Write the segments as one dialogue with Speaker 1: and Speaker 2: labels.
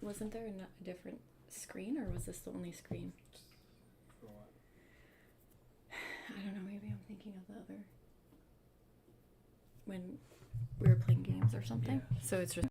Speaker 1: Wasn't there a different screen, or was this the only screen?
Speaker 2: For what?
Speaker 1: I don't know, maybe I'm thinking of the other. When we were playing games or something.
Speaker 2: Yeah.
Speaker 1: So it's just.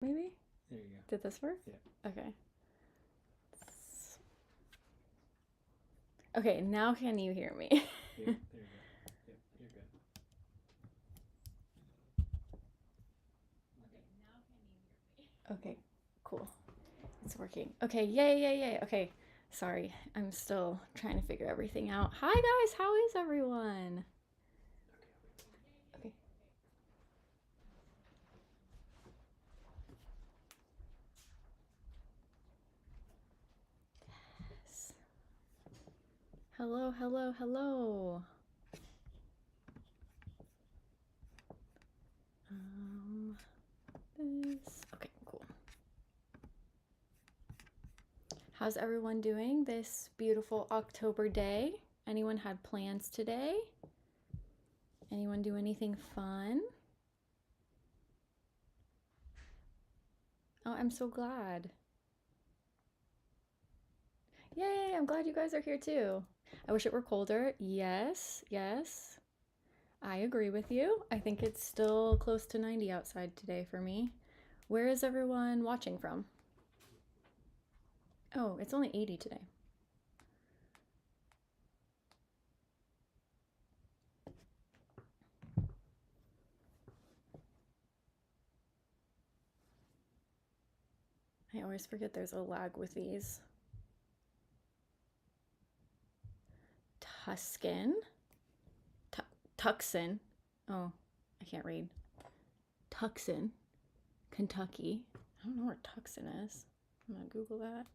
Speaker 1: Maybe?
Speaker 2: There you go.
Speaker 1: Did this work?
Speaker 2: Yeah.
Speaker 1: Okay. Okay, now can you hear me?
Speaker 2: Yeah, there you go. Yep, you're good.
Speaker 1: Okay, cool. It's working. Okay, yay. Okay, sorry. I'm still trying to figure everything out. Hi, guys. How is everyone? Okay. Yes. Hello. This. Okay, cool. How's everyone doing this beautiful October day? Anyone had plans today? Anyone do anything fun? Oh, I'm so glad. Yay, I'm glad you guys are here too. I wish it were colder. Yes. I agree with you. I think it's still close to 90 outside today for me. Where is everyone watching from? Oh, it's only 80 today. I always forget there's a lag with these. Tuscan. Tucson. Oh, I can't read. Tucson, Kentucky. I don't know where Tucson is. I'm gonna Google that.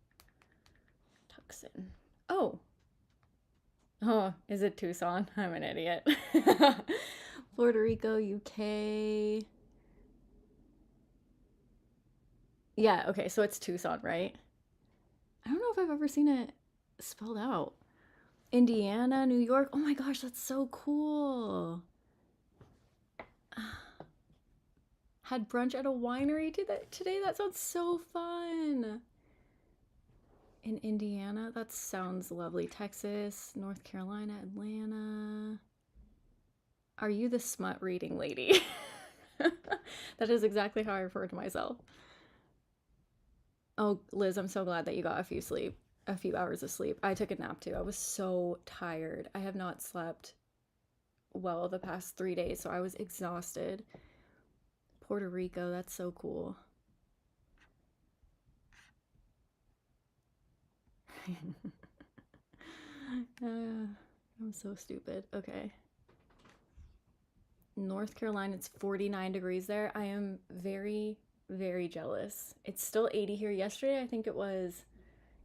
Speaker 1: Tucson. Oh, is it Tucson? I'm an idiot. Puerto Rico, UK. Yeah, okay, so it's Tucson, right? I don't know if I've ever seen it spelled out. Indiana, New York. Oh my gosh, that's so cool. Had brunch at a winery today. That sounds so fun. In Indiana, that sounds lovely. Texas, North Carolina, Atlanta. Are you the smut reading lady? That is exactly how I refer to myself. Oh, Liz, I'm so glad that you got a few hours of sleep. I took a nap too. I was so tired. I have not slept well the past 3 days, so I was exhausted. Puerto Rico, that's so cool. I'm so stupid. Okay. North Carolina, it's 49 degrees there. I am very jealous. It's still 80 here. Yesterday, I think it was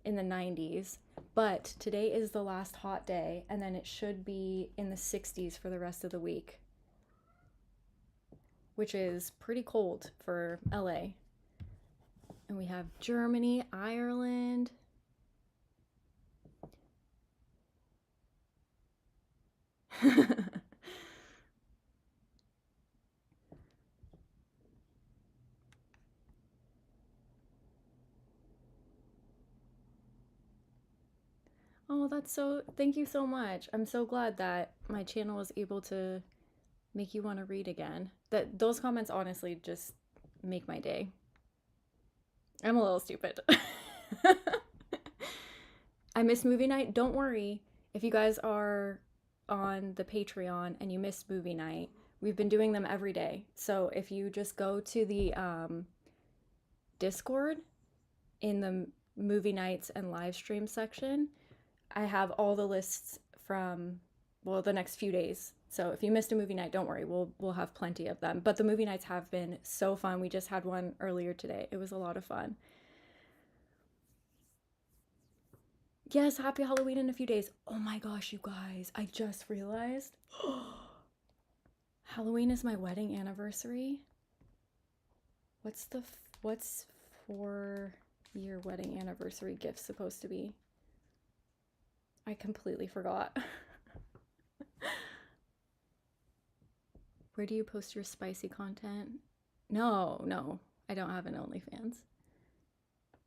Speaker 1: in the 90s, but today is the last hot day, and then it should be in the 60s for the rest of the week, which is pretty cold for LA. And we have Germany, Ireland. Oh, thank you so much. I'm so glad that my channel was able to make you want to read again. Those comments honestly just make my day. I'm a little stupid. I missed movie night. Don't worry. If you guys are on the Patreon and you missed movie night, we've been doing them every day. So if you just go to the Discord in the movie nights and live stream section, I have all the lists from, well, the next few days. So if you missed a movie night, don't worry. We'll have plenty of them. But the movie nights have been so fun. We just had one earlier today. It was a lot of fun. Yes, happy Halloween in a few days. Oh my gosh, you guys, I just realized Halloween is my wedding anniversary. What's 4-year wedding anniversary gift supposed to be? I completely forgot. Where do you post your spicy content? No, no, I don't have an OnlyFans.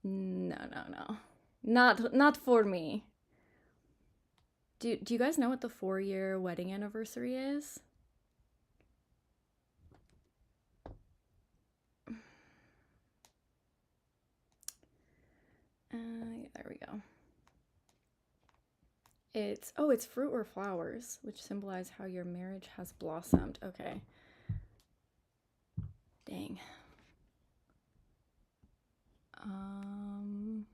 Speaker 1: No, no, no. Not for me. Do you guys know what the 4-year wedding anniversary is? Yeah, there we go. It's fruit or flowers, which symbolize how your marriage has blossomed. Okay. Dang. Um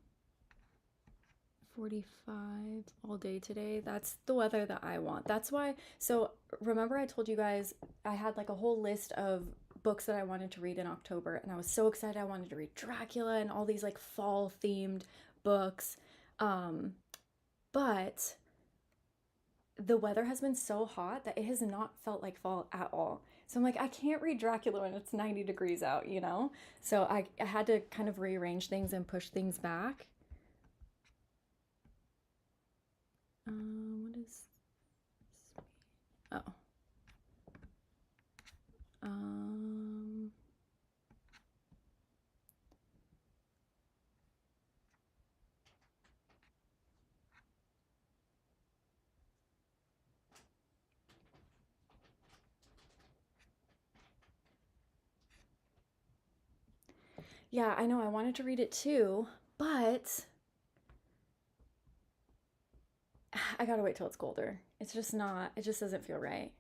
Speaker 1: 45 all day today. That's the weather that I want. That's why. So, remember I told you guys I had like a whole list of books that I wanted to read in October, and I was so excited. I wanted to read Dracula and all these like fall themed books. Um, but the weather has been so hot that it has not felt like fall at all. So I'm like, I can't read Dracula when it's 90 degrees out, you know? So I had to kind of rearrange things and push things back. What is. Oh. Um, yeah, I know I wanted to read it too, but I gotta wait till it's colder. It's just not, it just doesn't feel right.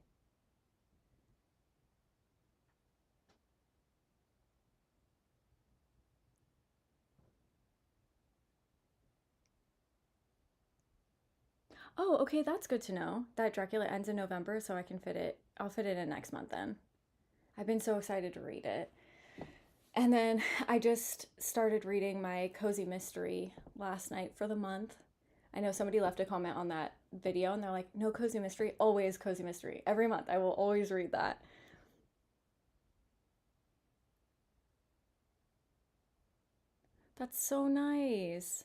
Speaker 1: Oh, okay, that's good to know. That Dracula ends in November, so I can fit it. I'll fit it in next month then. I've been so excited to read it. And then I just started reading my cozy mystery last night for the month. I know somebody left a comment on that video and they're like, no cozy mystery, always cozy mystery. Every month I will always read that. That's so nice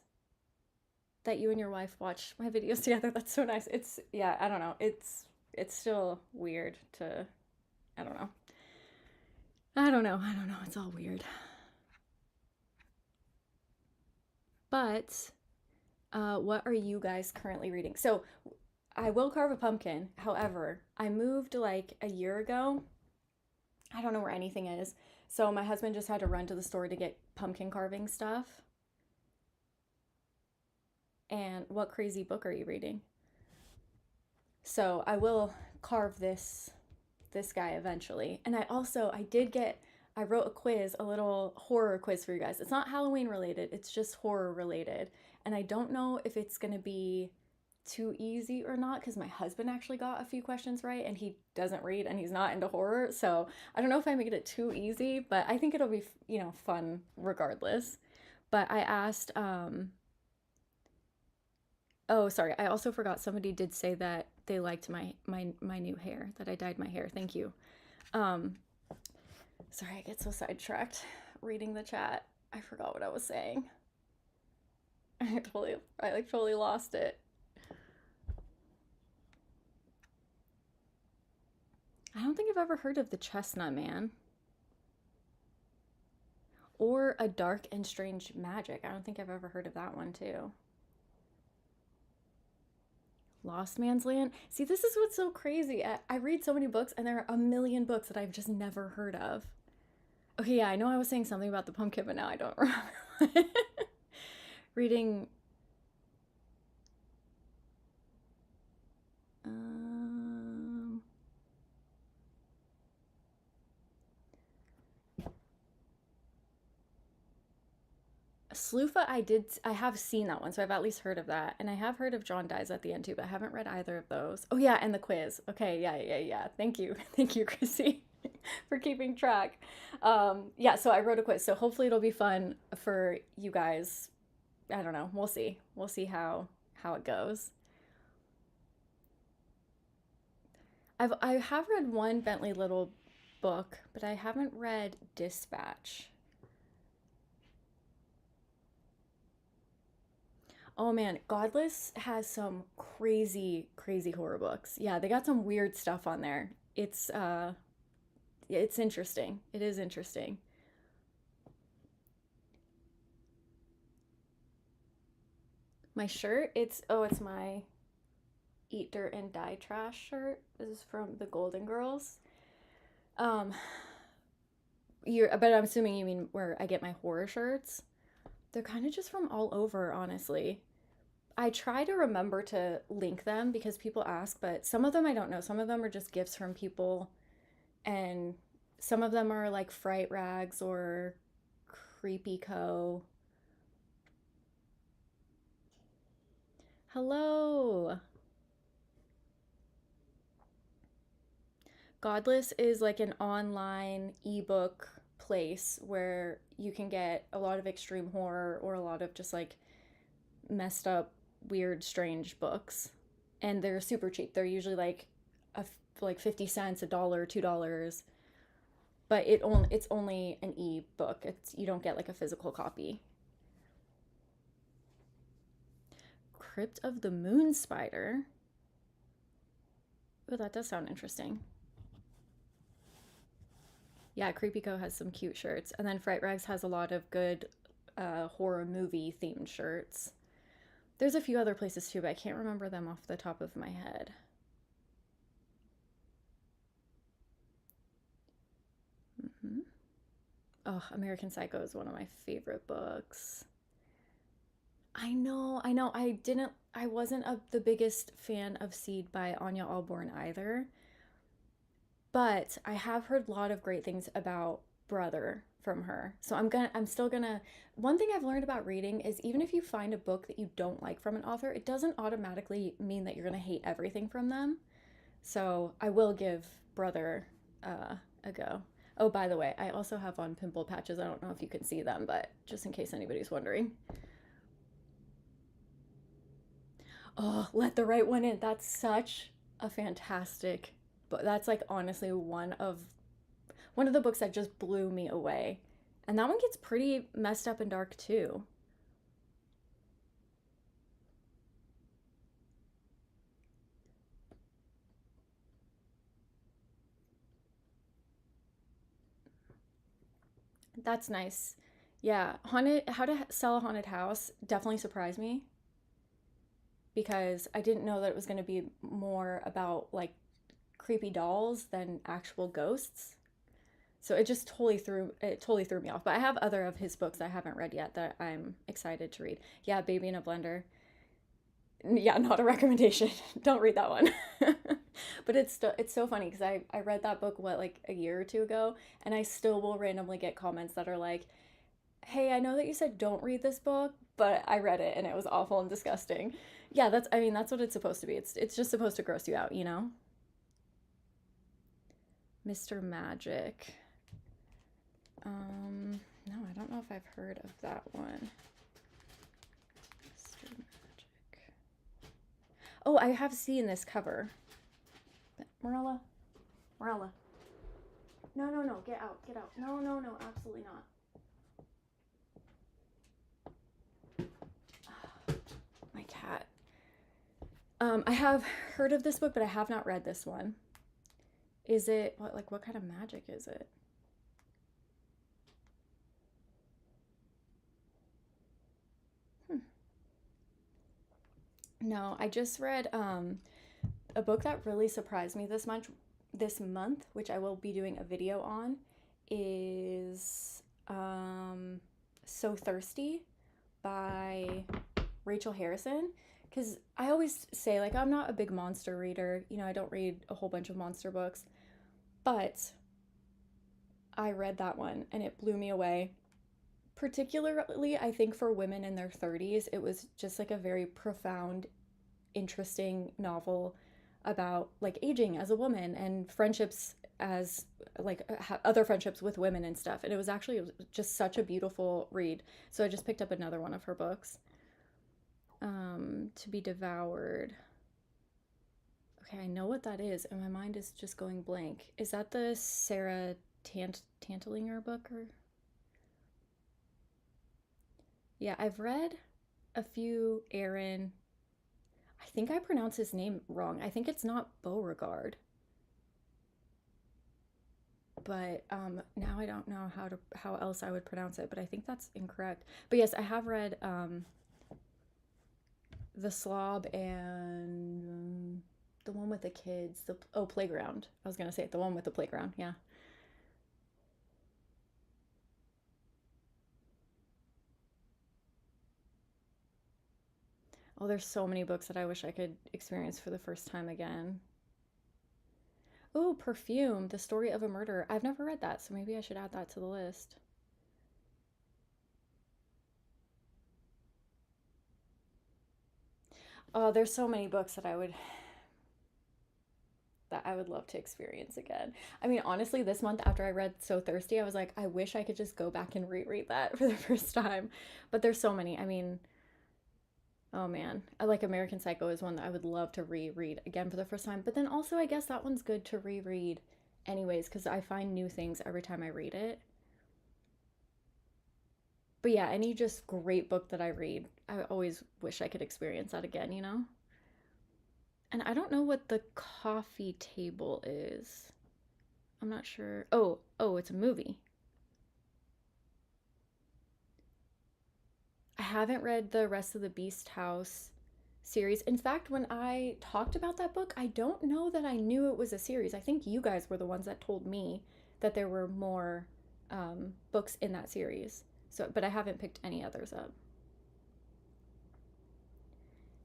Speaker 1: that you and your wife watch my videos together. That's so nice. It's, yeah, I don't know. It's still weird to, I don't know. I don't know. I don't know. It's all weird. But what are you guys currently reading? So I will carve a pumpkin. However, I moved like a year ago. I don't know where anything is. So my husband just had to run to the store to get pumpkin carving stuff. And what crazy book are you reading? So I will carve this guy eventually. And I wrote a quiz, a little horror quiz for you guys. It's not Halloween related, it's just horror related. And I don't know if it's going to be too easy or not because my husband actually got a few questions right and he doesn't read and he's not into horror. So I don't know if I make it too easy, but I think it'll be, fun regardless. But I asked oh, sorry. I also forgot somebody did say that they liked my new hair, that I dyed my hair. Thank you. Um Sorry, I get so sidetracked reading the chat. I forgot what I was saying. I totally lost it. I don't think I've ever heard of the Chestnut Man or A Dark and Strange Magic. I don't think I've ever heard of that one too. Lost Man's Land. See, this is what's so crazy. I read so many books and there are a million books that I've just never heard of. Okay, yeah, I know I was saying something about the pumpkin, but now I don't remember. reading. Um, Sloofa, I have seen that one, so I've at least heard of that. And I have heard of John Dies at the End too, but I haven't read either of those. Oh yeah, and the quiz. Okay, yeah. Thank you. Thank you, Chrissy, for keeping track. Yeah, so I wrote a quiz. So hopefully it'll be fun for you guys. I don't know. We'll see. We'll see how it goes. I have read one Bentley Little book, but I haven't read Dispatch. Oh man, Godless has some crazy horror books. Yeah, they got some weird stuff on there. It's interesting. It is interesting. My shirt, it's my Eat Dirt and Die Trash shirt. This is from the Golden Girls. Um, but I'm assuming you mean where I get my horror shirts. They're kind of just from all over, honestly. I try to remember to link them because people ask, but some of them I don't know. Some of them are just gifts from people, and some of them are like Fright Rags or Creepy Co. Hello. Godless is like an online ebook place where you can get a lot of extreme horror or a lot of just like messed up, weird, strange books. And they're super cheap. They're usually a, like 50 cents, $1, $2. But it's only an e-book. It's you don't get like a physical copy. Crypt of the Moon Spider. Oh, that does sound interesting. Yeah, Creepy Co has some cute shirts, and then Fright Rags has a lot of good horror movie themed shirts. There's a few other places too, but I can't remember them off the top of my head. Hmm. Oh, American Psycho is one of my favorite books. I know. I wasn't the biggest fan of Seed by Anya Alborn either, but I have heard a lot of great things about Brother from her. So I'm still gonna. One thing I've learned about reading is even if you find a book that you don't like from an author, it doesn't automatically mean that you're gonna hate everything from them. So I will give Brother a go. Oh, by the way, I also have on pimple patches. I don't know if you can see them, but just in case anybody's wondering. Oh, Let the Right One In. That's such a fantastic book. That's like honestly one of the books that just blew me away. And that one gets pretty messed up and dark too. That's nice. Yeah, haunted how to sell a haunted house definitely surprised me because I didn't know that it was going to be more about like creepy dolls than actual ghosts. So it totally threw me off. But I have other of his books I haven't read yet that I'm excited to read. Yeah, Baby in a Blender. Yeah, not a recommendation. Don't read that one. But it's so funny because I read that book what like a year or two ago, and I still will randomly get comments that are like, "Hey, I know that you said don't read this book, but I read it and it was awful and disgusting." Yeah, that's what it's supposed to be. It's just supposed to gross you out, you know? Mr. Magic. No, I don't know if I've heard of that one. Mr. Magic. Oh, I have seen this cover. Morella, Morella. No, get out, get out. No, absolutely not. My cat. I have heard of this book, but I have not read this one. Is it what kind of magic is it? Hmm. No, I just read a book that really surprised me this month, which I will be doing a video on, is So Thirsty by Rachel Harrison. Because I always say, like, I'm not a big monster reader. You know, I don't read a whole bunch of monster books. But I read that one and it blew me away. Particularly, I think for women in their 30s, it was just like a very profound, interesting novel about like aging as a woman and friendships as like other friendships with women and stuff. And it was actually just such a beautiful read. So I just picked up another one of her books, To Be Devoured. Okay, I know what that is, and my mind is just going blank. Is that the Sarah Tantalinger book? Or yeah, I've read a few Aaron. I think I pronounce his name wrong. I think it's not Beauregard, but now I don't know how else I would pronounce it. But I think that's incorrect. But yes, I have read The Slob and the one with the kids. The Playground. I was gonna say it, the one with the playground. Yeah. Oh, there's so many books that I wish I could experience for the first time again. Oh, Perfume, The Story of a Murder. I've never read that, so maybe I should add that to the list. Oh, there's so many books that I would love to experience again. I mean, honestly, this month after I read So Thirsty, I was like, I wish I could just go back and reread that for the first time. But there's so many. I mean, oh man, I like American Psycho is one that I would love to reread again for the first time. But then also, I guess that one's good to reread anyways because I find new things every time I read it. But yeah, any just great book that I read, I always wish I could experience that again, you know? And I don't know what the coffee table is. I'm not sure. Oh, it's a movie. I haven't read the rest of the Beast House series. In fact, when I talked about that book, I don't know that I knew it was a series. I think you guys were the ones that told me that there were more books in that series. So, but I haven't picked any others up.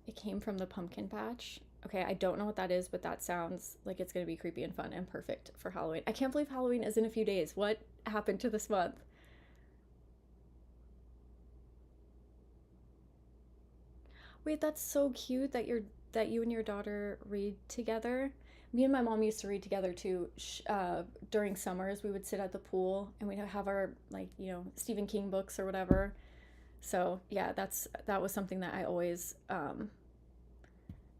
Speaker 1: It came from the pumpkin patch. Okay, I don't know what that is, but that sounds like it's going to be creepy and fun and perfect for Halloween. I can't believe Halloween is in a few days. What happened to this month? Wait, that's so cute that you and your daughter read together. Me and my mom used to read together too. During summers, we would sit at the pool and we'd have our like Stephen King books or whatever. So yeah, that was something that I always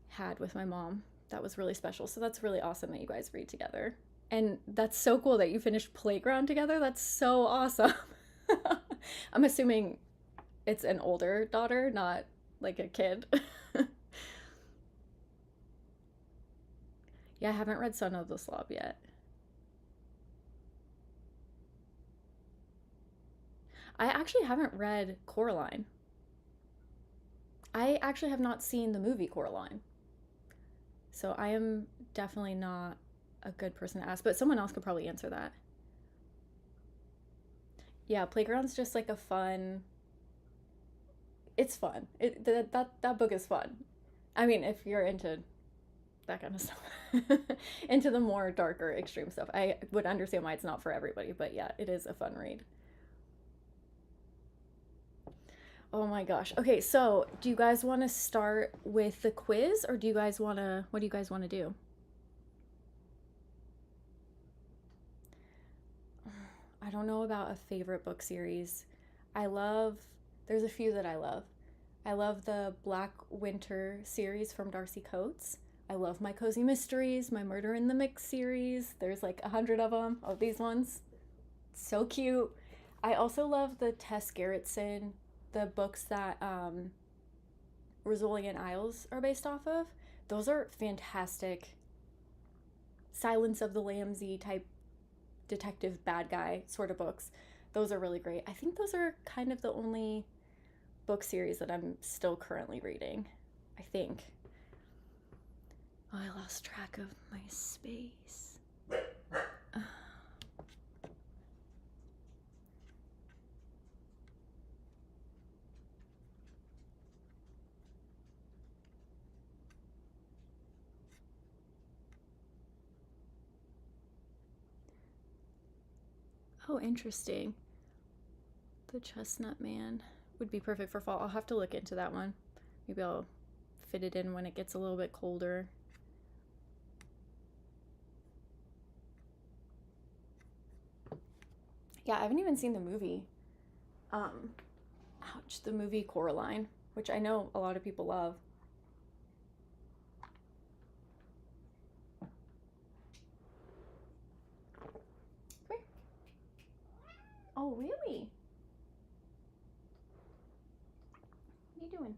Speaker 1: had with my mom. That was really special. So that's really awesome that you guys read together. And that's so cool that you finished Playground together. That's so awesome. I'm assuming it's an older daughter, not like a kid. Yeah, I haven't read Son of the Slob yet. I actually haven't read Coraline. I actually have not seen the movie Coraline. So I am definitely not a good person to ask, but someone else could probably answer that. Yeah, Playground's just like a fun. It's fun. That book is fun. I mean, if you're into that kind of stuff, into the more darker extreme stuff, I would understand why it's not for everybody. But yeah, it is a fun read. Oh my gosh. Okay, so do you guys want to start with the quiz, or what do you guys want to do? I don't know about a favorite book series. I love, there's a few that I love. I love the Black Winter series from Darcy Coates. I love my Cozy Mysteries, my Murder in the Mix series. There's like 100 of them, of these ones. So cute. I also love the Tess Gerritsen, the books that Rizzoli and Isles are based off of. Those are fantastic. Silence of the Lambsy type detective bad guy sort of books. Those are really great. I think those are kind of the only book series that I'm still currently reading. I think. Oh, I lost track of my space. Oh, interesting. The Chestnut Man would be perfect for fall. I'll have to look into that one. Maybe I'll fit it in when it gets a little bit colder. Yeah, I haven't even seen the movie. Um, ouch, the movie Coraline, which I know a lot of people love. Come here. Oh, really? What are you doing?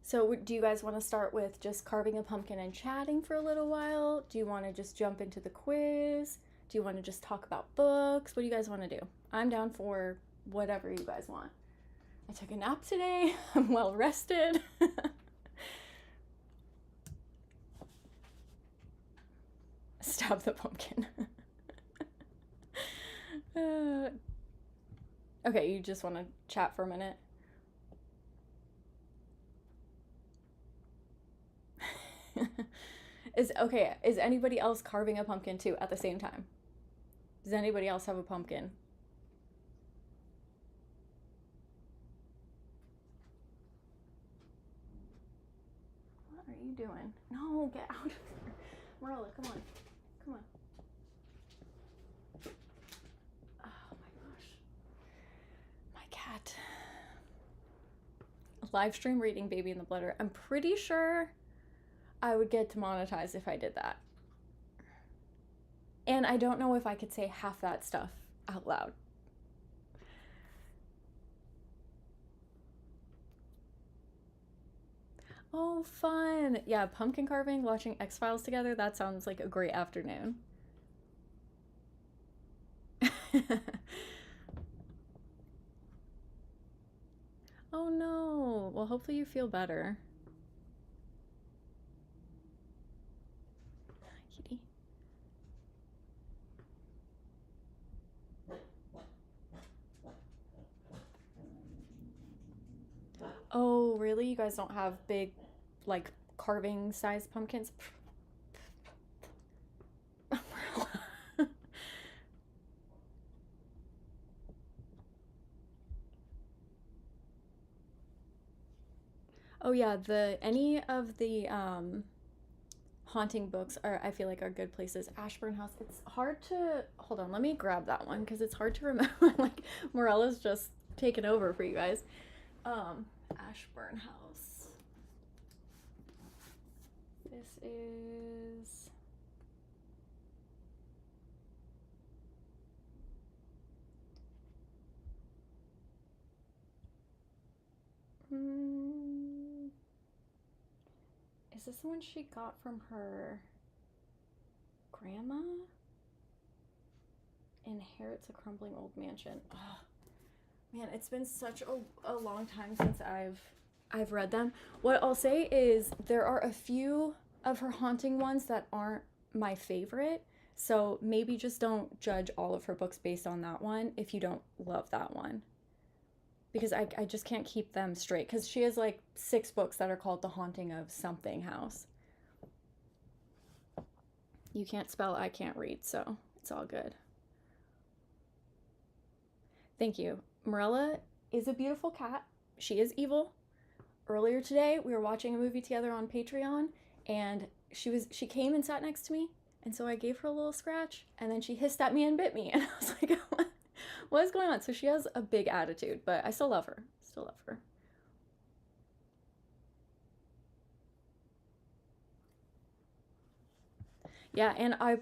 Speaker 1: So, do you guys want to start with just carving a pumpkin and chatting for a little while? Do you want to just jump into the quiz? Do you want to just talk about books? What do you guys want to do? I'm down for whatever you guys want. I took a nap today. I'm well rested. Stab the pumpkin. uh, okay, you just want to chat for a minute? Is anybody else carving a pumpkin too at the same time? Does anybody else have a pumpkin? What are you doing? No, get out of there. Marilla, come on. Come on. Oh my gosh. My cat. Live stream reading Baby in the Blender. I'm pretty sure I would get demonetized if I did that. And I don't know if I could say half that stuff out loud. Oh, fun. Yeah, pumpkin carving, watching X-Files together. That sounds like a great afternoon. Oh no. Well, hopefully you feel better. Kitty. Oh, really? You guys don't have big, like, carving size pumpkins? Oh yeah, the any of the haunting books are, I feel like, are good places. Ashburn House. It's hard to hold on. Let me grab that one because it's hard to remember. Like Morella's just taken over for you guys. Ashburn House. This is. Hmm, is this the one she got from her grandma? Inherits a crumbling old mansion. Oh, man, it's been such a long time since I've read them. What I'll say is there are a few of her haunting ones that aren't my favorite. So maybe just don't judge all of her books based on that one if you don't love that one. Because I just can't keep them straight. Because she has like 6 books that are called The Haunting of Something House. You can't spell, I can't read, so it's all good. Thank you. Morella is a beautiful cat. She is evil. Earlier today, we were watching a movie together on Patreon, and she came and sat next to me, and so I gave her a little scratch, and then she hissed at me and bit me, and I was like, what is going on? So she has a big attitude, but I still love her. Still love her. Yeah, and I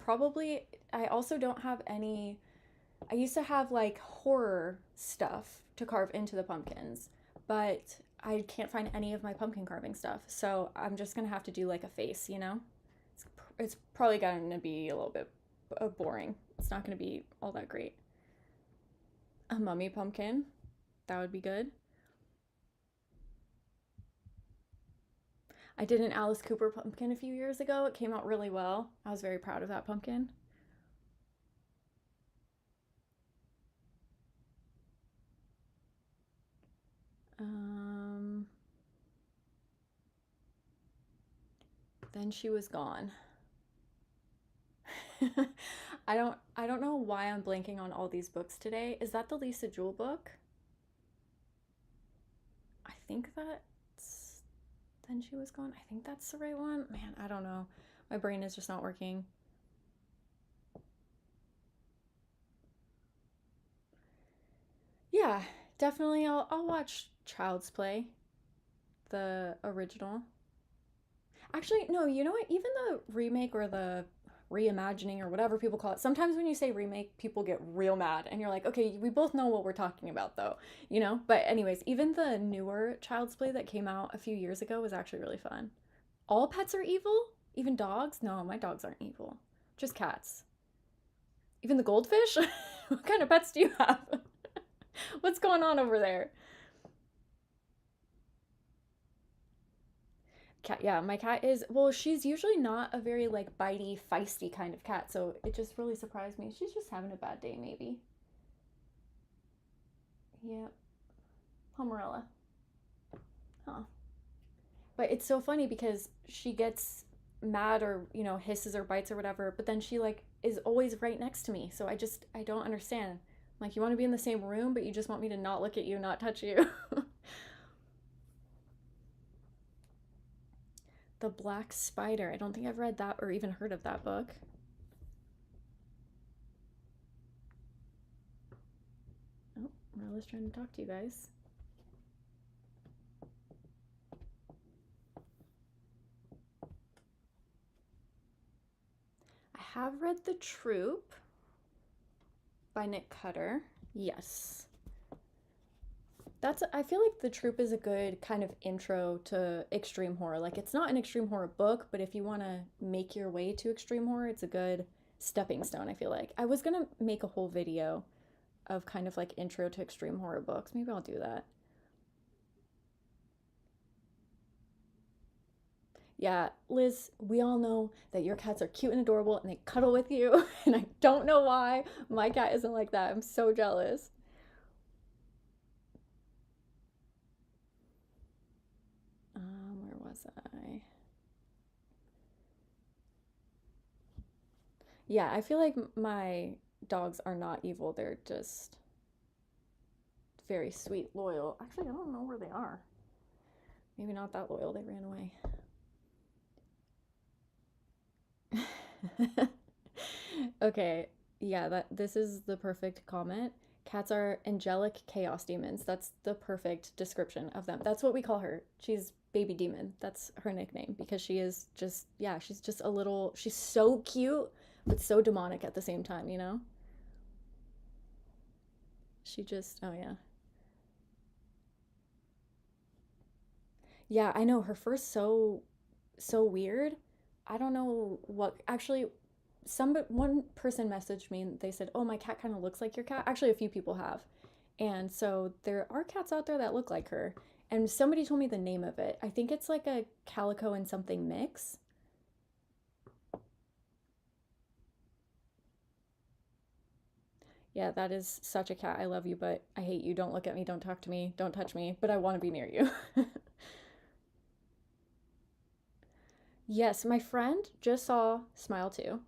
Speaker 1: also don't have any. I used to have like horror stuff to carve into the pumpkins, but I can't find any of my pumpkin carving stuff. So I'm just gonna have to do like a face, you know? It's probably gonna be a little bit boring. It's not gonna be all that great. A mummy pumpkin, that would be good. I did an Alice Cooper pumpkin a few years ago. It came out really well. I was very proud of that pumpkin. Um, then she was gone. I don't know why I'm blanking on all these books today. Is that the Lisa Jewell book? I think that's Then She Was Gone. I think that's the right one. Man, I don't know. My brain is just not working. Yeah, definitely I'll watch Child's Play, the original. Actually, no, you know what? Even the remake or the reimagining or whatever people call it, sometimes when you say remake, people get real mad. And you're like, okay, we both know what we're talking about, though, you know? But, anyways, even the newer Child's Play that came out a few years ago was actually really fun. All pets are evil? Even dogs? No, my dogs aren't evil. Just cats. Even the goldfish? What kind of pets do you have? What's going on over there? Cat, yeah, my cat is, well, she's usually not a very like bitey, feisty kind of cat, so it just really surprised me. She's just having a bad day, maybe. Yep, Pomerella. Huh. But it's so funny because she gets mad or, hisses or bites or whatever, but then she like is always right next to me. So I don't understand. Like, you want to be in the same room, but you just want me to not look at you, not touch you. The Black Spider. I don't think I've read that or even heard of that book. Oh, Morella's trying to talk to you guys. I have read The Troop by Nick Cutter. Yes. I feel like The Troop is a good kind of intro to extreme horror. Like, it's not an extreme horror book, but if you want to make your way to extreme horror, it's a good stepping stone, I feel like. I was going to make a whole video of kind of like intro to extreme horror books. Maybe I'll do that. Yeah, Liz, we all know that your cats are cute and adorable and they cuddle with you. And I don't know why my cat isn't like that. I'm so jealous. Where was I? Yeah, I feel like my dogs are not evil. They're just very sweet, loyal. Actually, I don't know where they are. Maybe not that loyal. They ran away. Okay, yeah, that this is the perfect comment. Cats are angelic chaos demons. That's the perfect description of them. That's what we call her. She's baby demon. That's her nickname because she is just, yeah, she's just a little, she's so cute but so demonic at the same time, you know? She just, oh yeah. Yeah, I know her fur's so weird. I don't know what actually one person messaged me and they said, "Oh, my cat kind of looks like your cat." Actually, a few people have. And so there are cats out there that look like her. And somebody told me the name of it. I think it's like a calico and something mix. Yeah, that is such a cat. I love you, but I hate you. Don't look at me. Don't talk to me. Don't touch me. But I want to be near you. Yes, my friend just saw Smile 2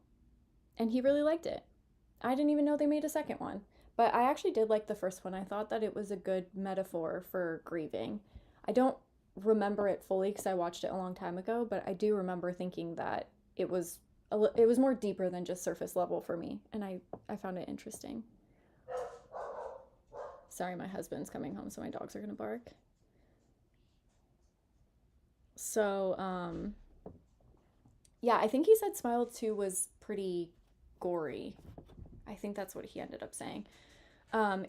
Speaker 1: and he really liked it. I didn't even know they made a second one. But I actually did like the first one. I thought that it was a good metaphor for grieving. I don't remember it fully because I watched it a long time ago, but I do remember thinking that it was more deeper than just surface level for me, and I found it interesting. Sorry, my husband's coming home, so my dogs are gonna bark. So, yeah, I think he said Smile 2 was pretty gory. I think that's what he ended up saying.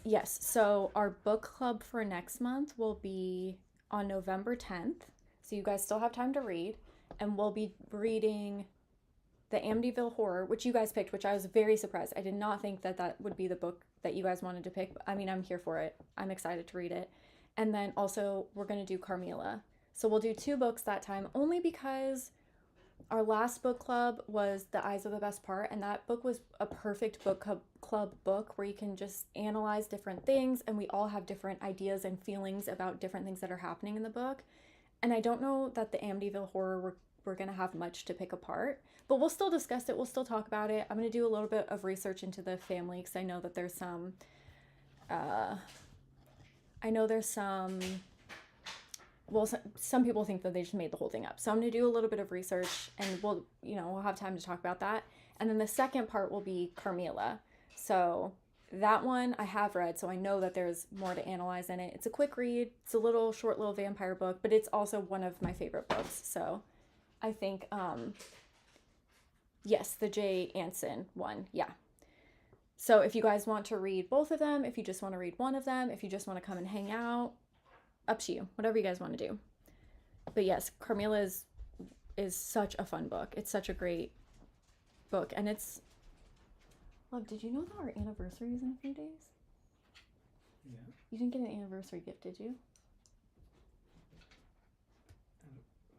Speaker 1: Yes, so our book club for next month will be on November 10th. So you guys still have time to read. And we'll be reading The Amityville Horror, which you guys picked, which I was very surprised. I did not think that that would be the book that you guys wanted to pick. I mean, I'm here for it. I'm excited to read it. And then also, we're going to do Carmilla. So we'll do two books that time, only because our last book club was The Eyes of the Best Part, and that book was a perfect club book where you can just analyze different things, and we all have different ideas and feelings about different things that are happening in the book. And I don't know that the Amityville horror we're going to have much to pick apart. But we'll still discuss it. We'll still talk about it. I'm going to do a little bit of research into the family because I know that there's some. Uh, I know there's some. Well, some people think that they just made the whole thing up. So I'm going to do a little bit of research, and we'll have time to talk about that. And then the second part will be Carmilla. So that one I have read, so I know that there's more to analyze in it. It's a quick read. It's a short little vampire book, but it's also one of my favorite books. So I think, yes, the Jay Anson one. Yeah. So if you guys want to read both of them, if you just want to read one of them, if you just want to come and hang out, up to you. Whatever you guys want to do. But yes, Carmilla is such a fun book. It's such a great book, and it's. Love, did you know that our anniversary is in a few days?
Speaker 2: Yeah.
Speaker 1: You didn't get an anniversary gift, did you?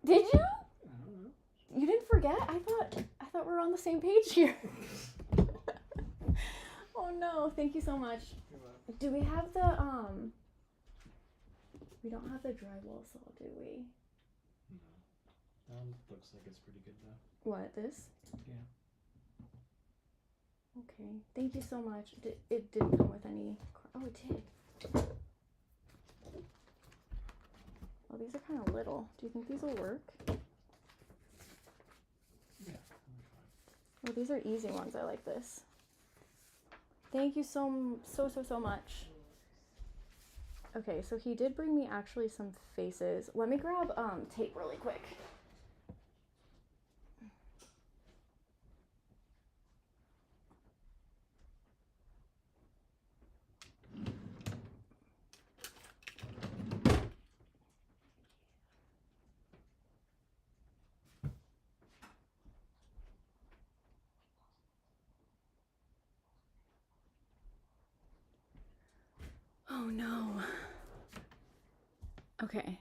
Speaker 1: Did you?
Speaker 2: I don't know.
Speaker 1: You didn't forget? I thought we were on the same page here. Oh no, thank you so much.
Speaker 2: You're welcome.
Speaker 1: Do we have the we don't have the drywall saw, do we?
Speaker 2: No. Looks like it's pretty good though.
Speaker 1: What, this?
Speaker 2: Yeah.
Speaker 1: Okay, thank you so much. It didn't come with any. Oh, it did. Oh, these are kind of little. Do you think these will work?
Speaker 2: Yeah. That'll be fine.
Speaker 1: Oh, these are easy ones. I like this. Thank you so much. Okay, so he did bring me actually some faces. Let me grab tape really quick. Oh no. Okay.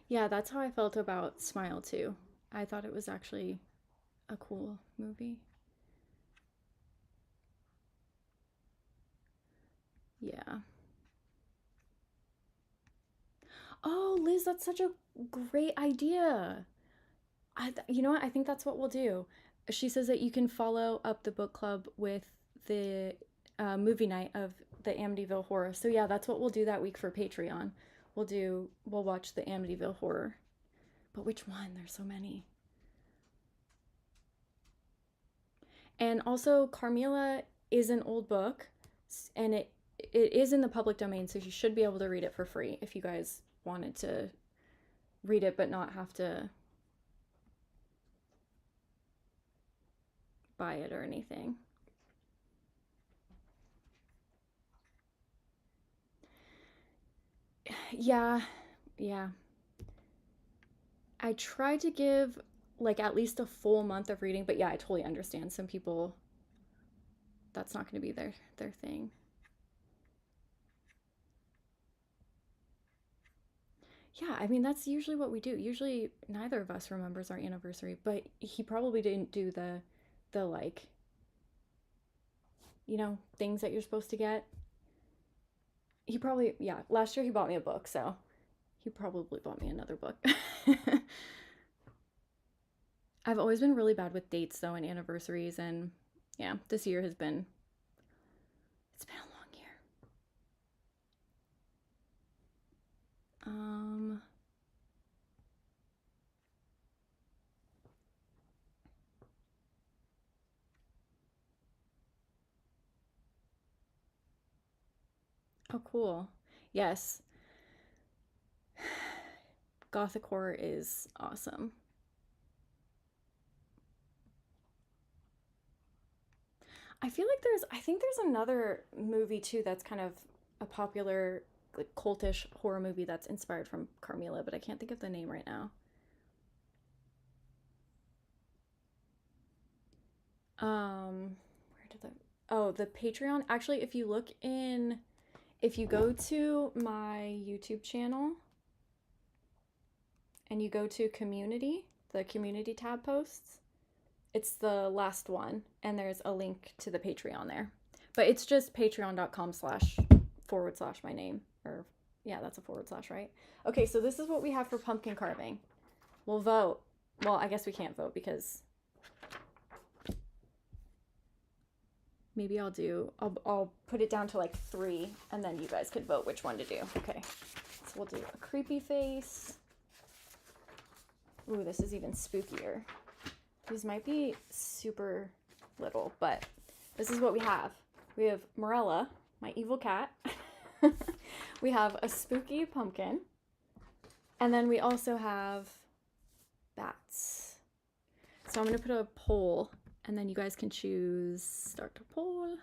Speaker 1: Yeah, that's how I felt about Smile too. I thought it was actually a cool movie. Yeah. Oh, Liz, that's such a great idea. You know what? I think that's what we'll do. She says that you can follow up the book club with the movie night of the Amityville Horror. So yeah, that's what we'll do that week for Patreon. We'll watch the Amityville Horror. But which one? There's so many. And also, Carmilla is an old book, and it is in the public domain, so you should be able to read it for free if you guys wanted to read it but not have to buy it or anything. Yeah. I tried to give like at least a full month of reading, but yeah, I totally understand. Some people, that's not going to be their thing. Yeah, I mean that's usually what we do. Usually neither of us remembers our anniversary, but he probably didn't do the like things that you're supposed to get. He probably, yeah, last year he bought me a book, so he probably bought me another book. I've always been really bad with dates though and anniversaries, and yeah, this year has been it's been a long year. Oh cool. Yes. Gothic horror is awesome. I think there's another movie too that's kind of a popular like cultish horror movie that's inspired from Carmilla, but I can't think of the name right now. Where did the Oh, the Patreon. Actually, if you go to my YouTube channel and you go to community, the community tab posts, it's the last one, and there's a link to the Patreon there. But it's just patreon.com/ my name. Or, yeah, that's a / right? Okay, so this is what we have for pumpkin carving. We'll vote. Well, I guess we can't vote because maybe I'll put it down to like 3 and then you guys could vote which one to do. Okay. So we'll do a creepy face. Ooh, this is even spookier. These might be super little, but this is what we have. We have Morella, my evil cat. We have a spooky pumpkin. And then we also have bats. So I'm going to put a poll and then you guys can choose start a poll.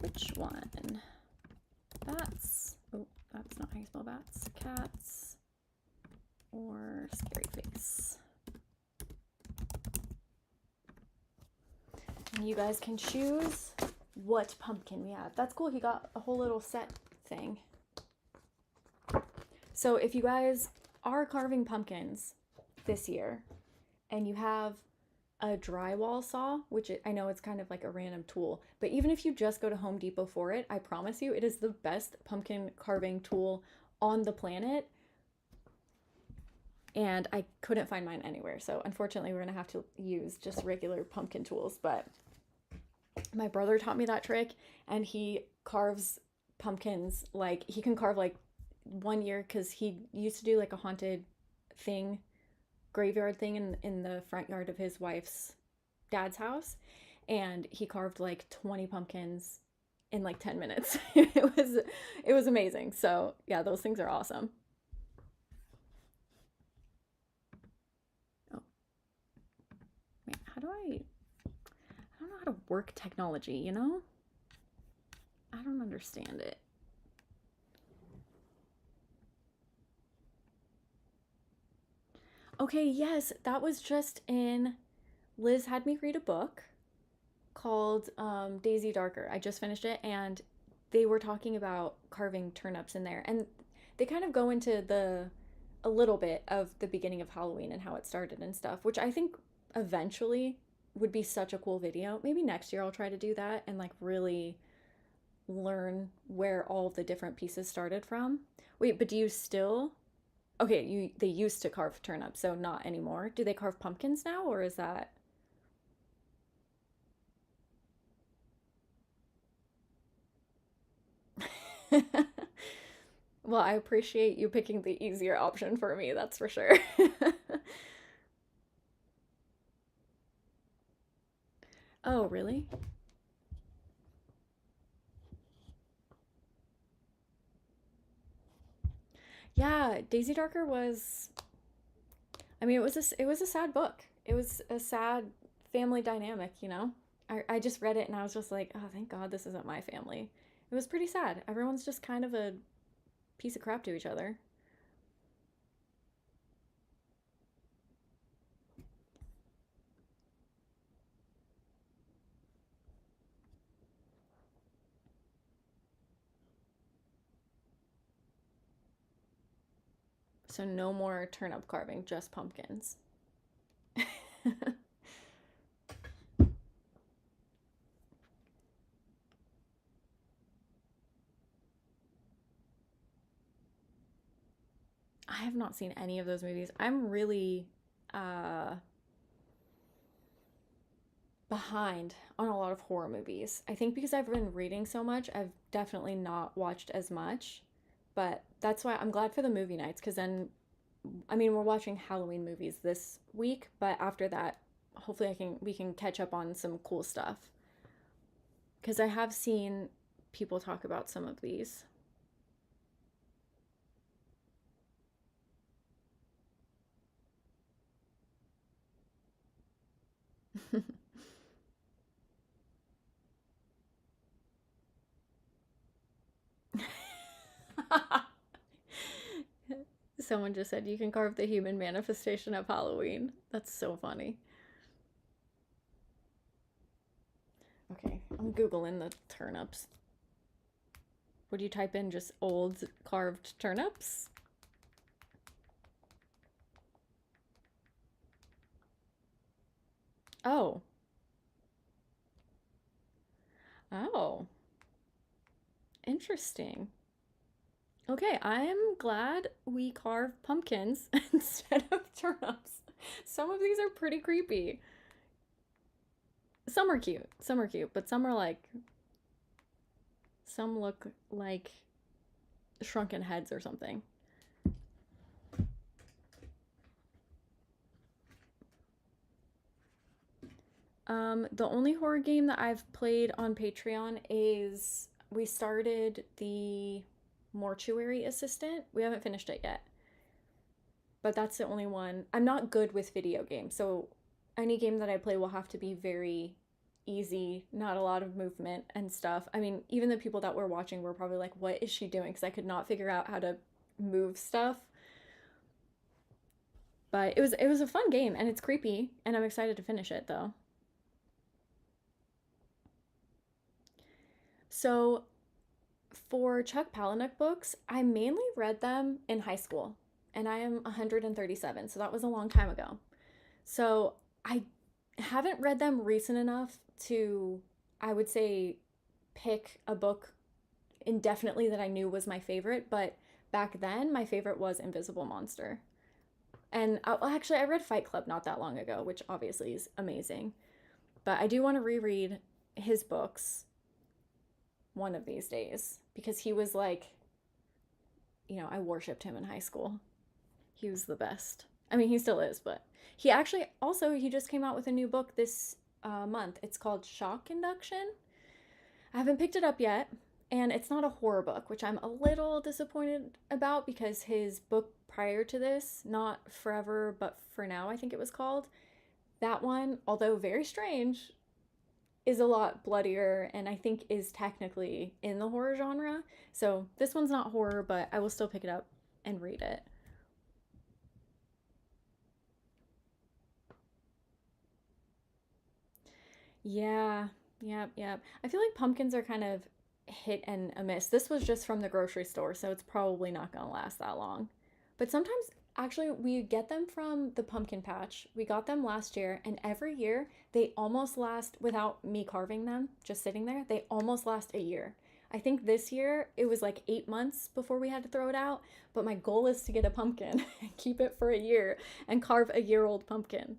Speaker 1: Which one? Bats. Oh, that's not how you spell bats. Cats or scary face. And you guys can choose what pumpkin we have. That's cool. He got a whole little set thing. So if you guys are carving pumpkins this year and you have a drywall saw, which I know it's kind of like a random tool, but even if you just go to Home Depot for it, I promise you it is the best pumpkin carving tool on the planet. And I couldn't find mine anywhere. So unfortunately, we're going to have to use just regular pumpkin tools. But my brother taught me that trick and he carves pumpkins. Like he can carve like one year because he used to do like a haunted thing, graveyard thing in the front yard of his wife's dad's house. And he carved like 20 pumpkins in like 10 minutes. It was amazing. So yeah, those things are awesome. Oh, man, how do I don't know how to work technology, you know? I don't understand it. Okay, yes, that was just in. Liz had me read a book called Daisy Darker. I just finished it, and they were talking about carving turnips in there, and they kind of go into a little bit of the beginning of Halloween and how it started and stuff, which I think eventually would be such a cool video. Maybe next year I'll try to do that and like really learn where all of the different pieces started from. Wait, but do you still? Okay, they used to carve turnips, so not anymore. Do they carve pumpkins now, or is that? Well, I appreciate you picking the easier option for me, that's for sure. Oh, really? Yeah, Daisy Darker was. I mean, it was a sad book. It was a sad family dynamic, you know. I just read it and I was just like, oh, thank God this isn't my family. It was pretty sad. Everyone's just kind of a piece of crap to each other. So no more turnip carving, just pumpkins. I have not seen any of those movies. I'm really uh, behind on a lot of horror movies. I think because I've been reading so much, I've definitely not watched as much. But that's why I'm glad for the movie nights because then, I mean, we're watching Halloween movies this week, but after that, hopefully we can catch up on some cool stuff because I have seen people talk about some of these. Someone just said you can carve the human manifestation of Halloween. That's so funny. Okay, I'm Googling the turnips. Would you type in just old carved turnips? Oh, Oh, interesting. Okay, I'm glad we carved pumpkins instead of turnips. Some of these are pretty creepy. Some are cute. Some are cute, but some are like, some look like shrunken heads or something. The only horror game that I've played on Patreon is we started the Mortuary Assistant. We haven't finished it yet, but that's the only one. I'm not good with video games, so any game that I play will have to be very easy, not a lot of movement and stuff. I mean, even the people that were watching were probably like, "What is she doing?" Because I could not figure out how to move stuff. But it was a fun game, and it's creepy, and I'm excited to finish it though. So for Chuck Palahniuk books, I mainly read them in high school, and I am 137, so that was a long time ago. So I haven't read them recent enough to, I would say, pick a book indefinitely that I knew was my favorite, but back then my favorite was Invisible Monster. And actually, I read Fight Club not that long ago, which obviously is amazing. But I do want to reread his books one of these days because he was like, I worshiped him in high school. He was the best. I mean, he still is, but he actually also he just came out with a new book this month. It's called Shock Induction. I haven't picked it up yet, and it's not a horror book, which I'm a little disappointed about because his book prior to this, Not Forever but For Now, I think it was called, that one, although very strange, is a lot bloodier and I think is technically in the horror genre. So this one's not horror, but I will still pick it up and read it. Yeah, yep, yep. I feel like pumpkins are kind of hit and a miss. This was just from the grocery store, so it's probably not gonna last that long. But sometimes, actually, we get them from the pumpkin patch. We got them last year, and every year they almost last without me carving them, just sitting there, they almost last a year. I think this year it was like 8 months before we had to throw it out, but my goal is to get a pumpkin and keep it for a year and carve a year old pumpkin.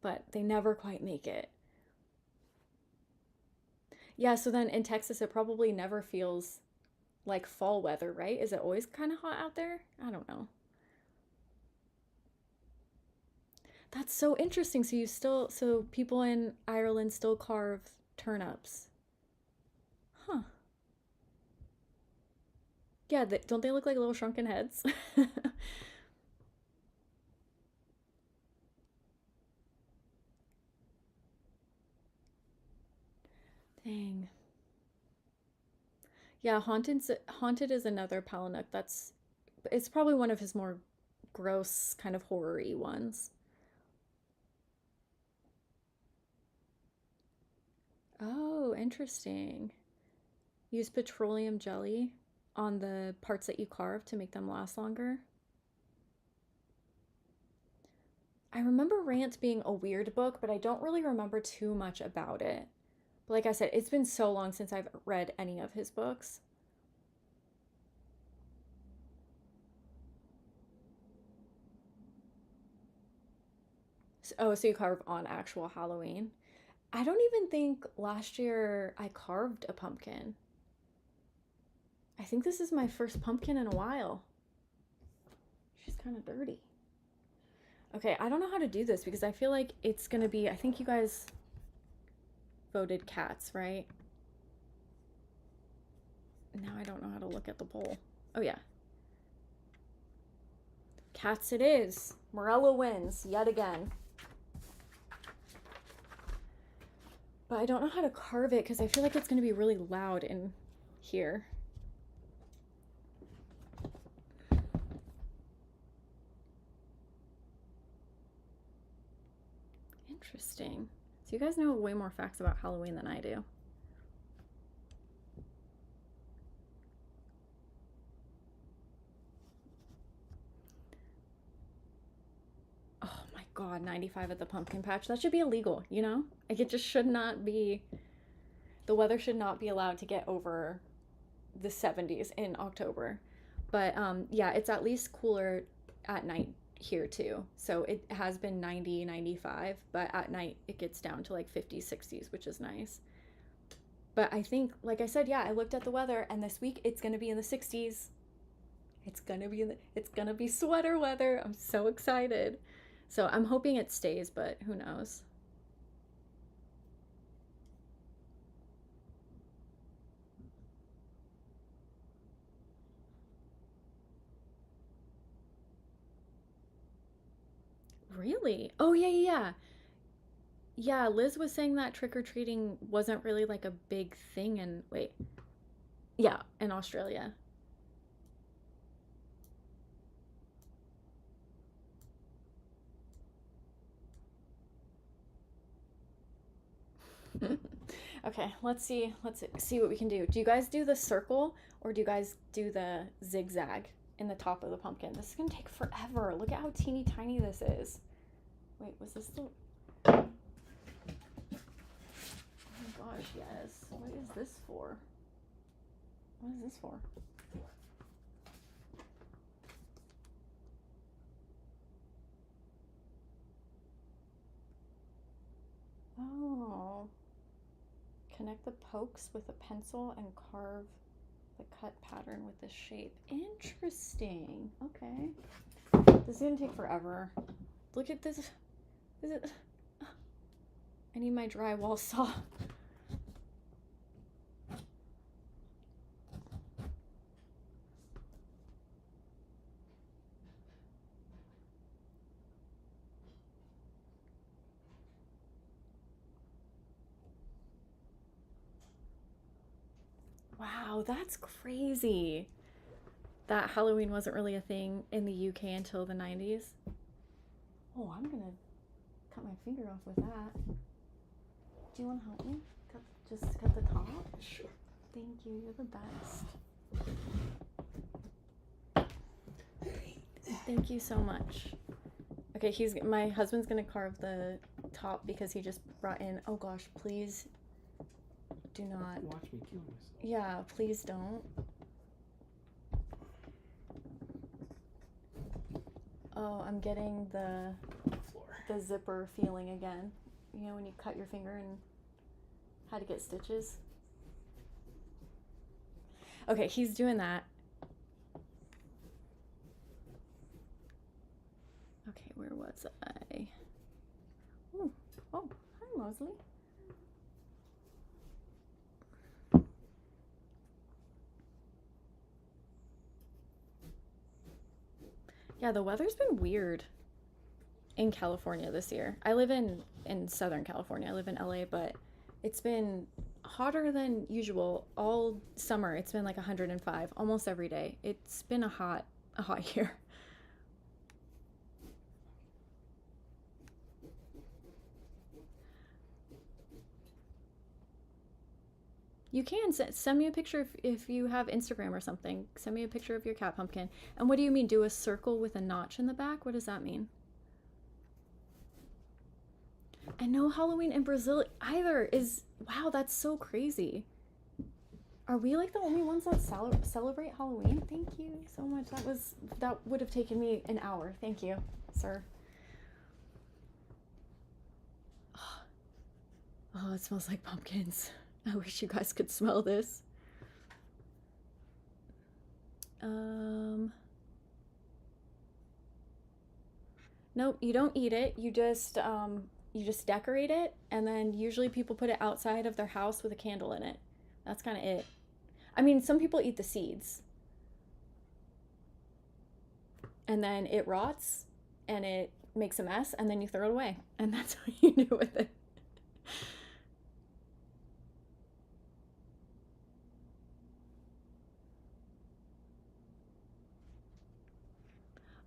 Speaker 1: But they never quite make it. Yeah, so then in Texas, it probably never feels like fall weather, right? Is it always kind of hot out there? I don't know. That's so interesting. So people in Ireland still carve turnips. Huh. Yeah, don't they look like little shrunken heads? Dang. Yeah, Haunted is another Palahniuk. It's probably one of his more gross kind of horror-y ones. Oh, interesting. Use petroleum jelly on the parts that you carve to make them last longer. I remember Rant being a weird book, but I don't really remember too much about it. But like I said, it's been so long since I've read any of his books. Oh, so you carve on actual Halloween? I don't even think last year I carved a pumpkin. I think this is my first pumpkin in a while. She's kind of dirty. Okay, I don't know how to do this because I feel like it's gonna be. I think you guys voted cats, right? Now I don't know how to look at the poll. Oh, yeah. Cats it is. Morella wins yet again. But I don't know how to carve it because I feel like it's going to be really loud in here. Interesting. So you guys know way more facts about Halloween than I do. Oh my god, 95 at the pumpkin patch. That should be illegal, you know? Like it just should not be. The weather should not be allowed to get over the 70s in October. But yeah, it's at least cooler at night here too. So it has been 90, 95, but at night it gets down to like 50s, 60s, which is nice. But I think, like I said, yeah, I looked at the weather and this week it's going to be in the 60s. It's going to be sweater weather. I'm so excited. So I'm hoping it stays, but who knows? Really? Oh, yeah, yeah, yeah. Yeah, Liz was saying that trick or treating wasn't really like a big thing in, wait, yeah, in Australia. Okay, let's see what we can do. Do you guys do the circle or do you guys do the zigzag in the top of the pumpkin? This is gonna take forever. Look at how teeny tiny this is. Wait, was this the? Oh my gosh, yes. What is this for? What is this for? Oh. Connect the pokes with a pencil and carve the cut pattern with the shape. Interesting. Okay. This is gonna take forever. Look at this. Is it? I need my drywall saw. Wow, that's crazy. That Halloween wasn't really a thing in the UK until the 90s. Oh, I'm gonna cut my finger off with that. Do you want to help me? Just cut the top?
Speaker 2: Sure.
Speaker 1: Thank you, you're the best. Thank you so much. Okay, my husband's gonna carve the top because he just brought in. Oh gosh, please do not.
Speaker 2: Watch me kill myself.
Speaker 1: Yeah, please don't. Oh, I'm getting the zipper feeling again. You know when you cut your finger and had to get stitches? Okay, he's doing that. Okay, where was I? Ooh. Oh, hi Mosley. Yeah, the weather's been weird in California this year. I live in Southern California. I live in LA, but it's been hotter than usual all summer. It's been like 105 almost every day. It's been a hot year. You can send me a picture if you have Instagram or something. Send me a picture of your cat pumpkin. And what do you mean? Do a circle with a notch in the back? What does that mean? And no Halloween in Brazil either is. Wow, that's so crazy. Are we like the only ones that celebrate Halloween? Thank you so much. That would have taken me an hour. Thank you, sir. Oh, it smells like pumpkins. I wish you guys could smell this. Nope, you don't eat it. You just decorate it, and then usually people put it outside of their house with a candle in it. That's kind of it. I mean, some people eat the seeds, and then it rots, and it makes a mess, and then you throw it away, and that's what you do with it.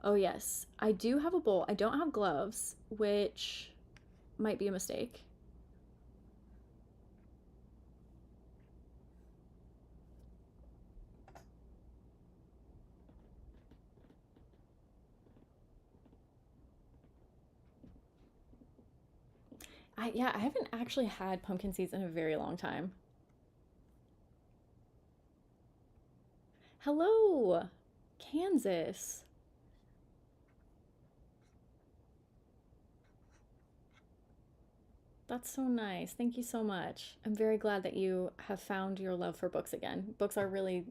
Speaker 1: Oh, yes. I do have a bowl. I don't have gloves, which might be a mistake. Yeah, I haven't actually had pumpkin seeds in a very long time. Hello, Kansas. That's so nice. Thank you so much. I'm very glad that you have found your love for books again. Books are really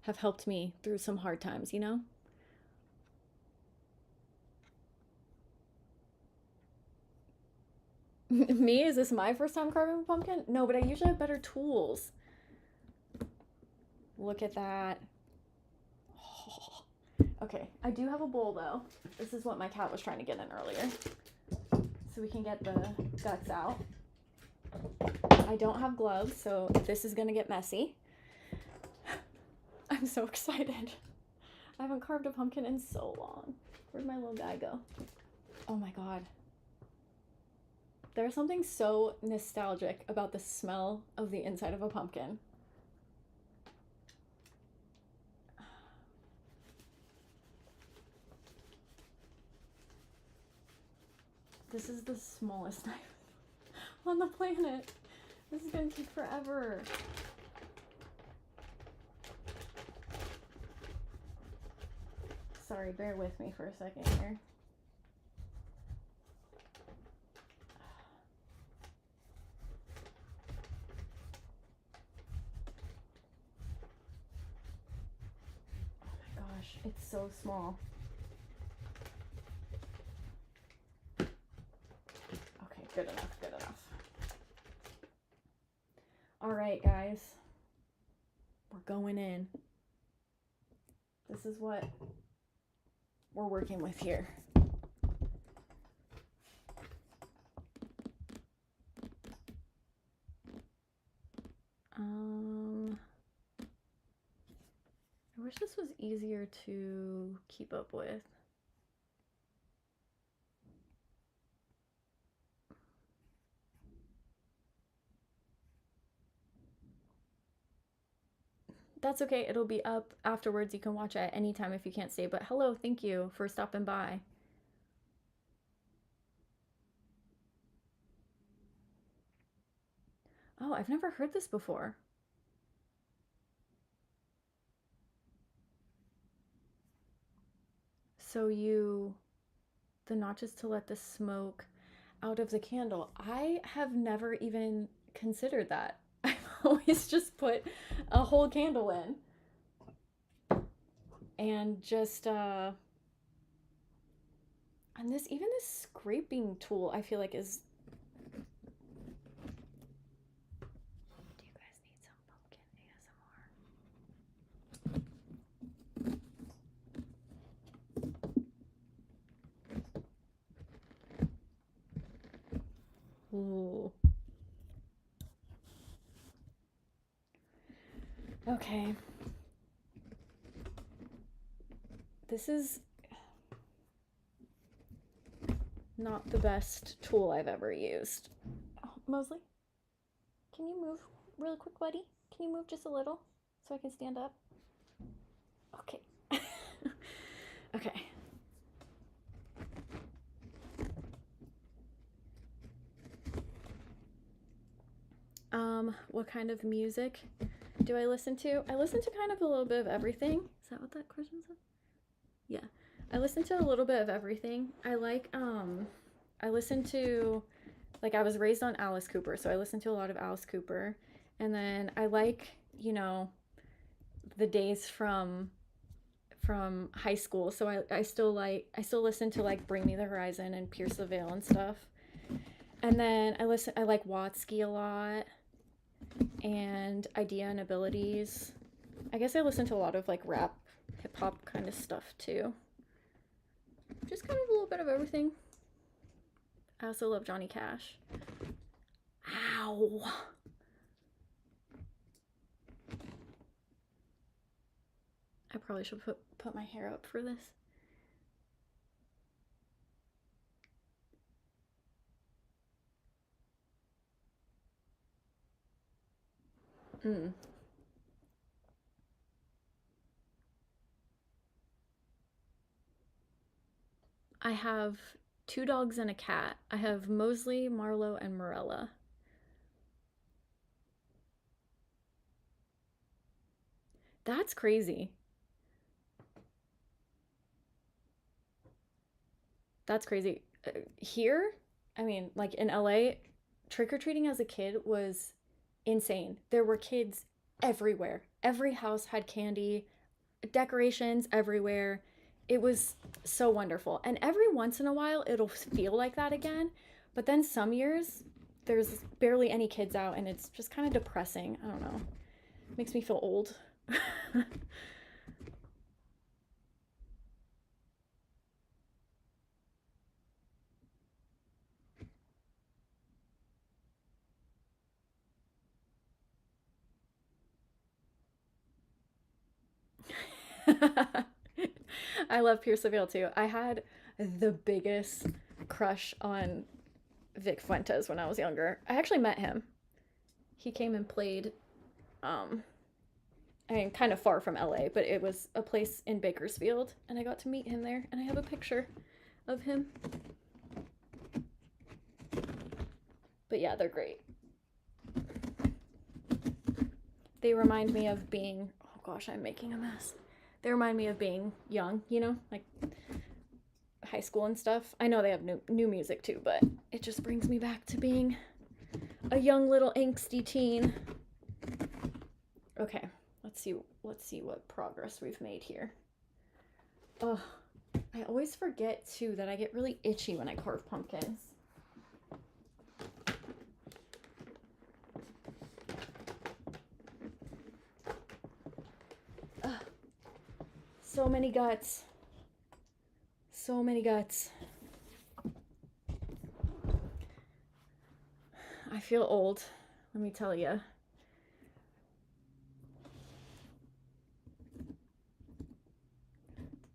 Speaker 1: have helped me through some hard times, you know? Me? Is this my first time carving a pumpkin? No, but I usually have better tools. Look at that. Oh. Okay, I do have a bowl though. This is what my cat was trying to get in earlier. So we can get the guts out. I don't have gloves, so this is gonna get messy. I'm so excited. I haven't carved a pumpkin in so long. Where'd my little guy go? Oh my god. There's something so nostalgic about the smell of the inside of a pumpkin. This is the smallest knife on the planet. This is gonna take forever. Sorry, bear with me for a second here. Oh my gosh, it's so small. Okay, good enough, good enough. All right, guys. We're going in. This is what we're working with here. I wish this was easier to keep up with. That's okay. It'll be up afterwards. You can watch it at any time if you can't stay. But hello, thank you for stopping by. Oh, I've never heard this before. So the notches to let the smoke out of the candle. I have never even considered that. I've always just put a whole candle in and just and this even this scraping tool I feel like is. Do you guys need some pumpkin ASMR? Ooh. Okay. This is not the best tool I've ever used. Oh, Mosley, can you move really quick, buddy? Can you move just a little so I can stand up? Okay. Okay. What kind of music do I listen to? I listen to kind of a little bit of everything. Is that what that question said? Yeah. I listen to a little bit of everything. I listen to like I was raised on Alice Cooper, so I listen to a lot of Alice Cooper. And then I like, the days from high school. So I still listen to like Bring Me the Horizon and Pierce the Veil and stuff. And then I like Watsky a lot and Idea and Abilities. I guess I listen to a lot of like rap, hip hop kind of stuff too. Just kind of a little bit of everything. I also love Johnny Cash. Ow. I probably should put my hair up for this. Mm. I have two dogs and a cat. I have Mosley, Marlowe, and Morella. That's crazy. That's crazy. Here, I mean, like in LA, trick or treating as a kid was insane. There were kids everywhere. Every house had candy, decorations everywhere. It was so wonderful. And every once in a while, it'll feel like that again. But then some years, there's barely any kids out, and it's just kind of depressing. I don't know. It makes me feel old. I love Pierce the Veil too. I had the biggest crush on Vic Fuentes when I was younger. I actually met him. He came and played, um, I mean, kind of far from LA, but it was a place in Bakersfield, and I got to meet him there, and I have a picture of him. But yeah, they're great. They remind me of being, oh gosh, I'm making a mess. They remind me of being young, like high school and stuff. I know they have new music too, but it just brings me back to being a young little angsty teen. Okay, let's see what progress we've made here. Oh, I always forget too that I get really itchy when I carve pumpkins. Ugh, so many guts. So many guts. I feel old, let me tell you.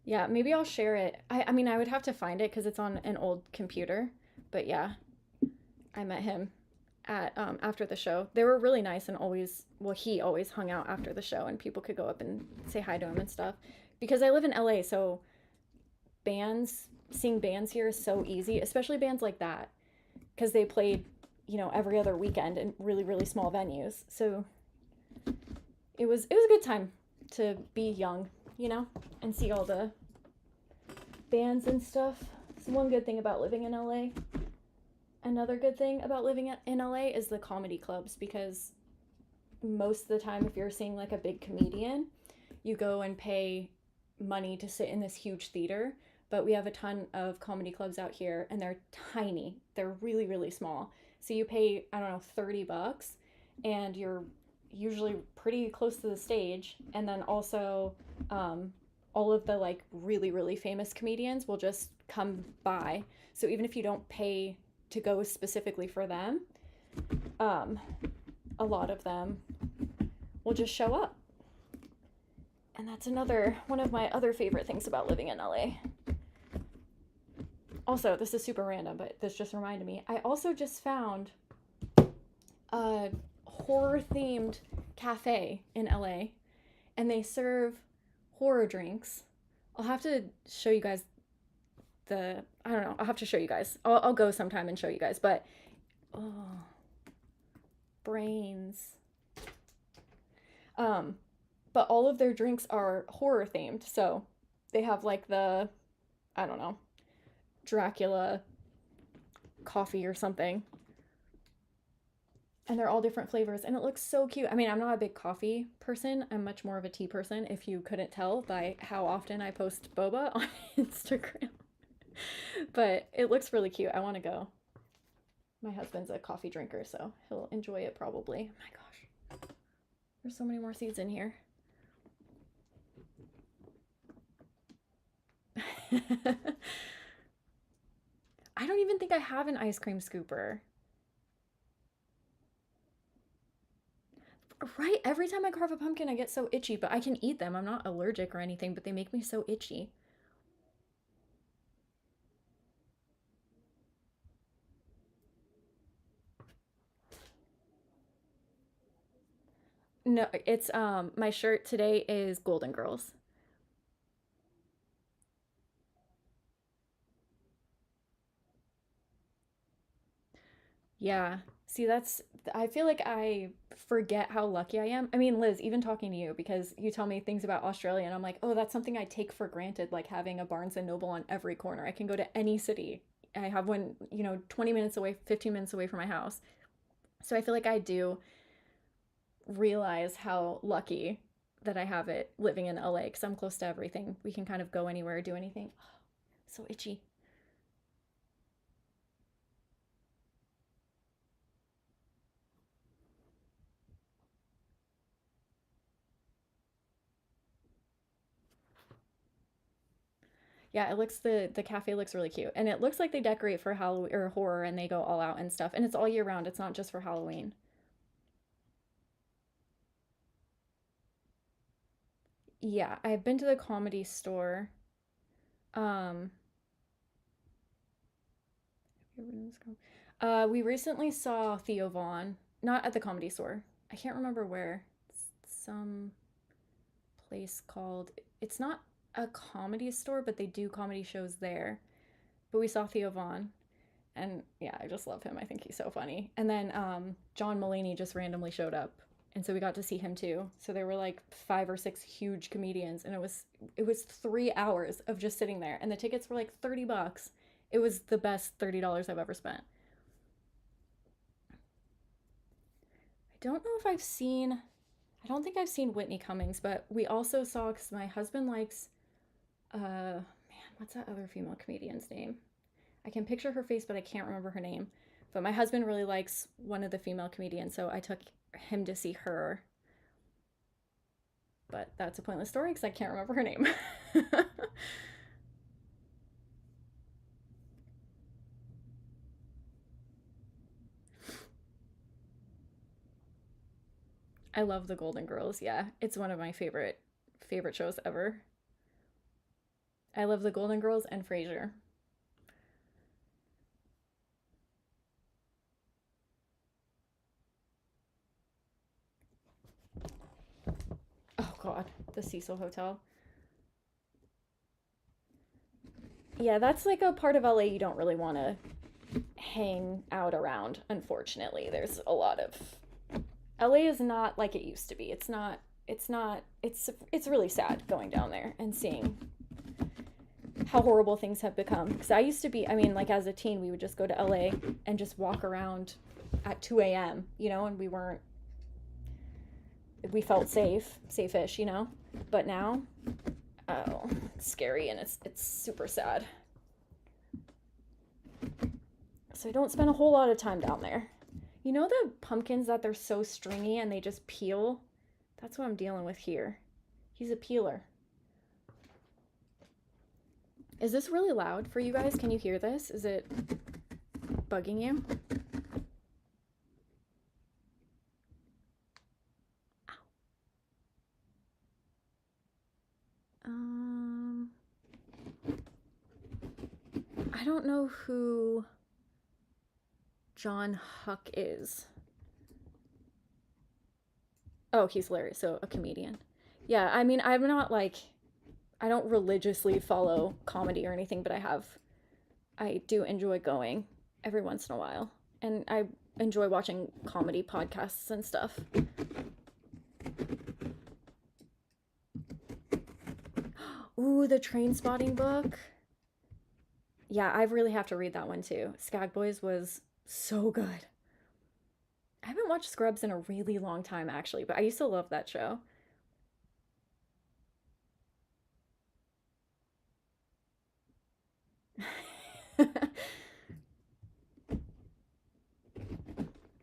Speaker 1: Yeah, maybe I'll share it. I mean, I would have to find it because it's on an old computer. But yeah, I met him at after the show. They were really nice and always, well, he always hung out after the show and people could go up and say hi to him and stuff. Because I live in LA, so seeing bands here is so easy, especially bands like that, because they played, every other weekend in really really small venues. So it was a good time to be young, and see all the bands and stuff. It's one good thing about living in LA. Another good thing about living in LA is the comedy clubs, because most of the time, if you're seeing like a big comedian, you go and pay money to sit in this huge theater. But we have a ton of comedy clubs out here, and they're tiny. They're really, really small. So you pay, I don't know, $30, and you're usually pretty close to the stage. And then also, all of the like really, really famous comedians will just come by. So even if you don't pay to go specifically for them, um, a lot of them will just show up. And that's another one of my other favorite things about living in LA. Also, this is super random, but this just reminded me. I also just found a horror themed cafe in LA, and they serve horror drinks. I'll have to show you guys I don't know, I'll have to show you guys. I'll go sometime and show you guys, but oh, brains. Um, but all of their drinks are horror themed. So they have like I don't know, Dracula coffee or something. And they're all different flavors, and it looks so cute. I mean, I'm not a big coffee person. I'm much more of a tea person, if you couldn't tell by how often I post boba on Instagram. But it looks really cute. I want to go. My husband's a coffee drinker, so he'll enjoy it probably. Oh my gosh. There's so many more seeds in here. I don't even think I have an ice cream scooper. Right? Every time I carve a pumpkin, I get so itchy, but I can eat them. I'm not allergic or anything, but they make me so itchy. No, it's my shirt today is Golden Girls. Yeah. See, I feel like I forget how lucky I am. I mean, Liz, even talking to you, because you tell me things about Australia, and I'm like, oh, that's something I take for granted, like having a Barnes and Noble on every corner. I can go to any city. I have one, 20 minutes away, 15 minutes away from my house. So I feel like I do realize how lucky that I have it living in LA because I'm close to everything. We can kind of go anywhere, do anything. Oh, so itchy. Yeah, it looks the cafe looks really cute. And it looks like they decorate for Halloween or horror and they go all out and stuff. And it's all year round. It's not just for Halloween. Yeah, I've been to the comedy store. Um we recently saw Theo Vaughn, not at the comedy store. I can't remember where. Some place called, it's not a comedy store, but they do comedy shows there. But we saw Theo Vaughn, and yeah, I just love him. I think he's so funny. And then John Mulaney just randomly showed up, and so we got to see him too. So there were like 5 or 6 huge comedians, and it was 3 hours of just sitting there, and the tickets were like $30. It was the best $30 I've ever spent. I don't know if I've seen. I don't think I've seen Whitney Cummings, but we also saw because my husband likes man, what's that other female comedian's name? I can picture her face, but I can't remember her name. But my husband really likes one of the female comedians, so I took him to see her. But that's a pointless story because I can't remember her name. I love the Golden Girls. Yeah, it's one of my favorite shows ever. I love the Golden Girls and Frasier. Oh God, the Cecil Hotel. Yeah, that's like a part of LA you don't really want to hang out around. Unfortunately, there's a lot of LA is not like it used to be. It's not. It's not. It's really sad going down there and seeing how horrible things have become. Because I used to be. I mean, like as a teen, we would just go to LA and just walk around at 2 a.m. And we weren't. We felt safe-ish. But now, oh, it's scary and it's super sad. So I don't spend a whole lot of time down there. You know the pumpkins that they're so stringy and they just peel? That's what I'm dealing with here. He's a peeler. Is this really loud for you guys? Can you hear this? Is it bugging you? Um, I don't know who John Huck is. Oh, he's hilarious. So a comedian. Yeah, I mean, I'm not like I don't religiously follow comedy or anything, but I do enjoy going every once in a while. And I enjoy watching comedy podcasts and stuff. Ooh, the Train Spotting book. Yeah, I really have to read that one too. Skag Boys was so good. I haven't watched Scrubs in a really long time actually, but I used to love that show.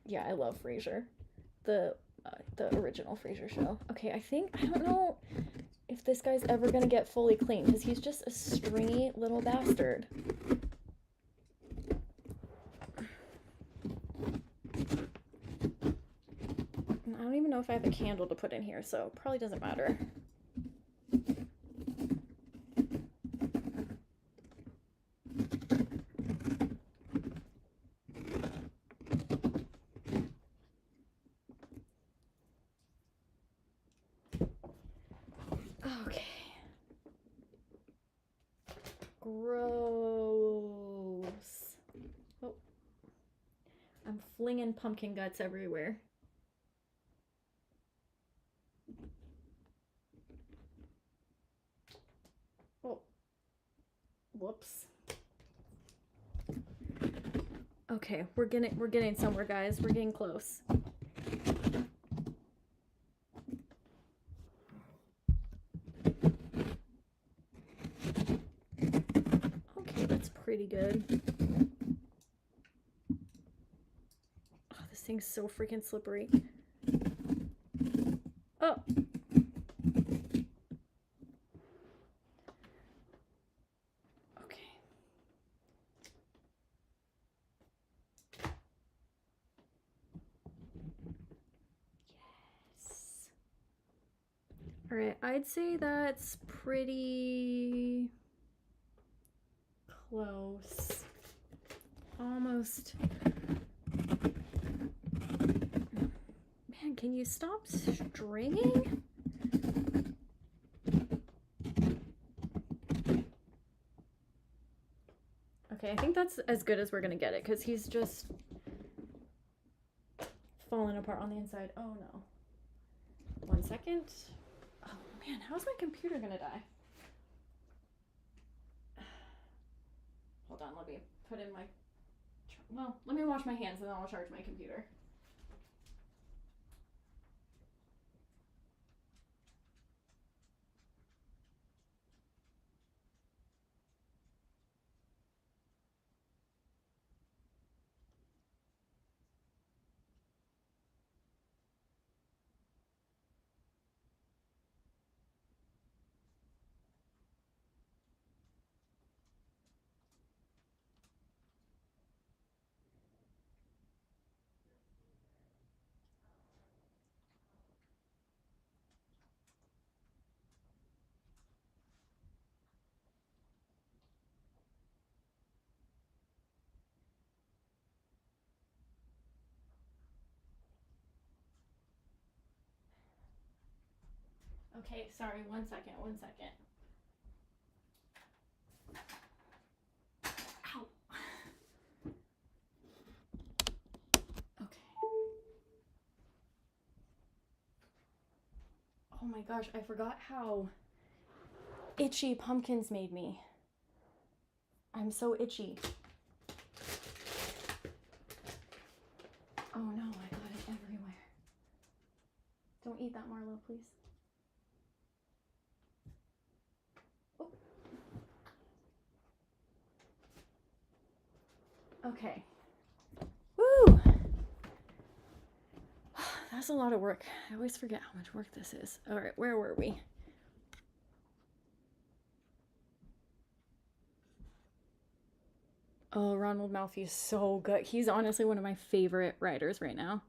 Speaker 1: Yeah, I love Frasier. The original Frasier show. Okay, I don't know if this guy's ever gonna get fully clean because he's just a stringy little bastard. I don't even know if I have a candle to put in here, so probably doesn't matter. Okay. Gross. Oh, I'm flinging pumpkin guts everywhere. Oh, whoops. Okay, we're getting somewhere, guys. We're getting close. Okay, that's pretty good. Oh, this thing's so freaking slippery. Oh. Okay. Yes. All right, I'd say that's pretty close. Almost. Man, can you stop stringing? Okay, I think that's as good as we're gonna get it because he's just falling apart on the inside. Oh no. 1 second. Oh man, how's my computer gonna die? Hold on, let me put in my. Well, let me wash my hands and then I'll charge my computer. Okay, sorry, 1 second, 1 second. Ow. Okay. Oh my gosh, I forgot how itchy pumpkins made me. I'm so itchy. Oh no, I got it everywhere. Don't eat that, Marlo, please. Oh. Okay. Woo! That's a lot of work. I always forget how much work this is. All right, where were we? Oh, Ronald Malfi is so good. He's honestly one of my favorite writers right now.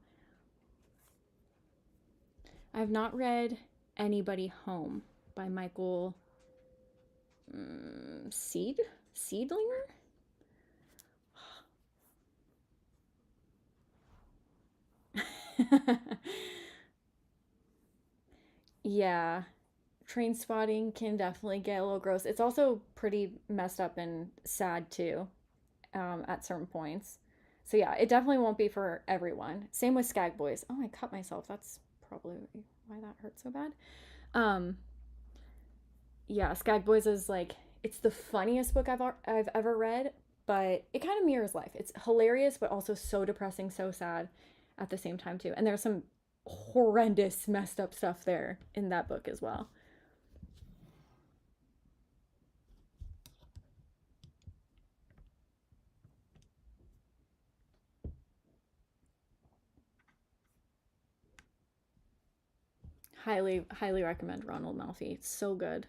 Speaker 1: I have not read Anybody Home by Michael Seedlinger? Yeah, train spotting can definitely get a little gross. It's also pretty messed up and sad too, at certain points. So yeah, it definitely won't be for everyone. Same with Skag Boys. Oh, I cut myself. That's probably why that hurt so bad. Um, yeah, Skag Boys is like it's the funniest book I've ever read, but it kind of mirrors life. It's hilarious, but also so depressing, so sad at the same time too. And there's some horrendous, messed up stuff there in that book as well. Highly, highly recommend Ronald Malfi. It's so good.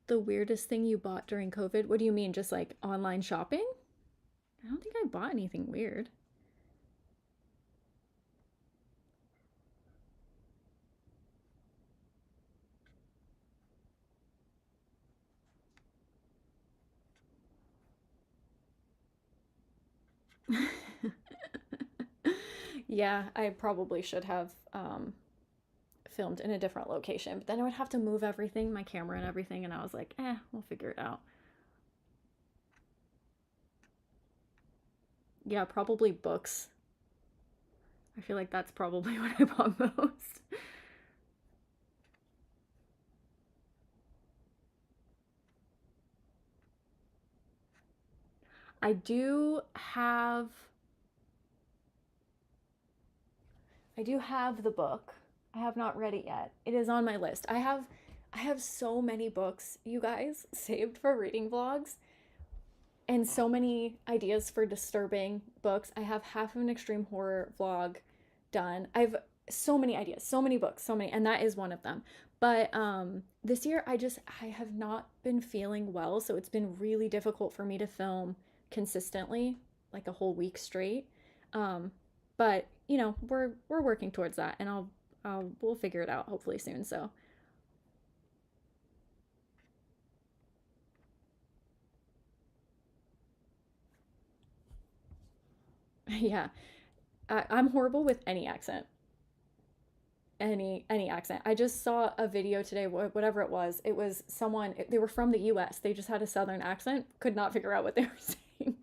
Speaker 1: The weirdest thing you bought during COVID? What do you mean? Just like online shopping? I don't think I bought anything weird. Yeah, I probably should have filmed in a different location, but then I would have to move everything, my camera and everything, and I was like, we'll figure it out. Yeah, probably books. I feel like that's probably what I bought most. I do have I do have the book. I have not read it yet. It is on my list. I have so many books, you guys, saved for reading vlogs and so many ideas for disturbing books. I have half of an extreme horror vlog done. I've so many ideas, so many books, so many, and that is one of them. But this year I have not been feeling well, so it's been really difficult for me to film consistently, like a whole week straight. Um, but we're working towards that, and we'll figure it out hopefully soon. So yeah, I'm horrible with any accent. Any accent. I just saw a video today, whatever it was. It was someone. They were from the U.S. They just had a southern accent. Could not figure out what they were saying.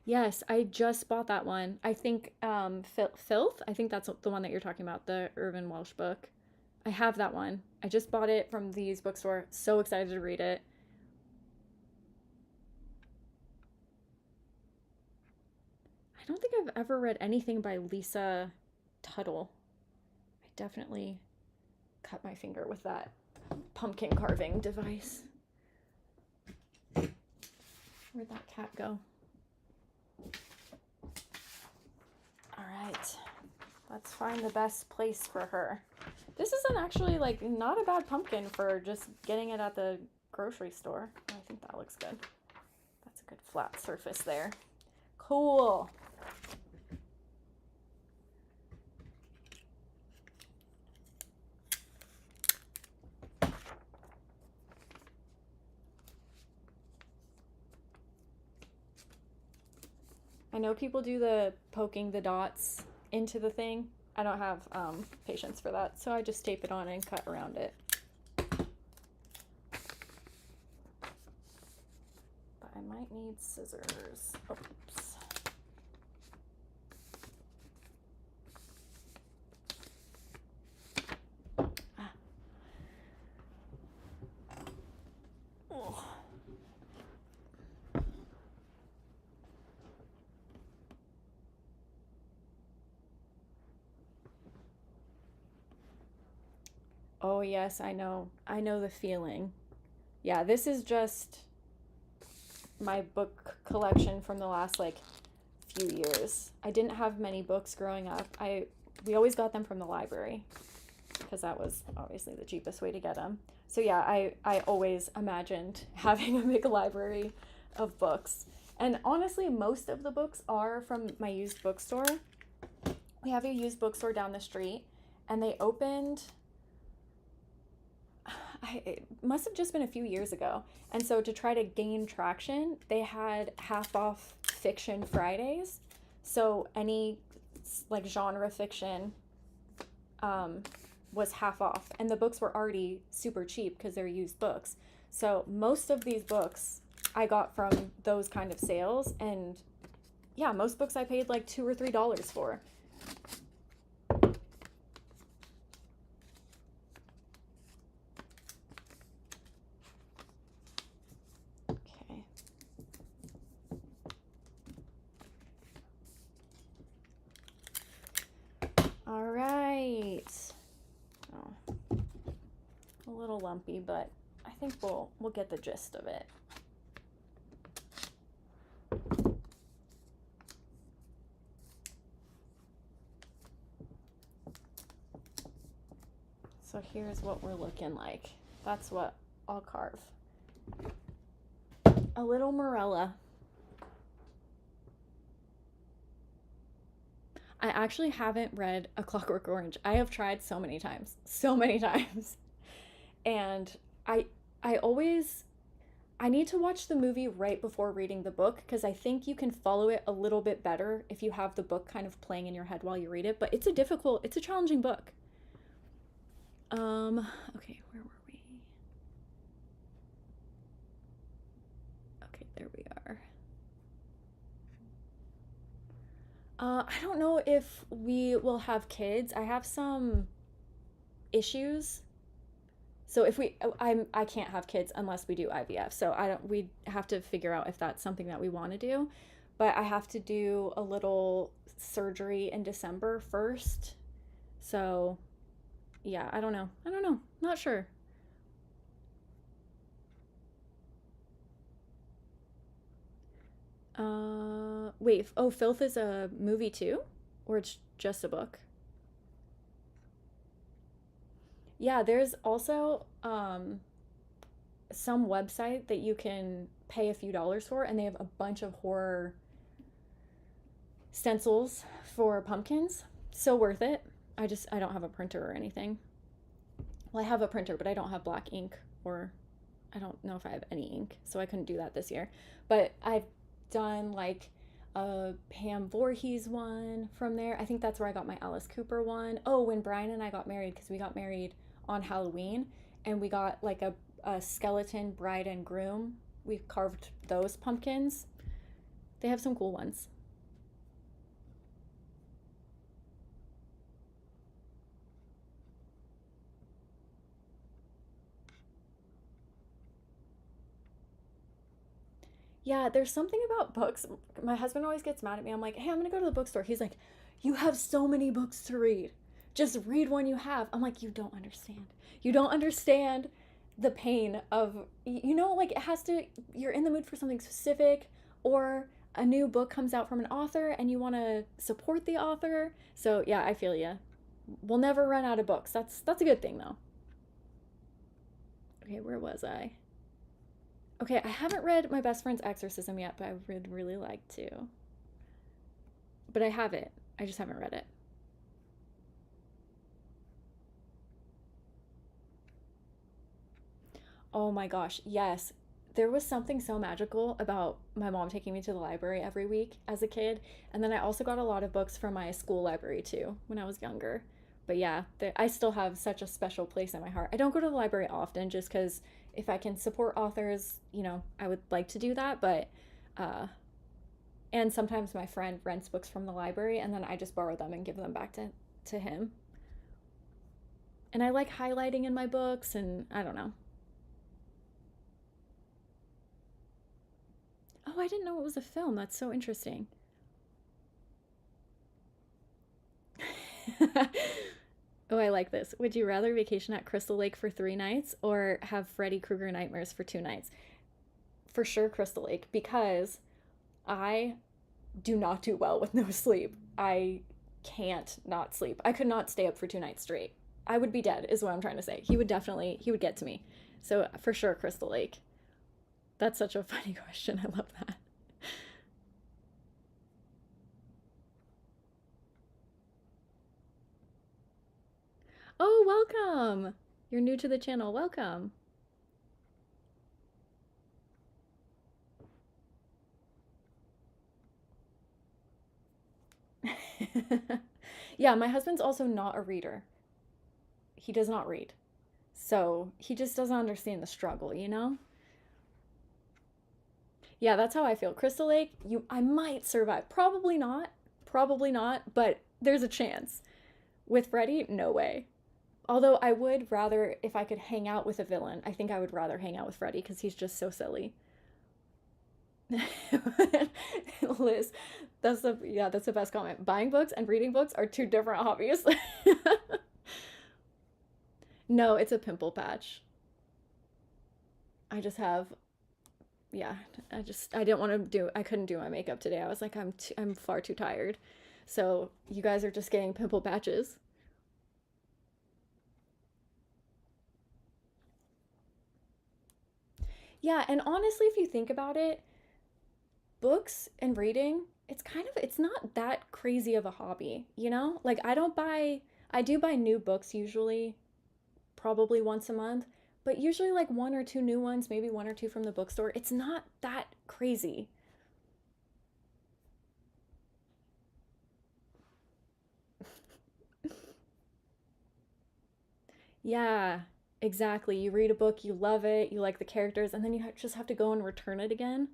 Speaker 1: Yes, I just bought that one. I think Filth. I think that's the one that you're talking about, the Irvin Welsh book. I have that one. I just bought it from the used bookstore. So excited to read it. I don't think I've ever read anything by Lisa Tuttle. I definitely cut my finger with that pumpkin carving device. Where'd that cat go? All right. Let's find the best place for her. This isn't actually like not a bad pumpkin for just getting it at the grocery store. I think that looks good. That's a good flat surface there. Cool. I know people do the poking the dots into the thing. I don't have patience for that, so I just tape it on and cut around it. But I might need scissors. Oops. Ah. Oh. Oh yes, I know. I know the feeling. Yeah, this is just my book collection from the last like few years. I didn't have many books growing up. We always got them from the library because that was obviously the cheapest way to get them. So yeah, I always imagined having a big library of books. And honestly, most of the books are from my used bookstore. We have a used bookstore down the street, and they opened it must have just been a few years ago. And so to try to gain traction, they had half off fiction Fridays. So any like genre fiction was half off, and the books were already super cheap because they're used books. So most of these books I got from those kind of sales, and yeah, most books I paid like $2 or $3 for. Okay. All right. Oh, a little lumpy, but I think we'll get the gist of it. So here's what we're looking like. That's what I'll carve. A little morella. I actually haven't read A Clockwork Orange. I have tried so many times, so many times. And I I always I need to watch the movie right before reading the book because I think you can follow it a little bit better if you have the book kind of playing in your head while you read it. But it's a challenging book. Okay, where were we? Okay, there we are. I don't know if we will have kids. I have some issues. So if I can't have kids unless we do IVF. So I don't we have to figure out if that's something that we want to do. But I have to do a little surgery in December first. So yeah, I don't know. I don't know. Not sure. Wait. Oh, Filth is a movie too, or it's just a book? Yeah, there's also some website that you can pay a few dollars for, and they have a bunch of horror stencils for pumpkins. So worth it. I don't have a printer or anything. Well, I have a printer, but I don't have black ink, or I don't know if I have any ink, so I couldn't do that this year. But I've done like a Pam Voorhees one from there. I think that's where I got my Alice Cooper one. Oh, when Brian and I got married, because we got married on Halloween, and we got like a skeleton bride and groom. We carved those pumpkins. They have some cool ones. Yeah, there's something about books. My husband always gets mad at me. I'm like, hey, I'm gonna go to the bookstore. He's like, you have so many books to read. Just read one you have. I'm like, you don't understand. You don't understand the pain of, like it has to, you're in the mood for something specific, or a new book comes out from an author and you want to support the author. So yeah, I feel you. We'll never run out of books. That's a good thing though. Okay, where was I? Okay, I haven't read My Best Friend's Exorcism yet, but I would really like to. But I have it. I just haven't read it. Oh my gosh, yes. There was something so magical about my mom taking me to the library every week as a kid. And then I also got a lot of books from my school library too when I was younger. But yeah, I still have such a special place in my heart. I don't go to the library often just because if I can support authors, I would like to do that. But, uh, and sometimes my friend rents books from the library and then I just borrow them and give them back to him. And I like highlighting in my books, and I don't know. Oh, I didn't know it was a film. That's so interesting. Oh, I like this. Would you rather vacation at Crystal Lake for 3 nights or have Freddy Krueger nightmares for 2 nights? For sure, Crystal Lake, because I do not do well with no sleep. I can't not sleep. I could not stay up for 2 nights straight. I would be dead, is what I'm trying to say. He would get to me. So for sure, Crystal Lake. That's such a funny question. I love that. Oh, welcome. You're new to the channel. Welcome. Yeah, my husband's also not a reader. He does not read. So he just doesn't understand the struggle? Yeah, that's how I feel. Crystal Lake, I might survive. Probably not. Probably not, but there's a chance. With Freddy, no way. Although I would rather, if I could hang out with a villain, I think I would rather hang out with Freddy because he's just so silly. Liz, that's the best comment. Buying books and reading books are two different hobbies. No, it's a pimple patch. I just have yeah, I didn't want to I couldn't do my makeup today. I was like I'm far too tired. So, you guys are just getting pimple patches. Yeah, and honestly, if you think about it, books and reading, it's not that crazy of a hobby? Like I do buy new books usually, probably once a month, but usually like one or two new ones, maybe one or two from the bookstore. It's not that crazy. Yeah, exactly. You read a book, you love it, you like the characters, and then you just have to go and return it again.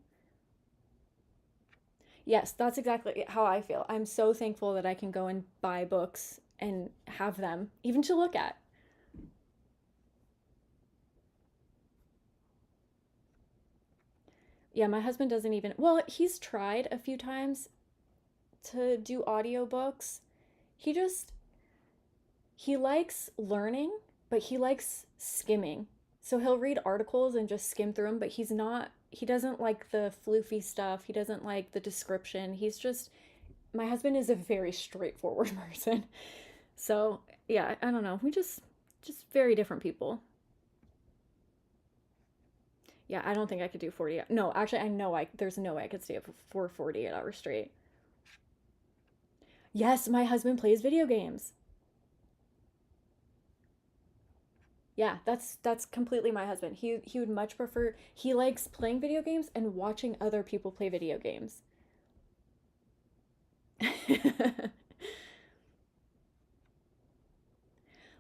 Speaker 1: Yes, that's exactly how I feel. I'm so thankful that I can go and buy books and have them, even to look at. Yeah, my husband doesn't even, well, he's tried a few times to do audiobooks. He just, he likes learning, but he likes skimming. So he'll read articles and just skim through them, but he doesn't like the floofy stuff. He doesn't like the description. My husband is a very straightforward person. So, yeah, I don't know. Just very different people. Yeah, I don't think I could do 40. No, actually, there's no way I could stay up for 48 hours straight. Yes, my husband plays video games. Yeah, that's completely my husband. He would much prefer he likes playing video games and watching other people play video games.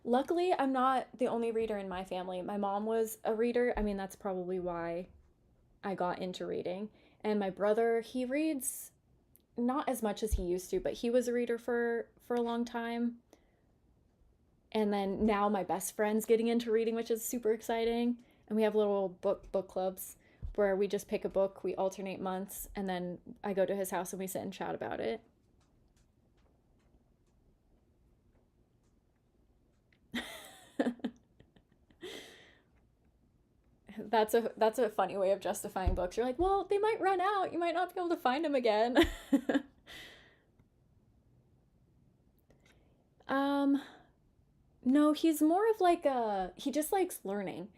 Speaker 1: Luckily, I'm not the only reader in my family. My mom was a reader. I mean, that's probably why I got into reading. And my brother, he reads not as much as he used to, but he was a reader for a long time. And then now my best friend's getting into reading, which is super exciting. And we have little book clubs where we just pick a book, we alternate months, and then I go to his house and we sit and chat about it. That's a funny way of justifying books. You're like, well, they might run out. You might not be able to find them again. um, no, he's more of like he just likes learning.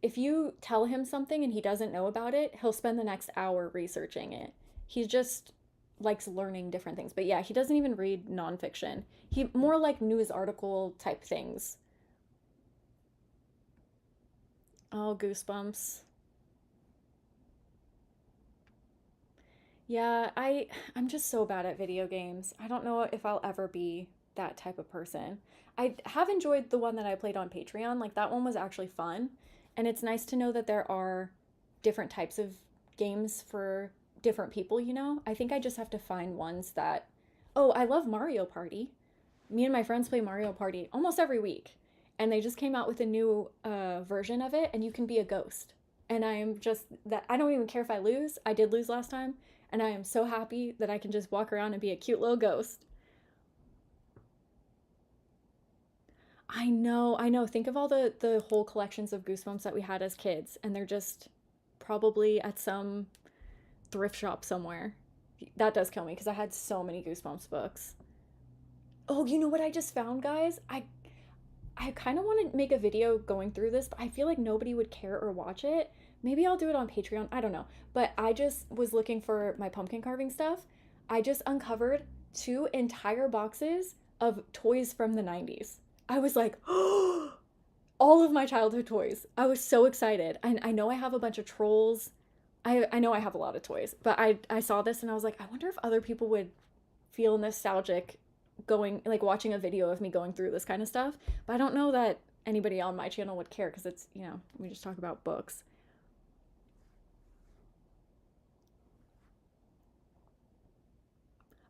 Speaker 1: If you tell him something and he doesn't know about it, he'll spend the next hour researching it. He just likes learning different things. But yeah, he doesn't even read nonfiction. He more like news article type things. Oh, goosebumps. Yeah, I'm just so bad at video games. I don't know if I'll ever be that type of person. I have enjoyed the one that I played on Patreon. Like that one was actually fun. And it's nice to know that there are different types of games for different people, you know? I think I just have to find ones that Oh, I love Mario Party. Me and my friends play Mario Party almost every week. And they just came out with a new version of it and you can be a ghost. And I am just that I don't even care if I lose. I did lose last time and I am so happy that I can just walk around and be a cute little ghost. I know, I know. Think of all the whole collections of Goosebumps that we had as kids, and they're just probably at some thrift shop somewhere. That does kill me because I had so many Goosebumps books. Oh, you know what I just found, guys? I kind of want to make a video going through this, but I feel like nobody would care or watch it. Maybe I'll do it on Patreon. I don't know. But I just was looking for my pumpkin carving stuff. I just uncovered two entire boxes of toys from the 90s. I was like, oh, all of my childhood toys. I was so excited. And I know I have a bunch of trolls. I know I have a lot of toys, but I saw this and I was like, I wonder if other people would feel nostalgic going like watching a video of me going through this kind of stuff. But I don't know that anybody on my channel would care because it's, we just talk about books.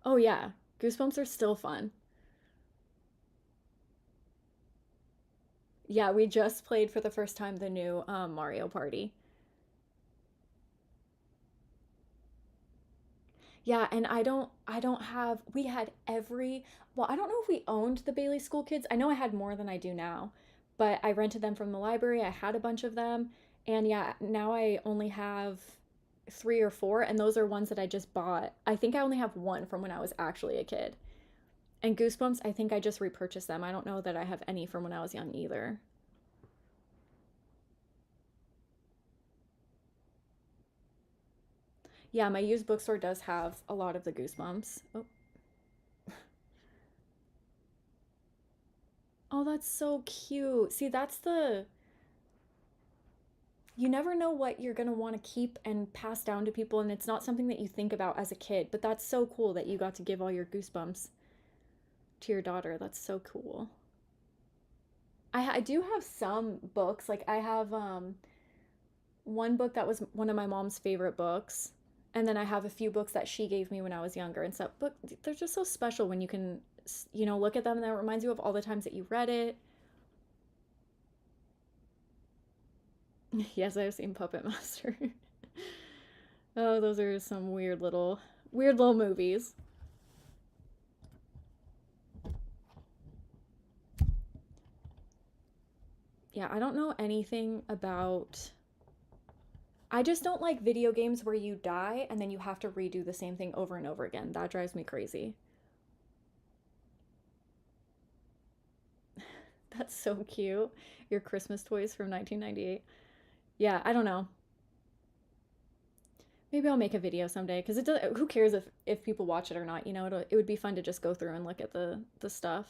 Speaker 1: Oh yeah, Goosebumps are still fun. Yeah, we just played for the first time the new Mario Party. Yeah, and I don't have we had every well, I don't know if we owned the Bailey School Kids. I know I had more than I do now, but I rented them from the library. I had a bunch of them. And yeah, now I only have three or four, and those are ones that I just bought. I think I only have one from when I was actually a kid. And Goosebumps, I think I just repurchased them. I don't know that I have any from when I was young either. Yeah, my used bookstore does have a lot of the Goosebumps. Oh, oh, that's so cute. See, you never know what you're going to want to keep and pass down to people, and it's not something that you think about as a kid, but that's so cool that you got to give all your goosebumps to your daughter. That's so cool. I do have some books. Like I have one book that was one of my mom's favorite books, and then I have a few books that she gave me when I was younger and stuff. But they're just so special when you can, look at them and that reminds you of all the times that you read it. Yes, I've seen Puppet Master. Oh, those are some weird little movies. Yeah, I don't know anything about. I just don't like video games where you die and then you have to redo the same thing over and over again. That drives me crazy. That's so cute. Your Christmas toys from 1998. Yeah, I don't know. Maybe I'll make a video someday because it does. Who cares if people watch it or not? It would be fun to just go through and look at the stuff.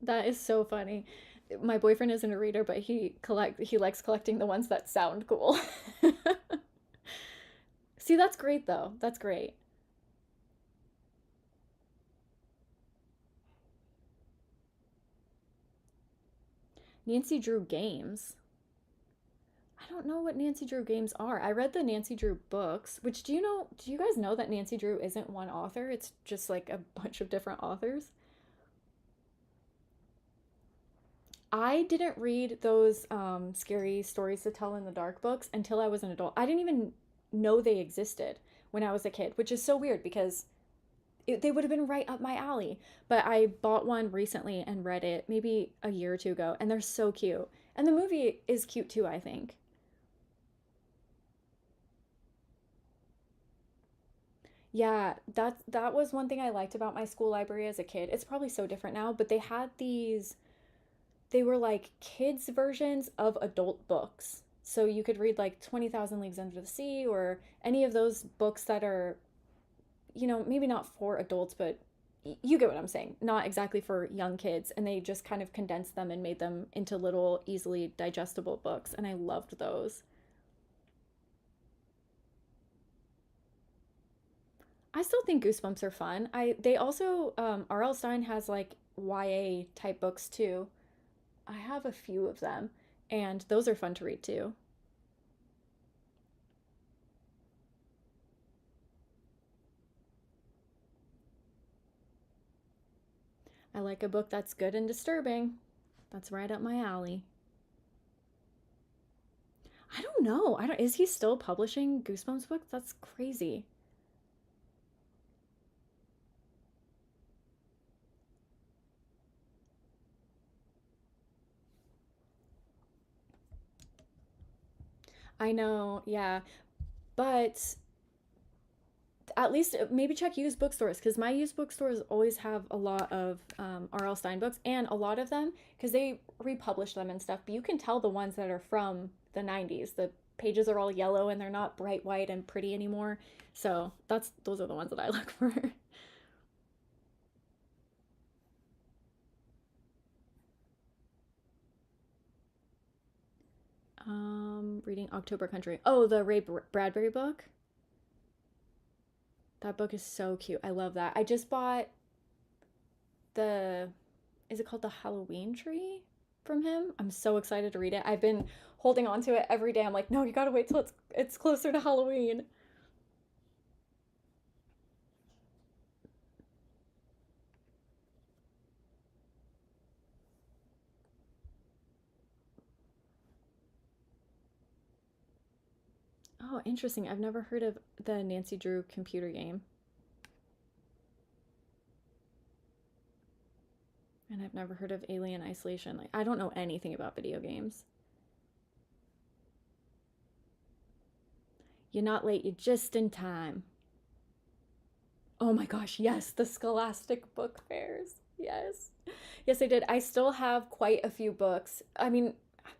Speaker 1: That is so funny. My boyfriend isn't a reader, but he likes collecting the ones that sound cool. See, that's great though. That's great. Nancy Drew games. I don't know what Nancy Drew games are. I read the Nancy Drew books, which do you guys know that Nancy Drew isn't one author? It's just like a bunch of different authors. I didn't read those scary stories to tell in the dark books until I was an adult. I didn't even know they existed when I was a kid, which is so weird because they would have been right up my alley. But I bought one recently and read it maybe a year or two ago, and they're so cute. And the movie is cute too, I think. Yeah, that was one thing I liked about my school library as a kid. It's probably so different now, but they were like kids versions of adult books. So you could read like 20,000 Leagues Under the Sea or any of those books that are, maybe not for adults, but you get what I'm saying. Not exactly for young kids. And they just kind of condensed them and made them into little, easily digestible books. And I loved those. I still think Goosebumps are fun. They also R.L. Stein has like YA type books too. I have a few of them, and those are fun to read too. I like a book that's good and disturbing. That's right up my alley. I don't know. I don't Is he still publishing Goosebumps books? That's crazy. I know, yeah. But at least maybe check used bookstores because my used bookstores always have a lot of R.L. Stein books and a lot of them because they republish them and stuff. But you can tell the ones that are from the 90s. The pages are all yellow and they're not bright white and pretty anymore. So those are the ones that I look for. Reading October Country. Oh, the Ray Bradbury book. That book is so cute. I love that. I just bought the is it called the Halloween tree from him? I'm so excited to read it. I've been holding on to it every day. I'm like, no, you gotta wait till it's closer to Halloween. Oh, interesting. I've never heard of the Nancy Drew computer game, and I've never heard of Alien Isolation. Like, I don't know anything about video games. You're not late. You're just in time. Oh my gosh, yes, the Scholastic book fairs. Yes. Yes, I did. I still have quite a few books. I mean,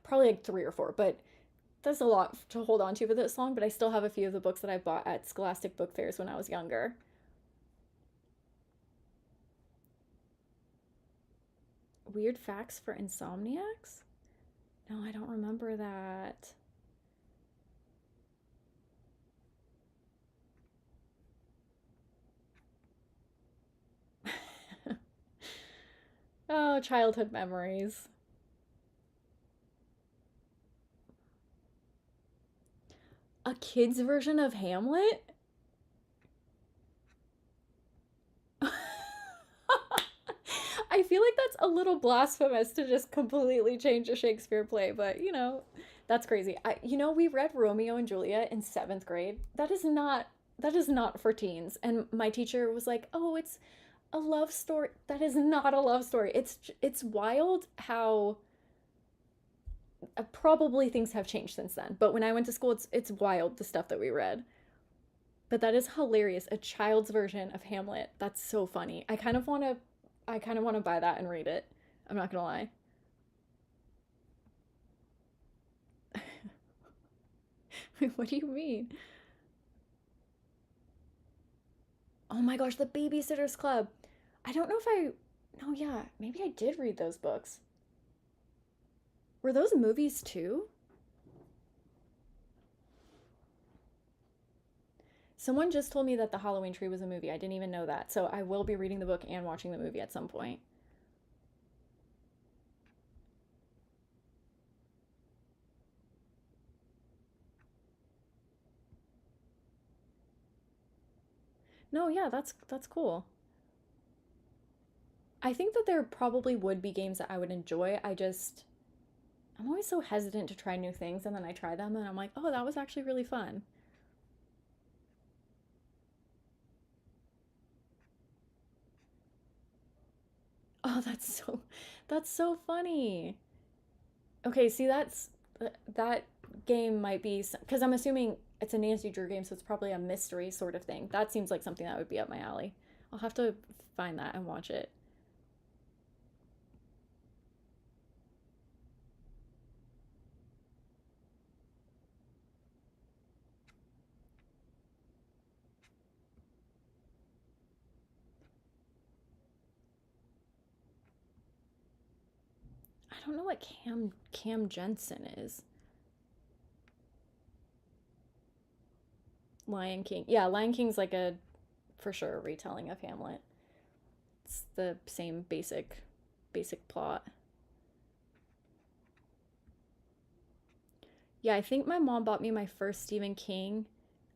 Speaker 1: probably like three or four, but that's a lot to hold on to for this long. But I still have a few of the books that I bought at Scholastic book fairs when I was younger. Weird facts for insomniacs? No, I don't remember that. Oh, childhood memories. A kid's version of Hamlet? I feel like that's a little blasphemous to just completely change a Shakespeare play, but that's crazy. We read Romeo and Juliet in 7th grade. That is not for teens. And my teacher was like, "Oh, it's a love story." That is not a love story. It's wild how probably things have changed since then. But when I went to school, it's wild the stuff that we read. But that is hilarious. A child's version of Hamlet. That's so funny. I kind of want to buy that and read it. I'm not going to lie. What do you mean? Oh my gosh, The Babysitter's Club. I don't know if I No, yeah, maybe I did read those books. Were those movies too? Someone just told me that The Halloween Tree was a movie. I didn't even know that. So I will be reading the book and watching the movie at some point. No, yeah, that's cool. I think that there probably would be games that I would enjoy. I'm always so hesitant to try new things, and then I try them and I'm like, "Oh, that was actually really fun." Oh, that's so funny. Okay, see that game might be because I'm assuming it's a Nancy Drew game, so it's probably a mystery sort of thing. That seems like something that would be up my alley. I'll have to find that and watch it. I don't know what Cam Jensen is. Lion King. Yeah, Lion King's like a for sure retelling of Hamlet. It's the same basic plot. Yeah, I think my mom bought me my first Stephen King.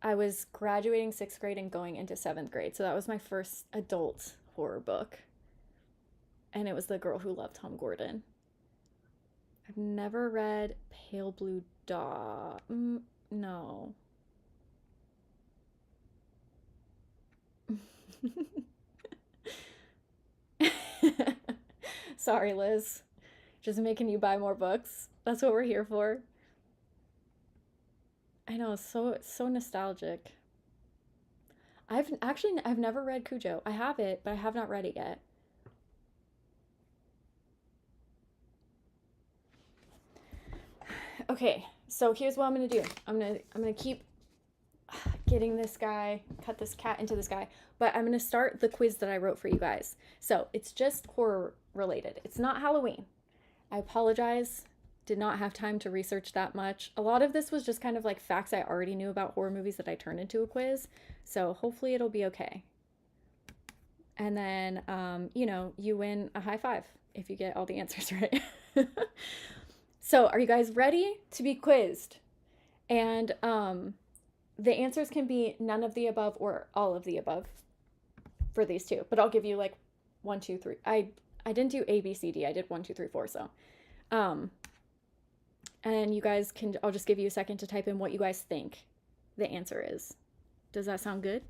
Speaker 1: I was graduating 6th grade and going into 7th grade. So that was my first adult horror book. And it was The Girl Who Loved Tom Gordon. I've never read Pale Blue Dot. No. Sorry, Liz. Just making you buy more books. That's what we're here for. I know, so nostalgic. I've never read Cujo. I have it, but I have not read it yet. Okay, so here's what I'm gonna do. I'm gonna keep getting this guy, cut this cat into this guy, but I'm gonna start the quiz that I wrote for you guys. So it's just horror related. It's not Halloween. I apologize. Did not have time to research that much. A lot of this was just kind of like facts I already knew about horror movies that I turned into a quiz. So hopefully it'll be okay. And then, you win a high five if you get all the answers right. So, are you guys ready to be quizzed? And the answers can be none of the above or all of the above for these two. But I'll give you like one, two, three. I didn't do A, B, C, D. I did one, two, three, four. So, um, and you guys can. I'll just give you a second to type in what you guys think the answer is. Does that sound good?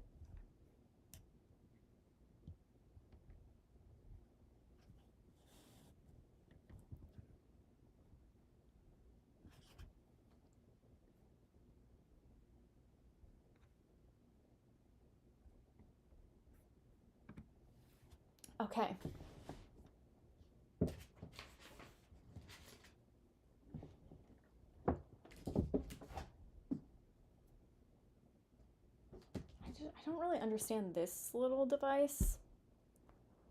Speaker 1: Okay. I don't really understand this little device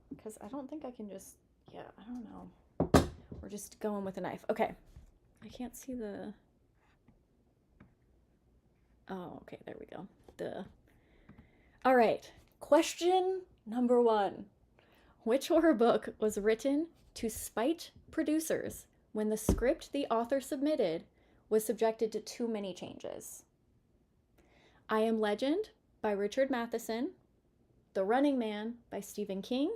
Speaker 1: because I don't think I can just. Yeah, I don't know. We're just going with a knife. Okay. I can't see the... Oh, okay, there we go. Duh. All right. Question number 1. Which horror book was written to spite producers when the script the author submitted was subjected to too many changes? I Am Legend by Richard Matheson, The Running Man by Stephen King,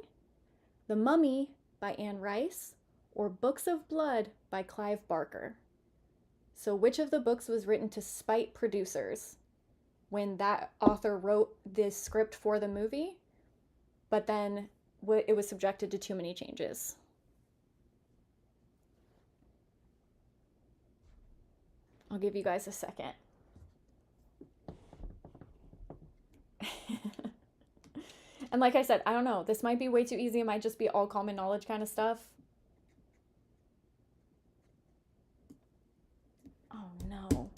Speaker 1: The Mummy by Anne Rice, or Books of Blood by Clive Barker. So which of the books was written to spite producers when that author wrote this script for the movie, but then it was subjected to too many changes? I'll give you guys a second. And like I said, I don't know. This might be way too easy. It might just be all common knowledge kind of stuff. Oh no.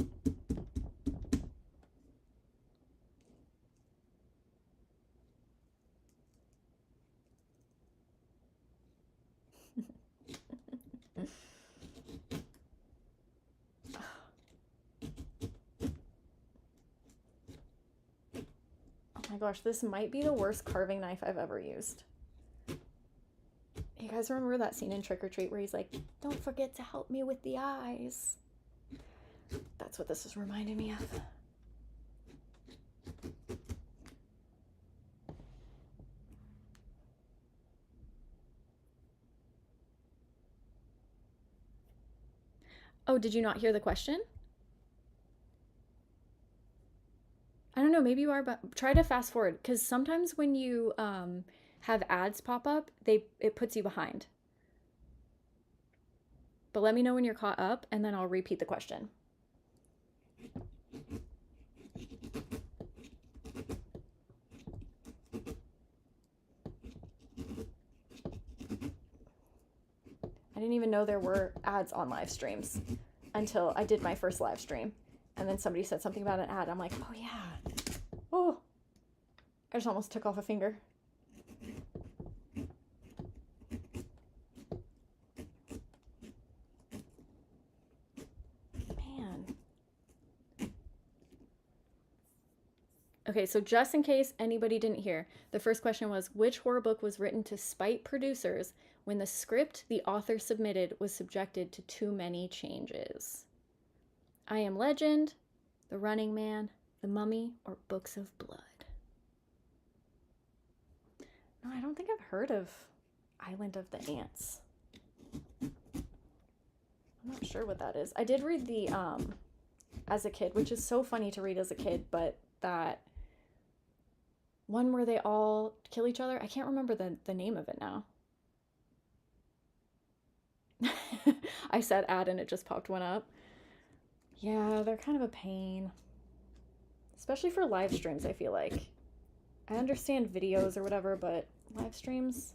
Speaker 1: Oh my gosh, this might be the worst carving knife I've ever used. You guys remember that scene in Trick or Treat where he's like, "Don't forget to help me with the eyes"? That's what this is reminding me of. Oh, did you not hear the question? I don't know, maybe you are, but try to fast forward because sometimes when you have ads pop up, it puts you behind. But let me know when you're caught up and then I'll repeat the question. I didn't even know there were ads on live streams until I did my first live stream. And then somebody said something about an ad. I'm like, oh yeah. Oh, I just almost took off a finger. Man. Okay, so just in case anybody didn't hear, the first question was, which horror book was written to spite producers when the script the author submitted was subjected to too many changes? I Am Legend, The Running Man, The Mummy, or Books of Blood? No, I don't think I've heard of Island of the Ants. I'm not sure what that is. I did read the as a kid, which is so funny to read as a kid, but that one where they all kill each other, I can't remember the name of it now. I said ad and it just popped one up. Yeah, they're kind of a pain. Especially for live streams, I feel like. I understand videos or whatever, but live streams...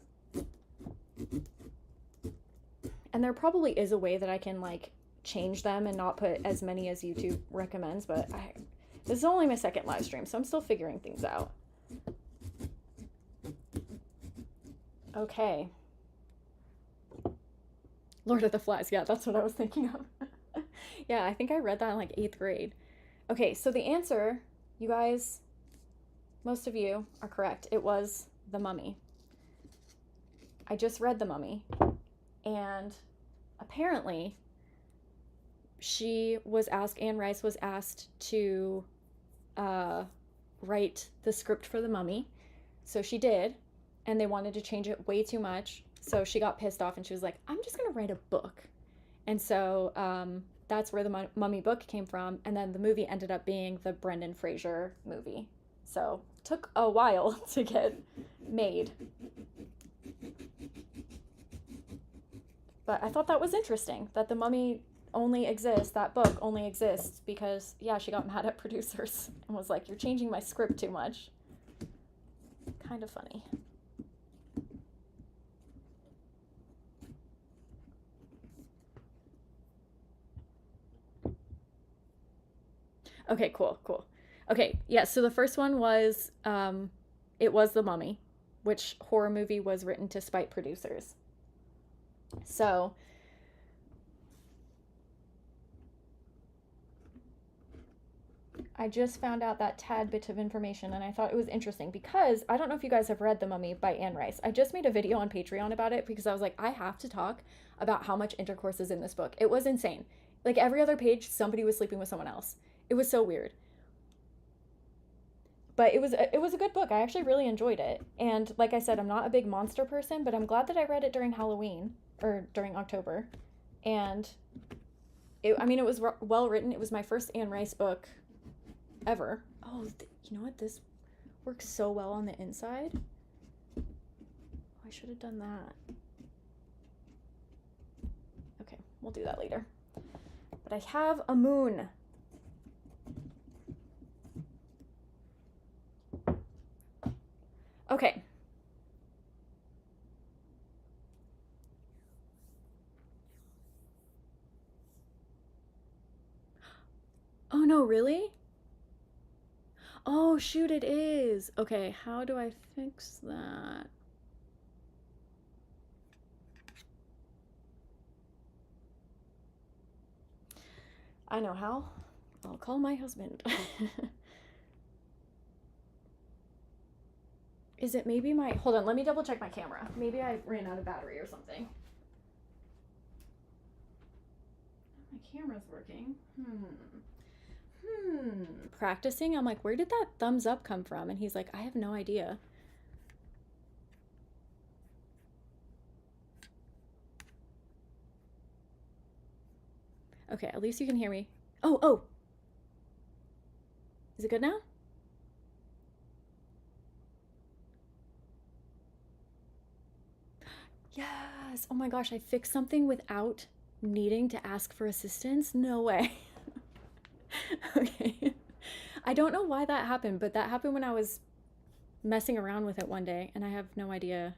Speaker 1: And there probably is a way that I can, like, change them and not put as many as YouTube recommends, but this is only my second live stream, so I'm still figuring things out. Okay. Lord of the Flies, yeah, that's what I was thinking of. Yeah, I think I read that in, like, 8th grade. Okay, so the answer, you guys, most of you are correct. It was The Mummy. I just read The Mummy, and apparently Anne Rice was asked to write the script for The Mummy. So she did, and they wanted to change it way too much. So she got pissed off and she was like, I'm just going to write a book. And so that's where the Mummy book came from. And then the movie ended up being the Brendan Fraser movie. So it took a while to get made. But I thought that was interesting, that The Mummy that book only exists because, yeah, she got mad at producers and was like, you're changing my script too much. Kind of funny. Okay, cool. Okay, yeah, so the first one was, it was The Mummy, which horror movie was written to spite producers. So I just found out that tad bit of information and I thought it was interesting because I don't know if you guys have read The Mummy by Anne Rice. I just made a video on Patreon about it because I was like, I have to talk about how much intercourse is in this book. It was insane. Like every other page, somebody was sleeping with someone else. It was so weird. But it was a good book. I actually really enjoyed it. And like I said, I'm not a big monster person, but I'm glad that I read it during Halloween or during October. And I mean, it was well written. It was my first Anne Rice book ever. Oh, you know what? This works so well on the inside. Oh, I should have done that. Okay, we'll do that later. But I have a moon. Okay. Oh no, really? Oh shoot, it is. Okay, how do I fix that? I know how. I'll call my husband. Is it maybe my. Hold on, let me double check my camera. Maybe I ran out of battery or something. My camera's working. Practicing, I'm like, where did that thumbs up come from? And he's like, I have no idea. Okay, at least you can hear me. Oh. Is it good now? Yes. Oh my gosh, I fixed something without needing to ask for assistance? No way. Okay. I don't know why that happened, but that happened when I was messing around with it one day, and I have no idea.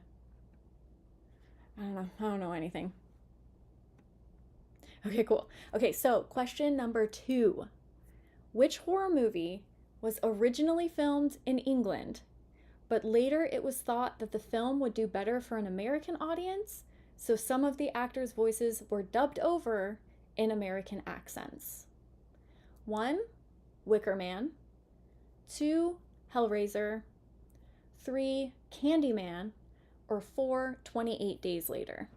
Speaker 1: I don't know. I don't know anything. Okay, cool. Okay, so question number 2. Which horror movie was originally filmed in England, but later it was thought that the film would do better for an American audience, so some of the actors' voices were dubbed over in American accents? 1. Wicker Man. 2. Hellraiser. 3. Candyman. Or 4. 28 Days Later.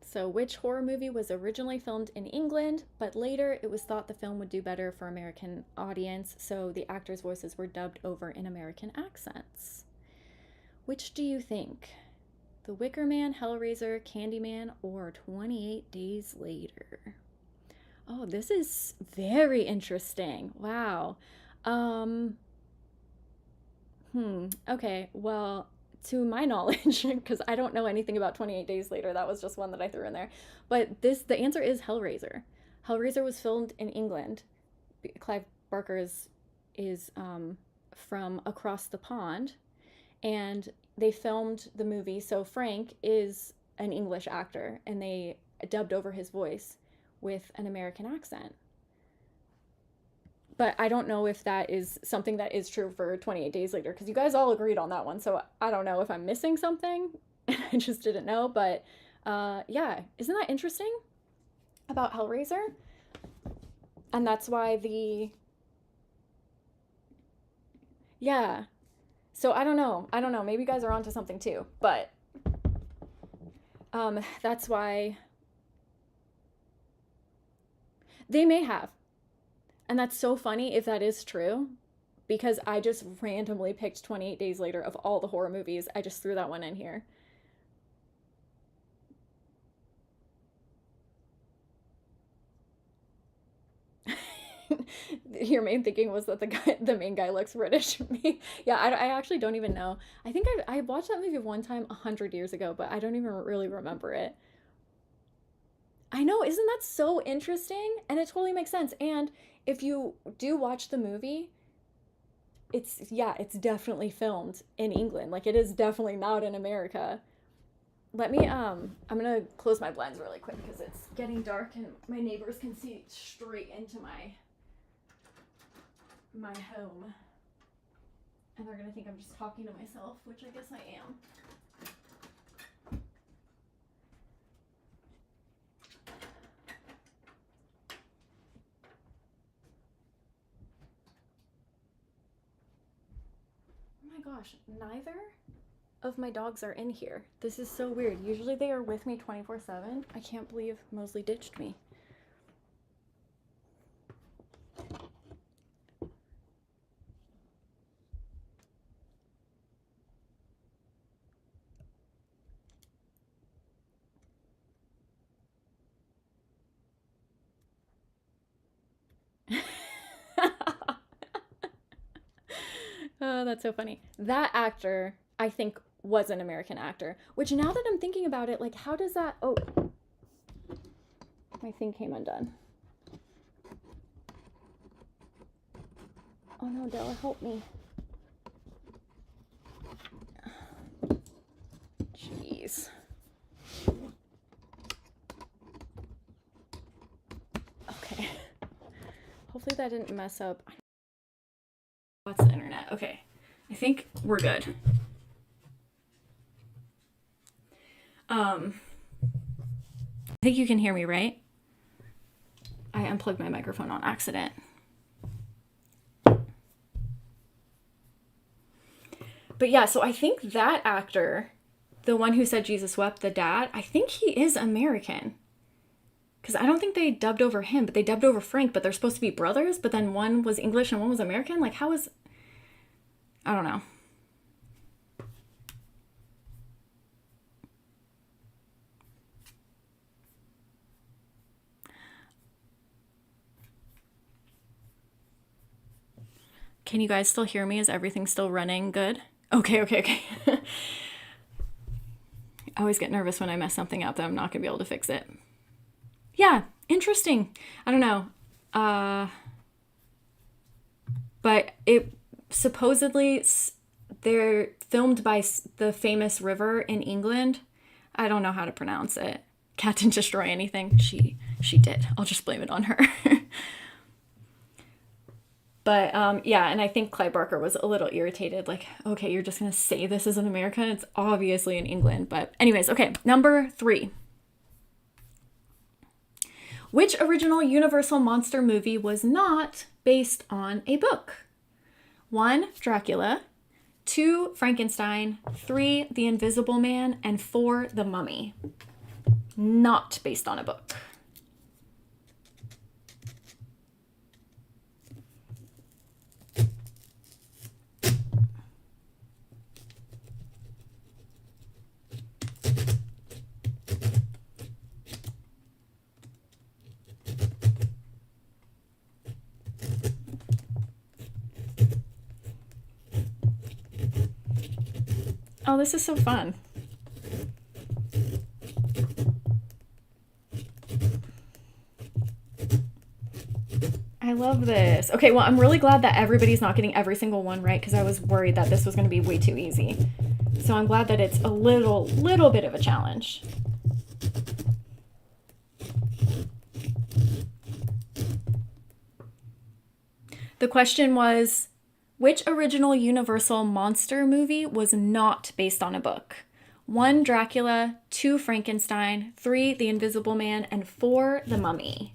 Speaker 1: So, which horror movie was originally filmed in England, but later it was thought the film would do better for American audience, so the actors' voices were dubbed over in American accents? Which do you think? The Wicker Man, Hellraiser, Candyman, or 28 Days Later? Oh, this is very interesting. Wow. Um, Okay, well, to my knowledge, because I don't know anything about 28 Days Later, that was just one that I threw in there. But the answer is Hellraiser. Hellraiser was filmed in England. Clive Barker is from across the pond, and they filmed the movie. So Frank is an English actor, and they dubbed over his voice with an American accent. But I don't know if that is something that is true for 28 Days Later because you guys all agreed on that one. So I don't know if I'm missing something. I just didn't know. But yeah, isn't that interesting about Hellraiser? And that's why yeah. So I don't know. I don't know. Maybe you guys are onto something too. But that's why they may have. And that's so funny if that is true because I just randomly picked 28 Days Later of all the horror movies. I just threw that one in here. Your main thinking was that the main guy looks British. Yeah, I actually don't even know. I think I watched that movie one time 100 years ago, but I don't even really remember it. I know, isn't that so interesting? And it totally makes sense. And if you do watch the movie, it's, yeah, it's definitely filmed in England. Like it is definitely not in America. Let me I'm gonna close my blinds really quick because it's getting dark and my neighbors can see straight into my home. And they're gonna think I'm just talking to myself, which I guess I am. Oh my gosh, neither of my dogs are in here. This is so weird. Usually they are with me 24/7. I can't believe Mosley ditched me. Oh, that's so funny. That actor, I think, was an American actor. Which now that I'm thinking about it, like, how does that? Oh, my thing came undone. Oh no, Della, help me. Jeez. Okay. Hopefully that didn't mess up. What's the internet? Okay. I think we're good. I think you can hear me, right? I unplugged my microphone on accident. But yeah, so I think that actor, the one who said Jesus wept, the dad, I think he is American. Because I don't think they dubbed over him, but they dubbed over Frank, but they're supposed to be brothers, but then one was English and one was American? Like, how is. I don't know. Can you guys still hear me? Is everything still running good? Okay. I always get nervous when I mess something up that I'm not going to be able to fix it. Yeah, interesting. I don't know. But it supposedly they're filmed by the famous river in England. I don't know how to pronounce it. Cat didn't destroy anything. She did. I'll just blame it on her. But yeah, and I think Clive Barker was a little irritated. Like, okay, you're just gonna say this is in America? It's obviously in England. But anyways, okay, number 3. Which original Universal monster movie was not based on a book? 1. Dracula. 2. Frankenstein. 3. The Invisible Man. And 4. The Mummy. Not based on a book. Oh, this is so fun. I love this. Okay, well, I'm really glad that everybody's not getting every single one right because I was worried that this was going to be way too easy. So I'm glad that it's a little bit of a challenge. The question was, which original Universal monster movie was not based on a book? 1. Dracula, 2. Frankenstein, 3. The Invisible Man, and 4. The Mummy.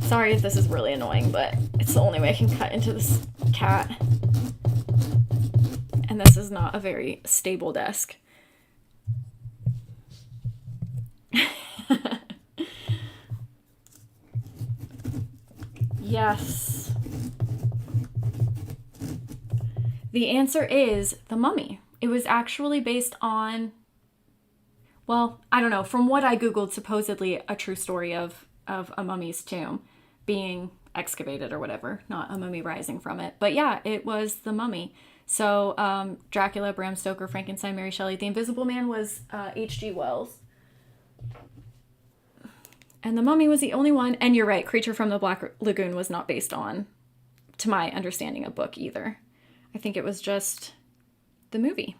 Speaker 1: Sorry if this is really annoying, but it's the only way I can cut into this cat. And this is not a very stable desk. Yes. The answer is The Mummy. It was actually based on, well, I don't know, from what I Googled, supposedly a true story of a mummy's tomb being excavated or whatever, not a mummy rising from it. But yeah, it was the mummy. So Dracula, Bram Stoker, Frankenstein, Mary Shelley. The Invisible Man was H.G. Wells. And the mummy was the only one. And you're right, Creature from the Black Lagoon was not based on, to my understanding, a book either. I think it was just the movie.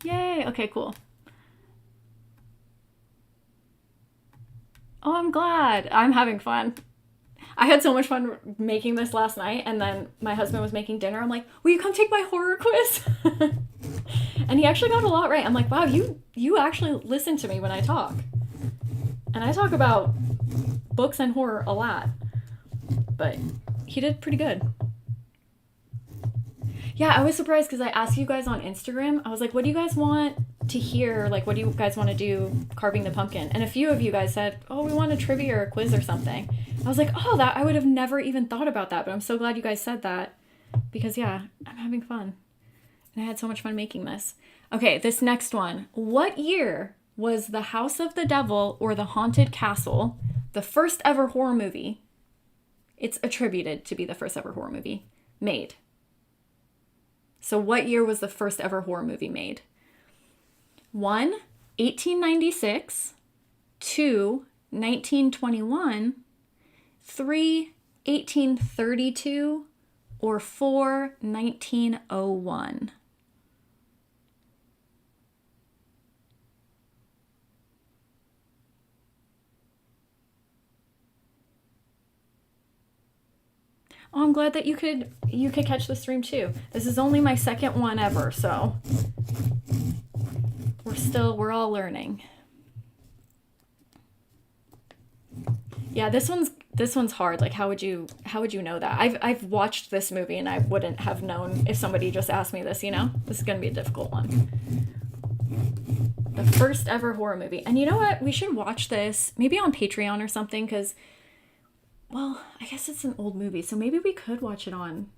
Speaker 1: Yay! Okay, cool. Oh, I'm glad. I'm having fun. I had so much fun making this last night, and then my husband was making dinner. I'm like, will you come take my horror quiz? And he actually got a lot right. I'm like, wow, you actually listen to me when I talk. And I talk about books and horror a lot. But he did pretty good. Yeah, I was surprised because I asked you guys on Instagram. I was like, what do you guys want to hear? Like, what do you guys want to do carving the pumpkin? And a few of you guys said, oh, we want a trivia or a quiz or something. I was like, oh, that I would have never even thought about that. But I'm so glad you guys said that because, yeah, I'm having fun. And I had so much fun making this. Okay, this next one. What year was The House of the Devil or The Haunted Castle the first ever horror movie? It's attributed to be the first ever horror movie made. So what year was the first ever horror movie made? 1, 1896, 2, 1921, 3, 1832, or 4, 1901. Oh, I'm glad that you could catch the stream too. This is only my second one ever, so we're all learning. Yeah, this one's hard. Like how would you know that? I've watched this movie and I wouldn't have known if somebody just asked me this, you know? This is going to be a difficult one. The first ever horror movie. And you know what? We should watch this maybe on Patreon or something cuz well, I guess it's an old movie, so maybe we could watch it on.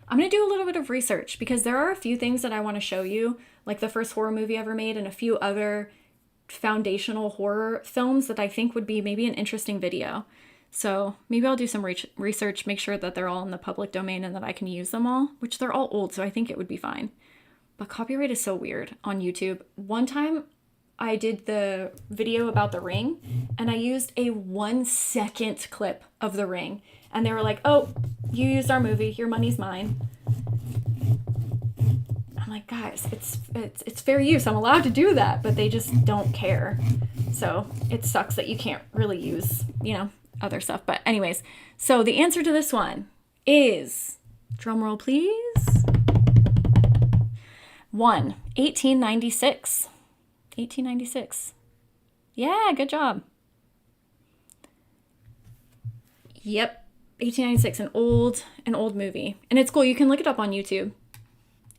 Speaker 1: I'm going to do a little bit of research because there are a few things that I want to show you, like the first horror movie ever made and a few other foundational horror films that I think would be maybe an interesting video. So maybe I'll do some research, make sure that they're all in the public domain and that I can use them all, which they're all old, so I think it would be fine. But copyright is so weird on YouTube. One time I did the video about The Ring and I used a 1-second clip of The Ring and they were like, oh, you used our movie, your money's mine. I'm like, guys, it's fair use. I'm allowed to do that, but they just don't care. So it sucks that you can't really use, you know, other stuff. But anyways, so the answer to this one is, drumroll please, 1896. 1896. Yeah, good job. Yep, 1896, an old movie. And it's cool. You can look it up on YouTube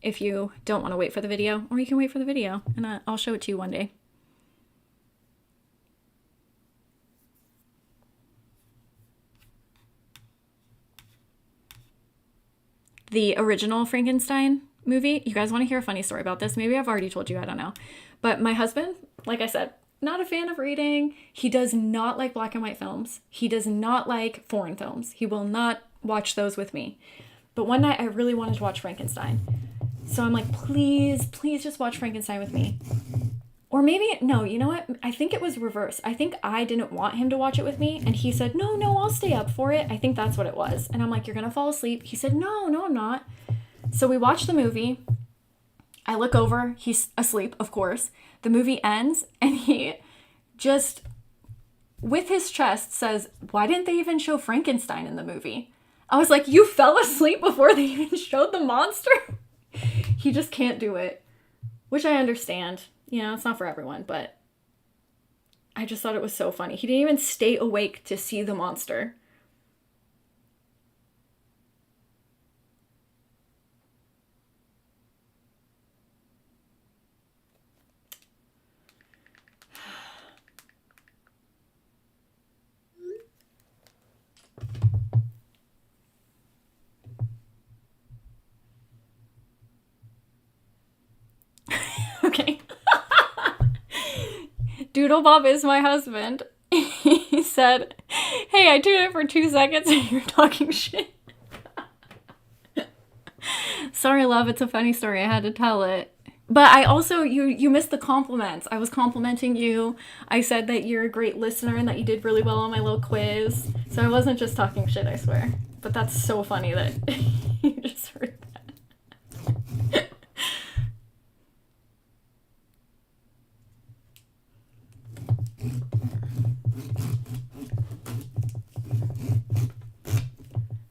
Speaker 1: if you don't want to wait for the video, or you can wait for the video and I'll show it to you one day. The original Frankenstein movie, you guys want to hear a funny story about this? Maybe I've already told you, I don't know. But my husband, like I said, not a fan of reading. He does not like black and white films. He does not like foreign films. He will not watch those with me. But one night I really wanted to watch Frankenstein. So I'm like, please just watch Frankenstein with me. Or maybe, no, you know what? I think it was reverse. I think I didn't want him to watch it with me. And he said, no, I'll stay up for it. I think that's what it was. And I'm like, you're going to fall asleep. He said, no, I'm not. So we watched the movie. I look over, he's asleep, of course. The movie ends, and he just, with his chest, says, why didn't they even show Frankenstein in the movie? I was like, you fell asleep before they even showed the monster? He just can't do it, which I understand. You know, it's not for everyone, but I just thought it was so funny. He didn't even stay awake to see the monster. Okay. Doodle Bob is my husband. He said, hey, I tuned in for 2 seconds and you're talking shit. Sorry, love, it's a funny story. I had to tell it. But I also, you missed the compliments. I was complimenting you. I said that you're a great listener and that you did really well on my little quiz. So I wasn't just talking shit, I swear. But that's so funny that you just heard that.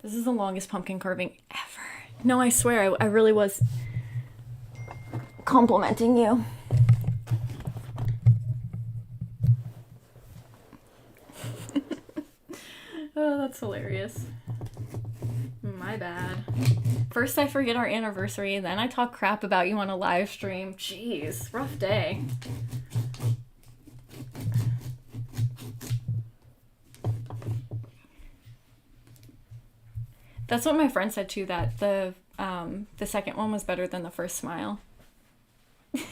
Speaker 1: This is the longest pumpkin carving ever. No, I swear, I really was complimenting you. Oh, that's hilarious. My bad. First I forget our anniversary, then I talk crap about you on a live stream. Jeez, rough day. That's what my friend said too, that the second one was better than the first smile.
Speaker 2: I'm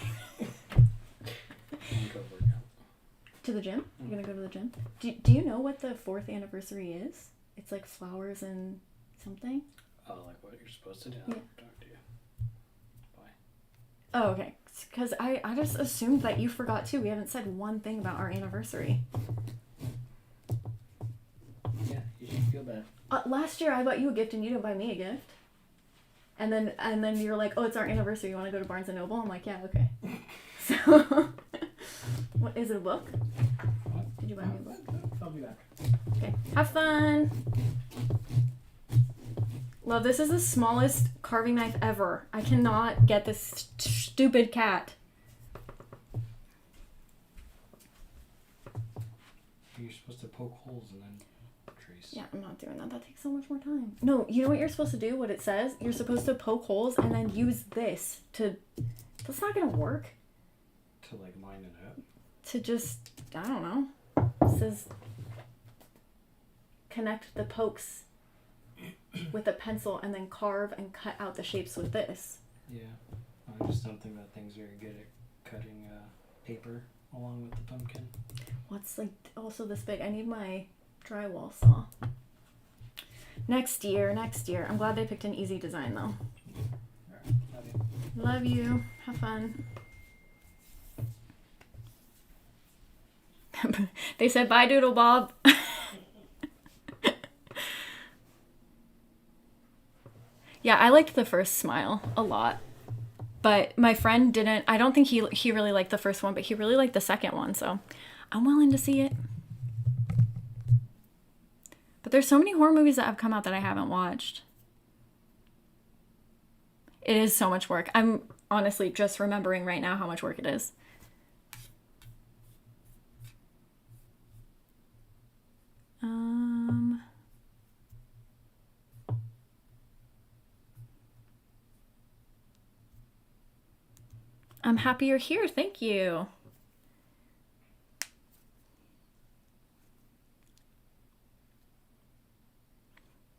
Speaker 2: gonna go work out.
Speaker 1: To the gym? You're gonna go to the gym? Do you know what the 4th anniversary is? It's like flowers and something?
Speaker 2: Oh, like what you're supposed to do?
Speaker 1: Yeah.
Speaker 2: Talk to you. Bye.
Speaker 1: Oh, okay. Because I just assumed that you forgot too. We haven't said one thing about our anniversary.
Speaker 2: Yeah, you should feel bad.
Speaker 1: Last year I bought you a gift and you didn't buy me a gift. And then you're like, oh, it's our anniversary. You want to go to Barnes & Noble? I'm like, yeah, okay. So, what, is it a book?
Speaker 2: What?
Speaker 1: Did you buy me a book?
Speaker 2: I'll be back.
Speaker 1: Okay. Have fun. Love, this is the smallest carving knife ever. I cannot get this stupid cat.
Speaker 2: You're supposed to poke holes and then trace.
Speaker 1: Yeah, I'm not doing that. That takes so much more time. No, you know what you're supposed to do? What it says? You're supposed to poke holes and then use this to... That's not going to work.
Speaker 2: To like line it up?
Speaker 1: To just... I don't know. It says... Connect the pokes with a pencil and then carve and cut out the shapes with this.
Speaker 2: Yeah. I just don't think that thing's very good at cutting paper along with the pumpkin.
Speaker 1: What's like also this big? I need my drywall saw. Next year. I'm glad they picked an easy design though.
Speaker 2: Alright, love you.
Speaker 1: Love you. Have fun. They said bye, Doodle Bob. Yeah, I liked the first smile a lot. But my friend didn't. I don't think he really liked the first one, but he really liked the second one, so I'm willing to see it. But there's so many horror movies that have come out that I haven't watched. It is so much work. I'm honestly just remembering right now how much work it is. I'm happy you're here. Thank you.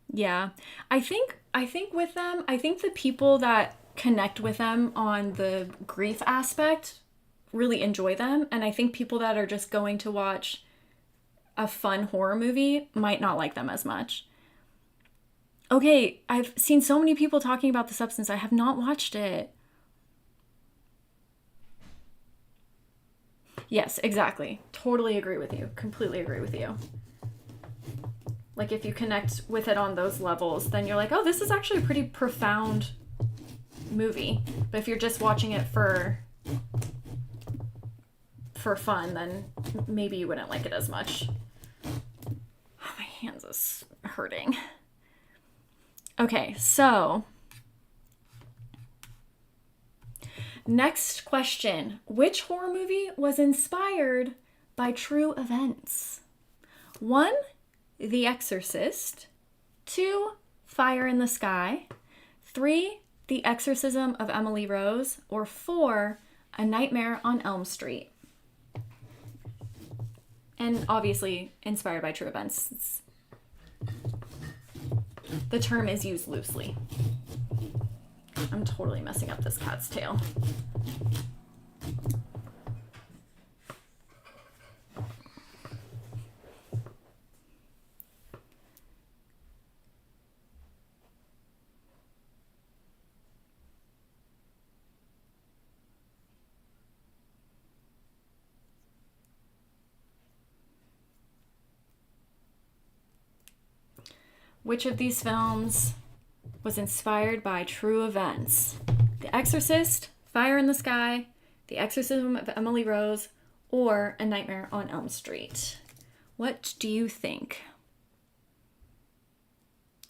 Speaker 1: Yeah. I think with them, I think the people that connect with them on the grief aspect really enjoy them, and I think people that are just going to watch a fun horror movie might not like them as much. Okay, I've seen so many people talking about The Substance. I have not watched it. Yes, exactly. Totally agree with you. Completely agree with you. Like, if you connect with it on those levels, then you're like, oh, this is actually a pretty profound movie. But if you're just watching it for fun, then maybe you wouldn't like it as much. Oh, my hands is hurting. Okay, so... Next question. Which horror movie was inspired by true events? 1, The Exorcist. 2, Fire in the Sky. 3, The Exorcism of Emily Rose. Or 4, A Nightmare on Elm Street. And obviously inspired by true events. The term is used loosely. I'm totally messing up this cat's tail. Which of these films was inspired by true events? The Exorcist, Fire in the Sky, The Exorcism of Emily Rose, or A Nightmare on Elm Street? What do you think?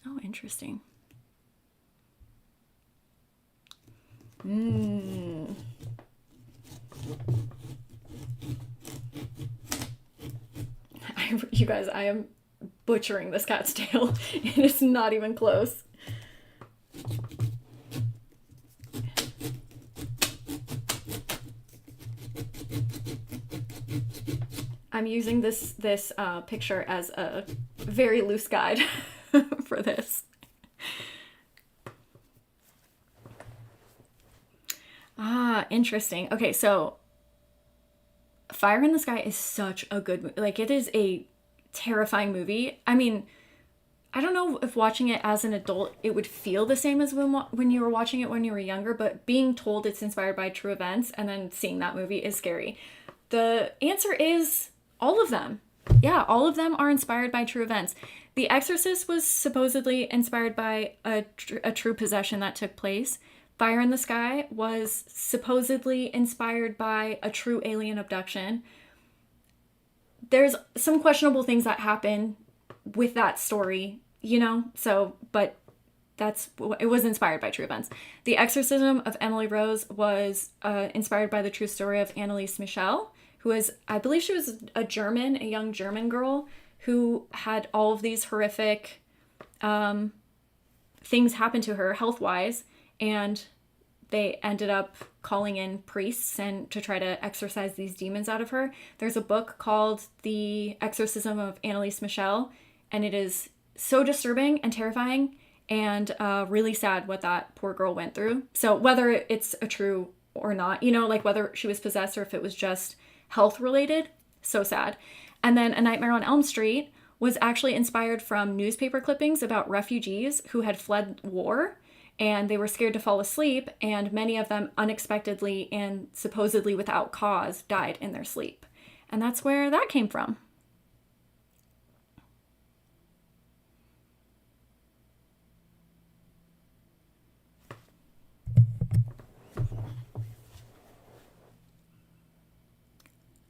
Speaker 1: Oh, interesting. You guys, I am butchering this cat's tail. It is not even close. I'm using this picture as a very loose guide for this. Interesting. Okay, so Fire in the Sky is such a good movie. Like, it is a terrifying movie. I mean, I don't know if watching it as an adult, it would feel the same as when you were watching it when you were younger, but being told it's inspired by true events and then seeing that movie is scary. The answer is all of them. Yeah, all of them are inspired by true events. The Exorcist was supposedly inspired by a true possession that took place. Fire in the Sky was supposedly inspired by a true alien abduction. There's some questionable things that happen with that story, you know? So, but it was inspired by true events. The Exorcism of Emily Rose was inspired by the true story of Anneliese Michel, who was, I believe she was a young German girl who had all of these horrific things happen to her health-wise, and they ended up calling in priests and to try to exorcise these demons out of her. There's a book called The Exorcism of Anneliese Michel, and it is so disturbing and terrifying and really sad what that poor girl went through. So whether it's a true or not, you know, like whether she was possessed or if it was just health related, so sad. And then A Nightmare on Elm Street was actually inspired from newspaper clippings about refugees who had fled war and they were scared to fall asleep, and many of them unexpectedly and supposedly without cause died in their sleep. And that's where that came from.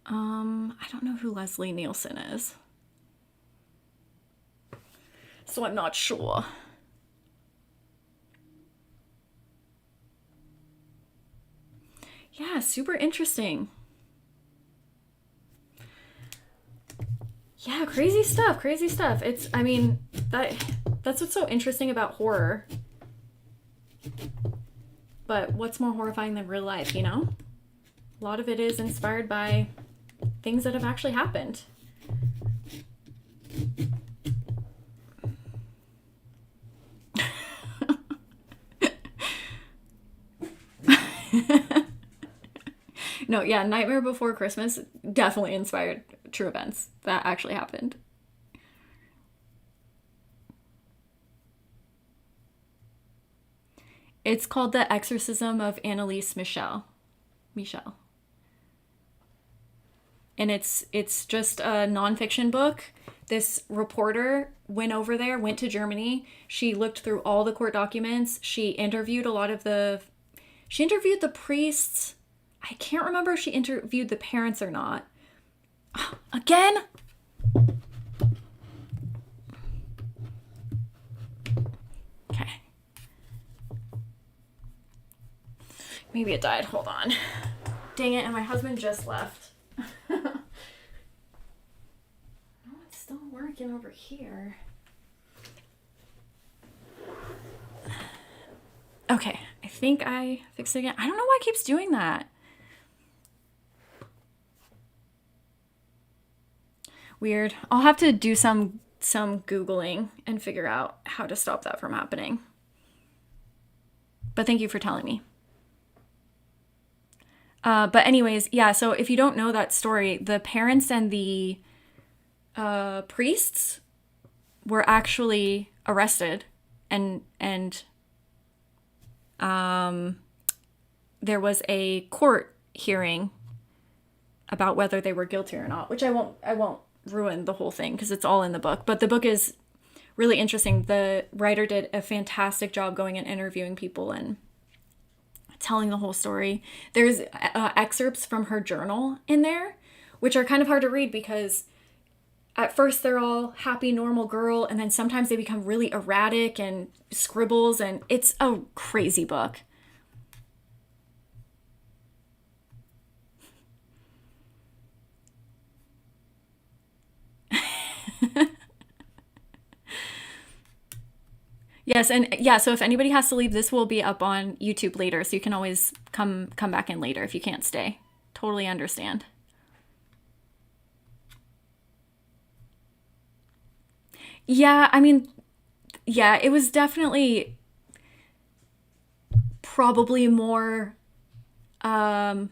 Speaker 1: I don't know who Leslie Nielsen is, so I'm not sure. Yeah, super interesting. Yeah, crazy stuff. It's, I mean, that's what's so interesting about horror. But what's more horrifying than real life, you know? A lot of it is inspired by things that have actually happened. No, yeah, Nightmare Before Christmas definitely inspired true events that actually happened. It's called The Exorcism of Anneliese Michel. And it's just a nonfiction book. This reporter went to Germany. She looked through all the court documents. She interviewed the priests. I can't remember if she interviewed the parents or not. Again? Okay. Maybe it died. Hold on. Dang it, and my husband just left. No, it's still working over here. Okay, I think I fixed it again. I don't know why it keeps doing that. Weird. I'll have to do some Googling and figure out how to stop that from happening. But thank you for telling me. But anyways, yeah, so if you don't know that story, the parents and the priests were actually arrested and there was a court hearing about whether they were guilty or not, which I won't ruin the whole thing because it's all in the book. But the book is really interesting. The writer did a fantastic job going and interviewing people and telling the whole story. There's excerpts from her journal in there, which are kind of hard to read because at first they're all happy, normal girl, and then sometimes they become really erratic and scribbles, and it's a crazy book. Yes, and yeah, so if anybody has to leave, this will be up on YouTube later, so you can always come back in later if you can't stay. Totally understand. Yeah, I mean, yeah, it was definitely probably more well,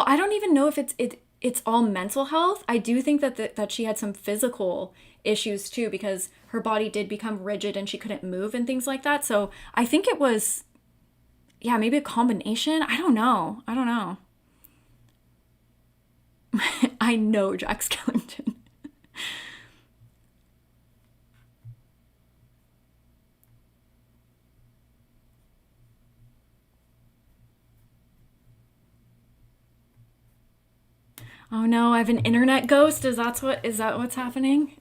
Speaker 1: I don't even know if it's all mental health. I do think that she had some physical issues too because her body did become rigid and she couldn't move and things like that. So, I think it was yeah, maybe a combination. I don't know. I don't know. I know Jack Skellington. Oh no, I have an internet ghost. Is that what's happening?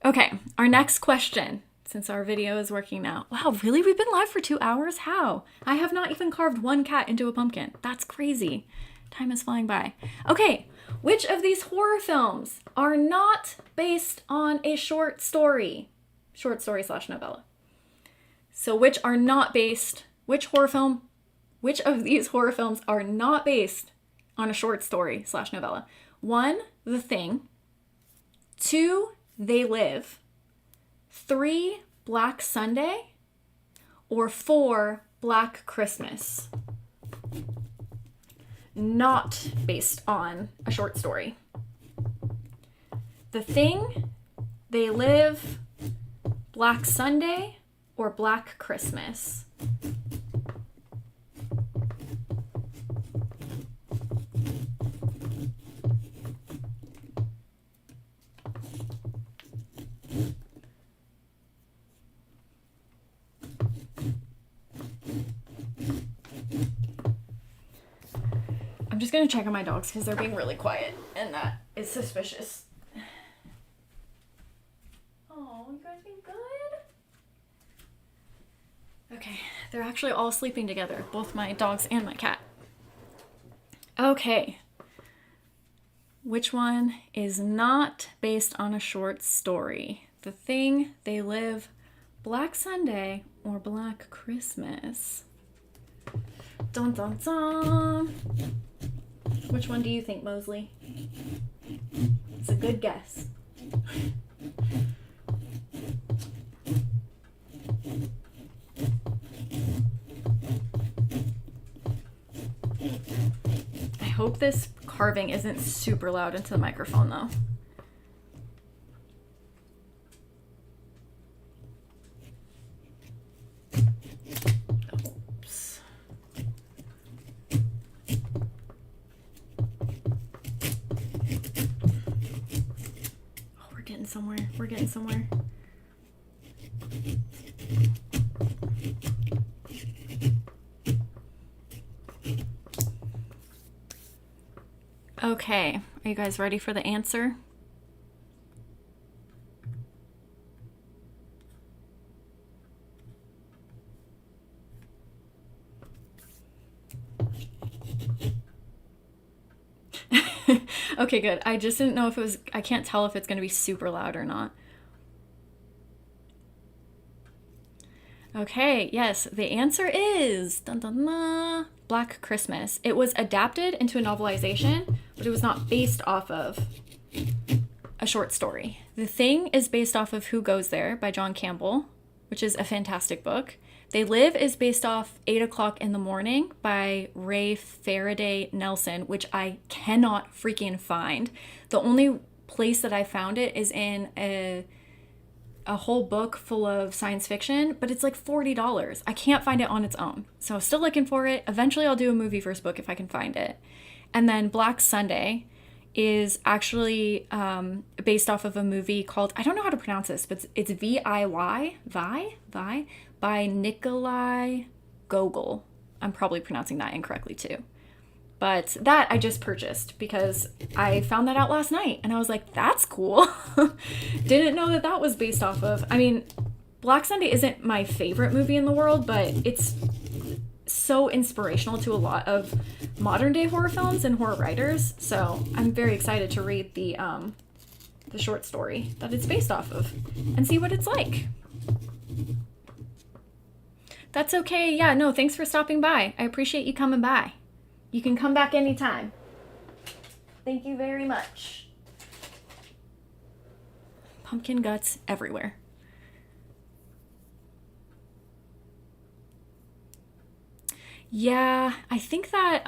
Speaker 1: Okay, our next question, since our video is working now. Wow, really? We've been live for 2 hours? How? I have not even carved one cat into a pumpkin. That's crazy. Time is flying by. Okay, which of these horror films are not based on a short story? Short story slash novella. So which are not based, which of these horror films are not based on a short story slash novella? 1, The Thing. 2, They Live. 3, Black Sunday. Or 4, Black Christmas. Not based on a short story. The Thing, They Live, Black Sunday, or Black Christmas. I'm just gonna check on my dogs because they're being really quiet and that is suspicious. Oh, you guys being good? Okay, they're actually all sleeping together, both my dogs and my cat. Okay. Which one is not based on a short story? The Thing, They Live, Black Sunday, or Black Christmas? Dun dun dun. Which one do you think, Mosley? It's a good guess. I hope this carving isn't super loud into the microphone though. Oops. Oh, we're getting somewhere. We're getting somewhere. Okay, are you guys ready for the answer? Okay, good. I just didn't know if it was, I can't tell if it's going to be super loud or not. Okay, yes, the answer is dun, dun, dun, Black Christmas. It was adapted into a novelization, but it was not based off of a short story. The Thing is based off of Who Goes There by John Campbell, which is a fantastic book. They Live is based off 8 o'clock in the Morning by Ray Faraday Nelson, which I cannot freaking find. The only place that I found it is in a whole book full of science fiction, but it's like $40. I can't find it on its own. So still looking for it. Eventually I'll do a movie verse book if I can find it. And then Black Sunday is actually based off of a movie called, I don't know how to pronounce this, but it's Vi, by Nikolai Gogol. I'm probably pronouncing that incorrectly too. But that I just purchased because I found that out last night and I was like, that's cool. Didn't know that that was based off of. I mean, Black Sunday isn't my favorite movie in the world, but it's so inspirational to a lot of modern day horror films and horror writers. So I'm very excited to read the short story that it's based off of and see what it's like. That's okay. Yeah, no, thanks for stopping by. I appreciate you coming by. You can come back anytime. Thank you very much. Pumpkin guts everywhere. Yeah, I think that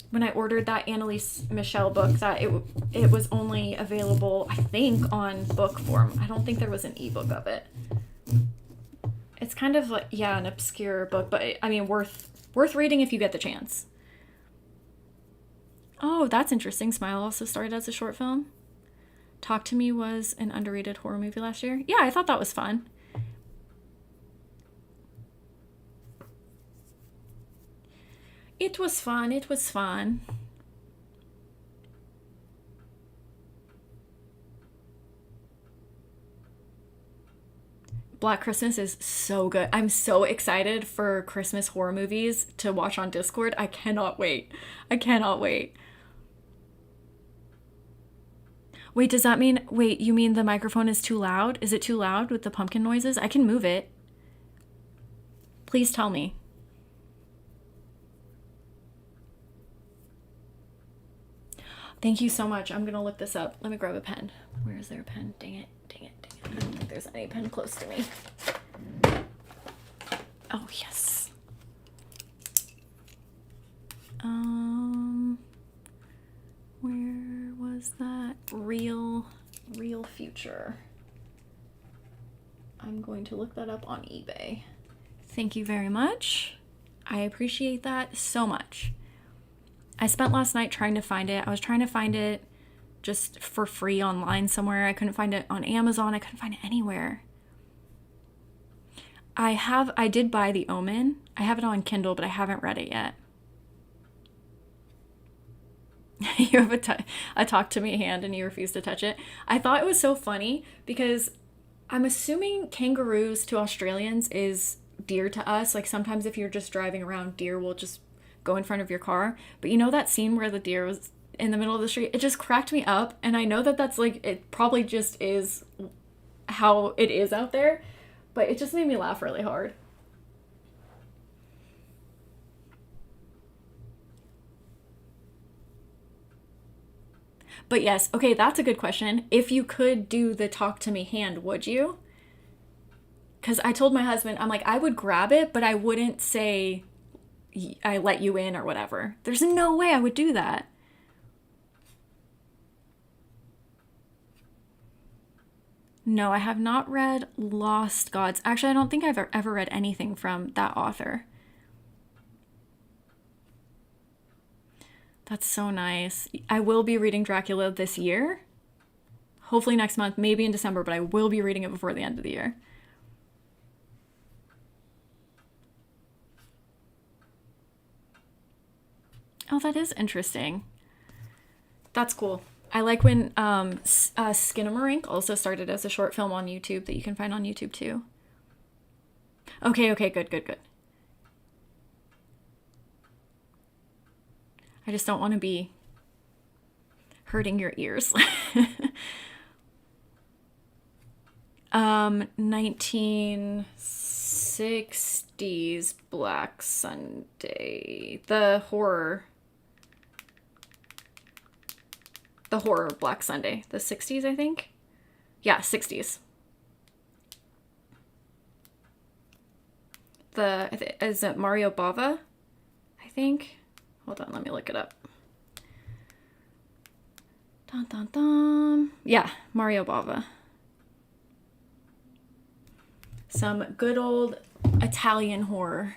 Speaker 1: when I ordered that Annalise Michelle book, that it was only available, I think, on book form. I don't think there was an ebook of it. It's kind of like, yeah, an obscure book, but I mean, worth reading if you get the chance. Oh, that's interesting. Smile also started as a short film. Talk to Me was an underrated horror movie last year. Yeah, I thought that was fun. It was fun. It was fun. Black Christmas is so good. I'm so excited for Christmas horror movies to watch on Discord. I cannot wait. I cannot wait. Wait, does that mean, wait, you mean the microphone is too loud? Is it too loud with the pumpkin noises? I can move it. Please tell me. Thank you so much. I'm going to look this up. Let me grab a pen. Where is there a pen? Dang it. Dang it. Dang it. I don't think there's any pen close to me. Oh, yes. Where was that? Real future. I'm going to look that up on eBay. Thank you very much. I appreciate that so much. I spent last night trying to find it. I was trying to find it just for free online somewhere. I couldn't find it on Amazon. I couldn't find it anywhere. I did buy The Omen. I have it on Kindle, but I haven't read it yet. You have a talk to me hand and you refuse to touch it. I thought it was so funny because I'm assuming kangaroos to Australians is deer to us. Like sometimes if you're just driving around, deer will just go in front of your car. But you know that scene where the deer was in the middle of the street? It just cracked me up. And I know that that's like, it probably just is how it is out there. But it just made me laugh really hard. But yes, okay, that's a good question. If you could do the talk to me hand, would you? Because I told my husband, I'm like, I would grab it, but I wouldn't say I let you in or whatever. There's no way I would do that. No, I have not read Lost Gods. Actually, I don't think I've ever read anything from that author. That's so nice. I will be reading Dracula this year. Hopefully next month, maybe in December, but I will be reading it before the end of the year. Oh, that is interesting. That's cool. I like when Skinamarink also started as a short film on YouTube that you can find on YouTube too. Okay, good. I just don't want to be hurting your ears. 1960s Black Sunday. The horror Black Sunday. The 60s, I think. Yeah, 60s. Is it Mario Bava? I think. Hold on, let me look it up. Dun, dun, dun. Yeah, Mario Bava. Some good old Italian horror.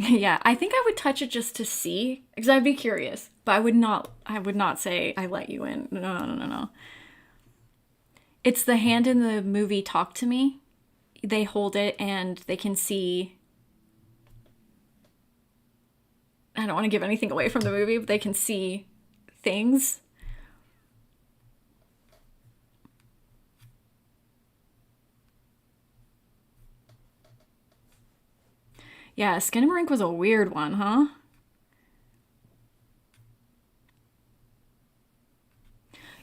Speaker 1: Yeah, I think I would touch it just to see, because I'd be curious. But I would not say I let you in. No, no, no, no, no. It's the hand in the movie Talk to Me. They hold it and they can see. I don't want to give anything away from the movie, but they can see things. Yeah, Skinamarink was a weird one, huh?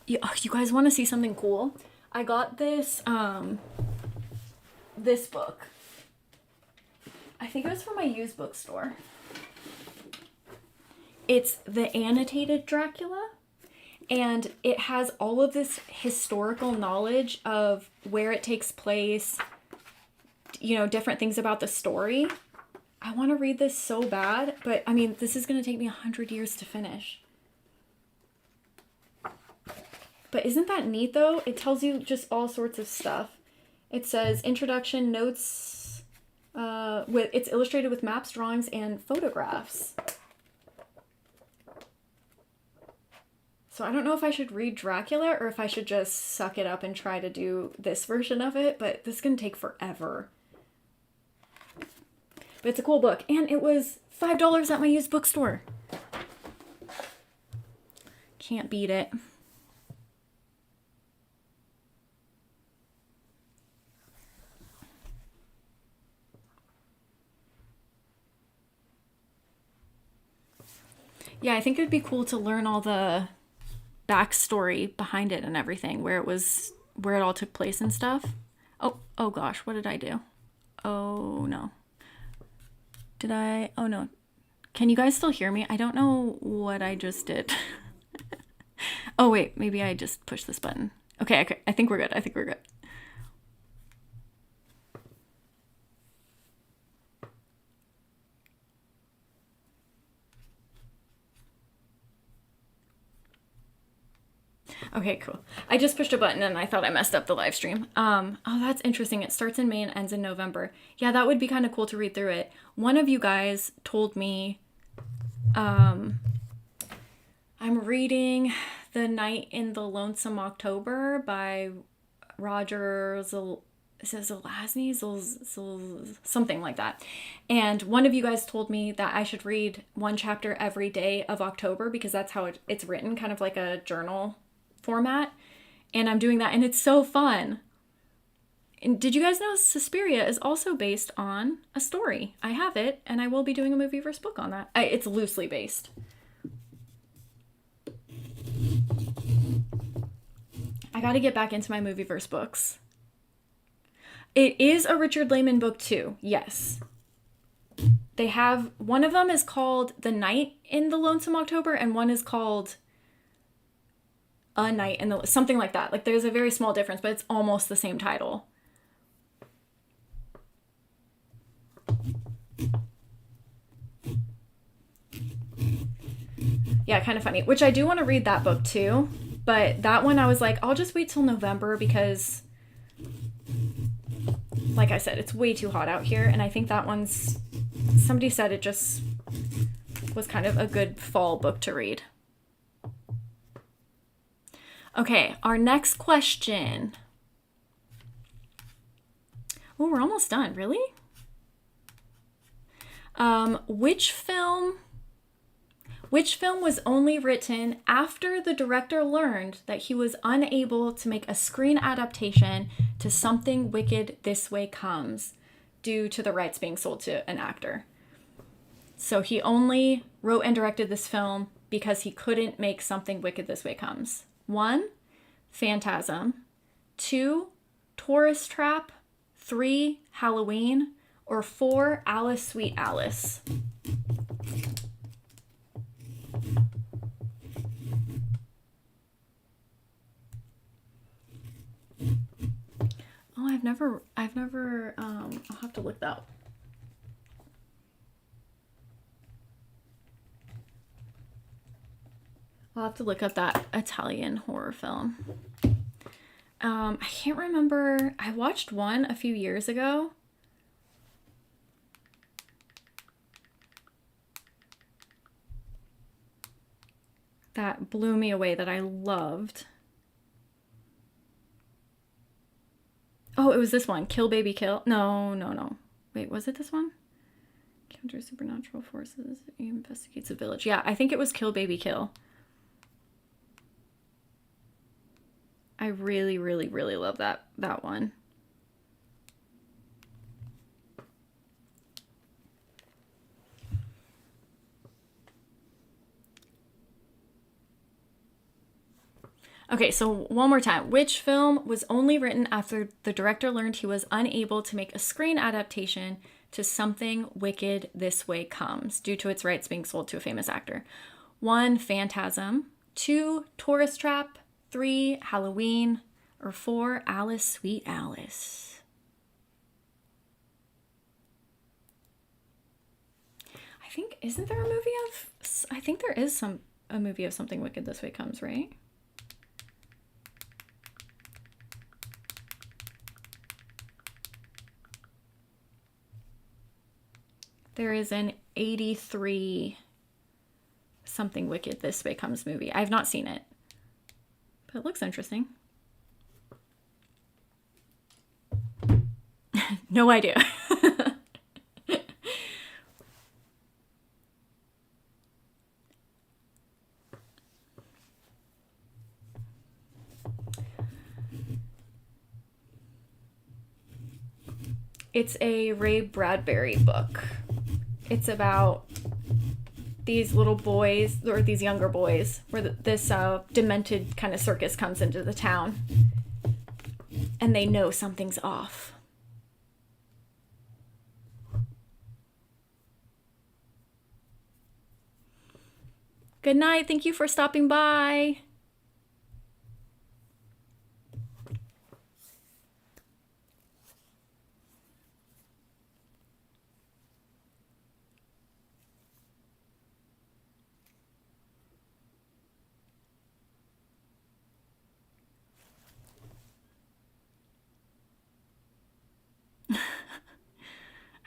Speaker 1: You guys want to see something cool? I got this book. I think it was from my used bookstore. It's the annotated Dracula, and it has all of this historical knowledge of where it takes place, different things about the story. I want to read this so bad, but I mean, this is going to take me 100 years to finish. But isn't that neat though? It tells you just all sorts of stuff. It says introduction notes. It's illustrated with maps, drawings, and photographs. So I don't know if I should read Dracula or if I should just suck it up and try to do this version of it, but this is going to take forever. But it's a cool book, and it was $5 at my used bookstore. Can't beat it. Yeah, I think it'd be cool to learn all the backstory behind it and everything, where it all took place and stuff. Oh gosh, what did I do? Oh no. Oh no. Can you guys still hear me? I don't know what I just did. Oh wait, maybe I just pushed this button. Okay, I think we're good. Okay, cool. I just pushed a button and I thought I messed up the live stream. Oh, that's interesting. It starts in May and ends in November. Yeah, that would be kind of cool to read through it. One of you guys told me, I'm reading The Night in the Lonesome October by Roger Zelazny, something like that. And one of you guys told me that I should read one chapter every day of October because that's how it's written, kind of like a journal format. And I'm doing that, and it's so fun. And did you guys know Suspiria is also based on a story? I have it, and I will be doing a movie versus book on that. It's loosely based. I got to get back into my movie verse books. It is a Richard Lehman book too, yes. They have, one of them is called The Night in the Lonesome October, and one is called A Night in the, something like that. Like there's a very small difference, but it's almost the same title. Yeah, kind of funny. Which I do want to read that book too. But that one I was like, I'll just wait till November because, like I said, it's way too hot out here. And I think that one's, somebody said it just was kind of a good fall book to read. Okay, our next question. Oh, we're almost done. Really? Which film was only written after the director learned that he was unable to make a screen adaptation to Something Wicked This Way Comes due to the rights being sold to an actor? So he only wrote and directed this film because he couldn't make Something Wicked This Way Comes. 1, Phantasm. 2, Tourist Trap. 3, Halloween. Or 4, Alice Sweet Alice. Oh, I've never, I'll have to look that up. I'll have to look up that Italian horror film. I can't remember. I watched one a few years ago. that blew me away that I loved. Oh, it was this one. Kill Baby Kill. No, no, no. Wait, was it this one? Counter supernatural forces. He investigates a village. Yeah, I think it was Kill Baby Kill. I really, really, really love that one. Okay, so one more time. Which film was only written after the director learned he was unable to make a screen adaptation to Something Wicked This Way Comes due to its rights being sold to a famous actor? 1. Phantasm. 2. Tourist Trap. 3. Halloween. Or 4. Alice, Sweet Alice. I think, isn't there a movie of, I think there is a movie of Something Wicked This Way Comes, right? There is an 83 Something Wicked This Way Comes movie. I've not seen it, but it looks interesting. No idea. It's a Ray Bradbury book. It's about these little boys, or these younger boys, where this demented kind of circus comes into the town, and they know something's off. Good night. Thank you for stopping by.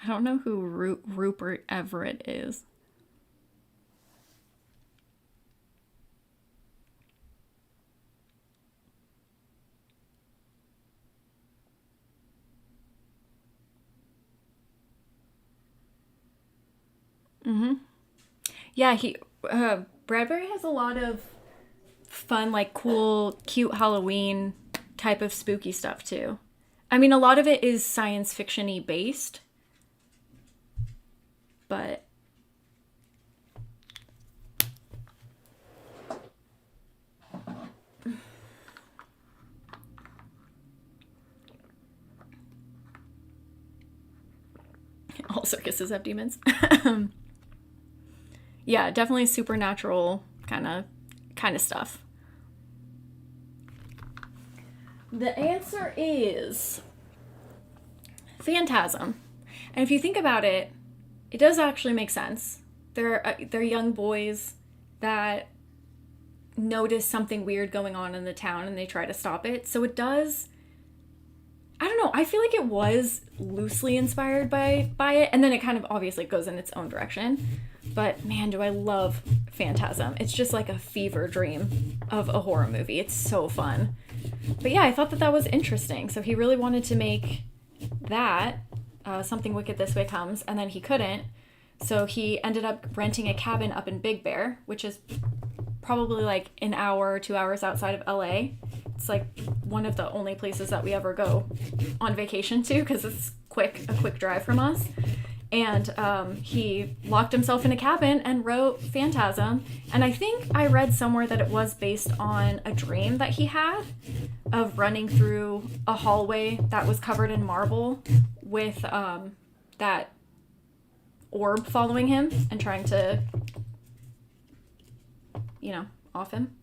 Speaker 1: I don't know who Rupert Everett is. Yeah, Bradbury has a lot of fun, like cool, cute Halloween type of spooky stuff too. I mean, a lot of it is science fiction-y based, but all circuses have demons. Yeah, definitely supernatural kind of stuff. The answer is Phantasm. And if you think about it, it does actually make sense. They're young boys that notice something weird going on in the town and they try to stop it. So it does, I don't know, I feel like it was loosely inspired by it, and then it kind of obviously goes in its own direction. But man, do I love Phantasm. It's just like a fever dream of a horror movie. It's so fun. But yeah, I thought that was interesting. So he really wanted to make that, Something Wicked This Way Comes, and then he couldn't. So he ended up renting a cabin up in Big Bear, which is probably like an hour, 2 hours outside of LA. It's like one of the only places that we ever go on vacation to because it's a quick drive from us. And he locked himself in a cabin and wrote Phantasm. And I think I read somewhere that it was based on a dream that he had of running through a hallway that was covered in marble with that orb following him and trying to, off him.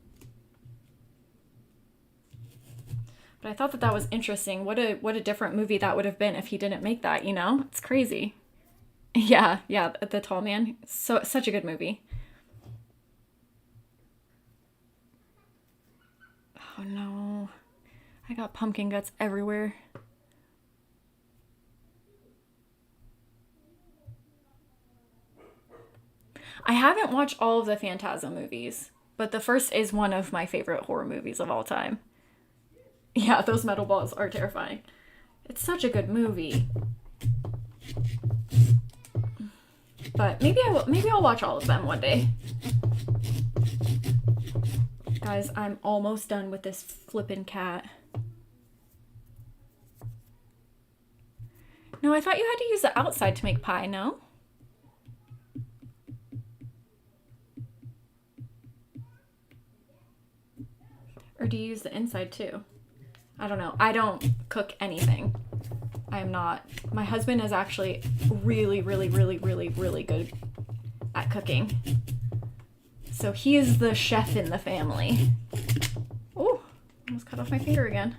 Speaker 1: But I thought that was interesting. What a different movie that would have been if he didn't make that, It's crazy. Yeah, The Tall Man. So such a good movie. Oh no. I got pumpkin guts everywhere. I haven't watched all of the Phantasm movies. but the first is one of my favorite horror movies of all time. Yeah, those metal balls are terrifying. It's such a good movie. But maybe I will. Maybe I'll watch all of them one day. Guys, I'm almost done with this flippin' cat. No, I thought you had to use the outside to make pie, no? Or do you use the inside too? I don't know. I don't cook anything. I am not. My husband is actually really, really, really, really, really good at cooking. So he is the chef in the family. Oh, almost cut off my finger again.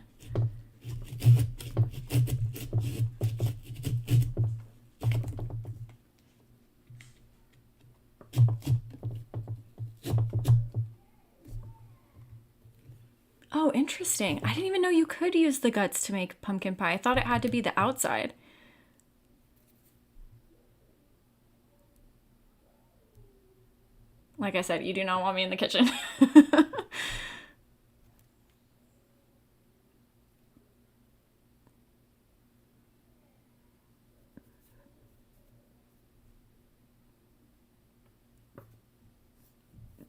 Speaker 1: Oh, interesting. I didn't even know you could use the guts to make pumpkin pie. I thought it had to be the outside. Like I said, you do not want me in the kitchen.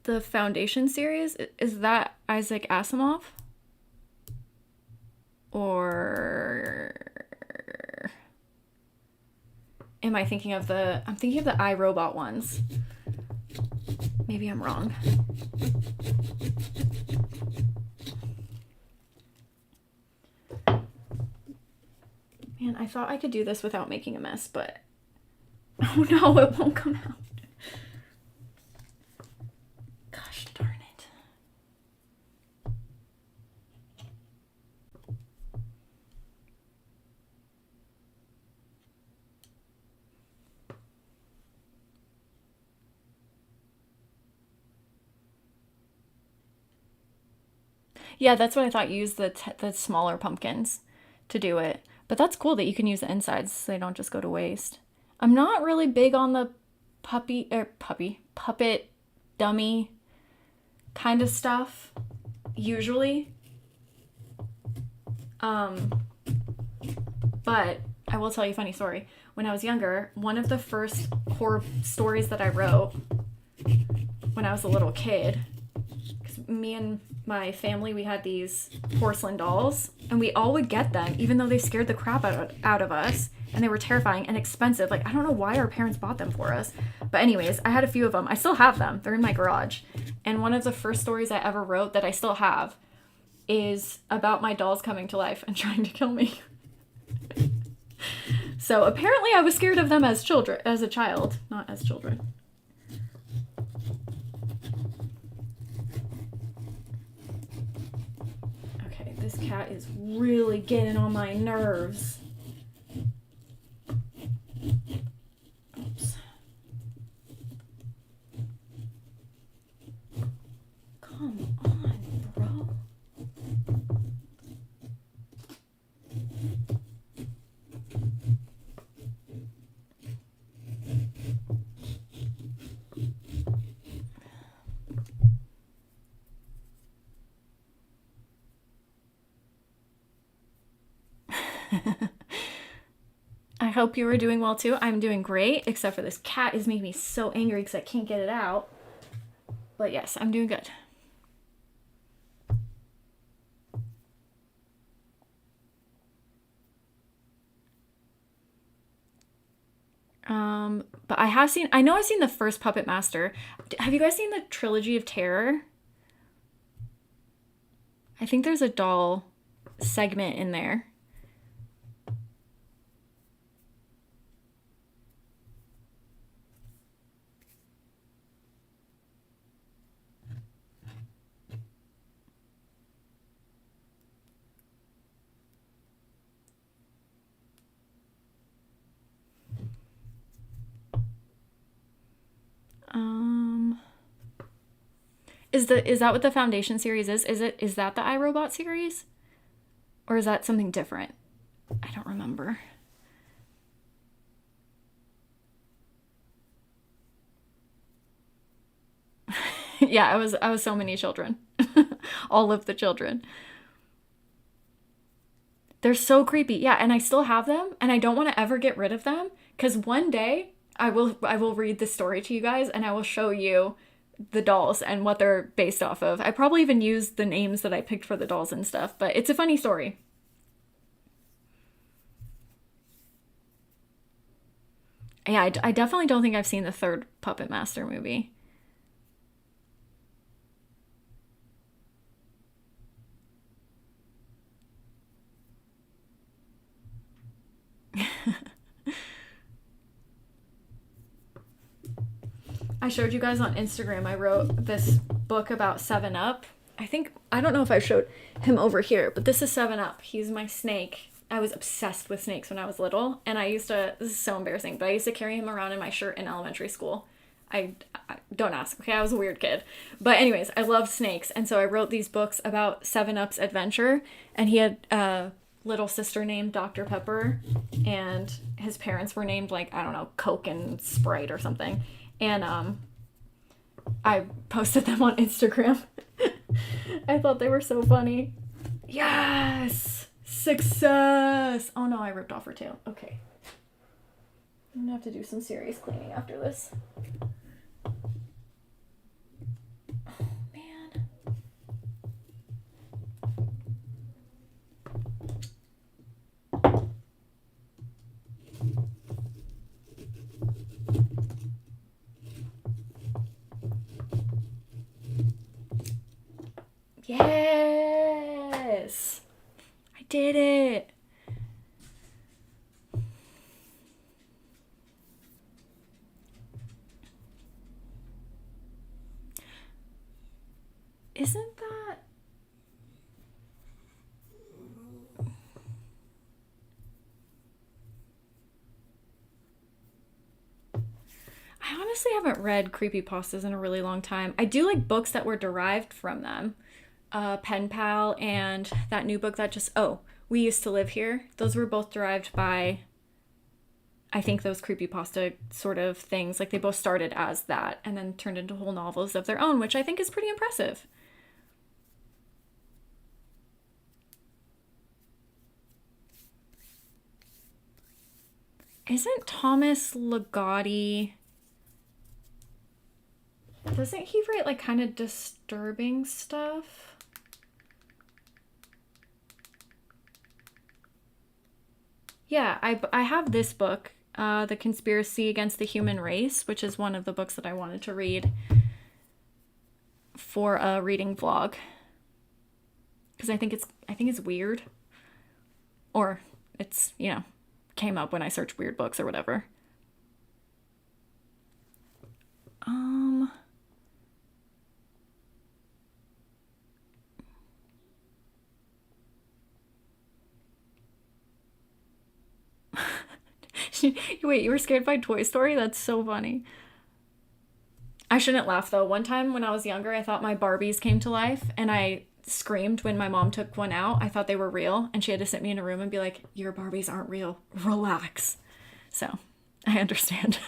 Speaker 1: The Foundation series, is that Isaac Asimov? Or am I thinking of the... I'm thinking of the iRobot ones. Maybe I'm wrong. Man, I thought I could do this without making a mess, but... Oh no, it won't come out. Gosh darn it. Yeah, that's what I thought. Use the smaller pumpkins to do it. But that's cool that you can use the insides so they don't just go to waste. I'm not really big on the puppet dummy kind of stuff usually. But I will tell you a funny story. When I was younger, one of the first horror stories that I wrote when I was a little kid, because me and my family, we had these porcelain dolls, and we all would get them, even though they scared the crap out of us, and they were terrifying and expensive. Like, I don't know why our parents bought them for us. But anyways, I had a few of them. I still have them. They're in my garage. And one of the first stories I ever wrote that I still have is about my dolls coming to life and trying to kill me. So apparently I was scared of them as a child, not as children. Okay, this cat is really getting on my nerves. Oops. Come on, bro. I hope you are doing well too. I'm doing great, except for this cat is making me so angry because I can't get it out. But yes, I'm doing good. But I know I've seen the first Puppet Master. Have you guys seen the Trilogy of Terror? I think there's a doll segment in there. Is that what the Foundation series is? Is that the iRobot series? Or is that something different? I don't remember. Yeah, I was so many children. All of the children. They're so creepy. Yeah, and I still have them and I don't want to ever get rid of them cuz one day I will read this story to you guys and I will show you the dolls and what they're based off of. I probably even used the names that I picked for the dolls and stuff, but it's a funny story. Yeah, I definitely don't think I've seen the third Puppet Master movie. I showed you guys on Instagram. I wrote this book about 7 Up. I don't know if I showed him over here, but this is 7 Up. He's my snake. I was obsessed with snakes when I was little, and this is so embarrassing, but I used to carry him around in my shirt in elementary school. I don't ask, okay? I was a weird kid. But, anyways, I loved snakes, and so I wrote these books about 7 Up's adventure, and he had a little sister named Dr. Pepper, and his parents were named, like, I don't know, Coke and Sprite or something. And I posted them on Instagram. I thought they were so funny. Yes! Success! Oh no, I ripped off her tail. Okay. I'm gonna have to do some serious cleaning after this. Oh man. Yes! I did it! Isn't that... I honestly haven't read creepypastas in a really long time. I do like books that were derived from them. Pen Pal and that new book that We Used to Live Here. Those were both derived by, I think, those creepypasta sort of things. Like they both started as that and then turned into whole novels of their own, which I think is pretty impressive. Isn't Thomas Ligotti... Doesn't he write like kind of disturbing stuff? Yeah, I have this book, The Conspiracy Against the Human Race, which is one of the books that I wanted to read for a reading vlog. Because I think it's weird. Or it's, came up when I searched weird books or whatever. Um Wait, you were scared by Toy Story? That's so funny. I shouldn't laugh though. One time when I was younger, I thought my Barbies came to life and I screamed when my mom took one out. I thought they were real and she had to sit me in a room and be like, "Your Barbies aren't real. Relax." So, I understand.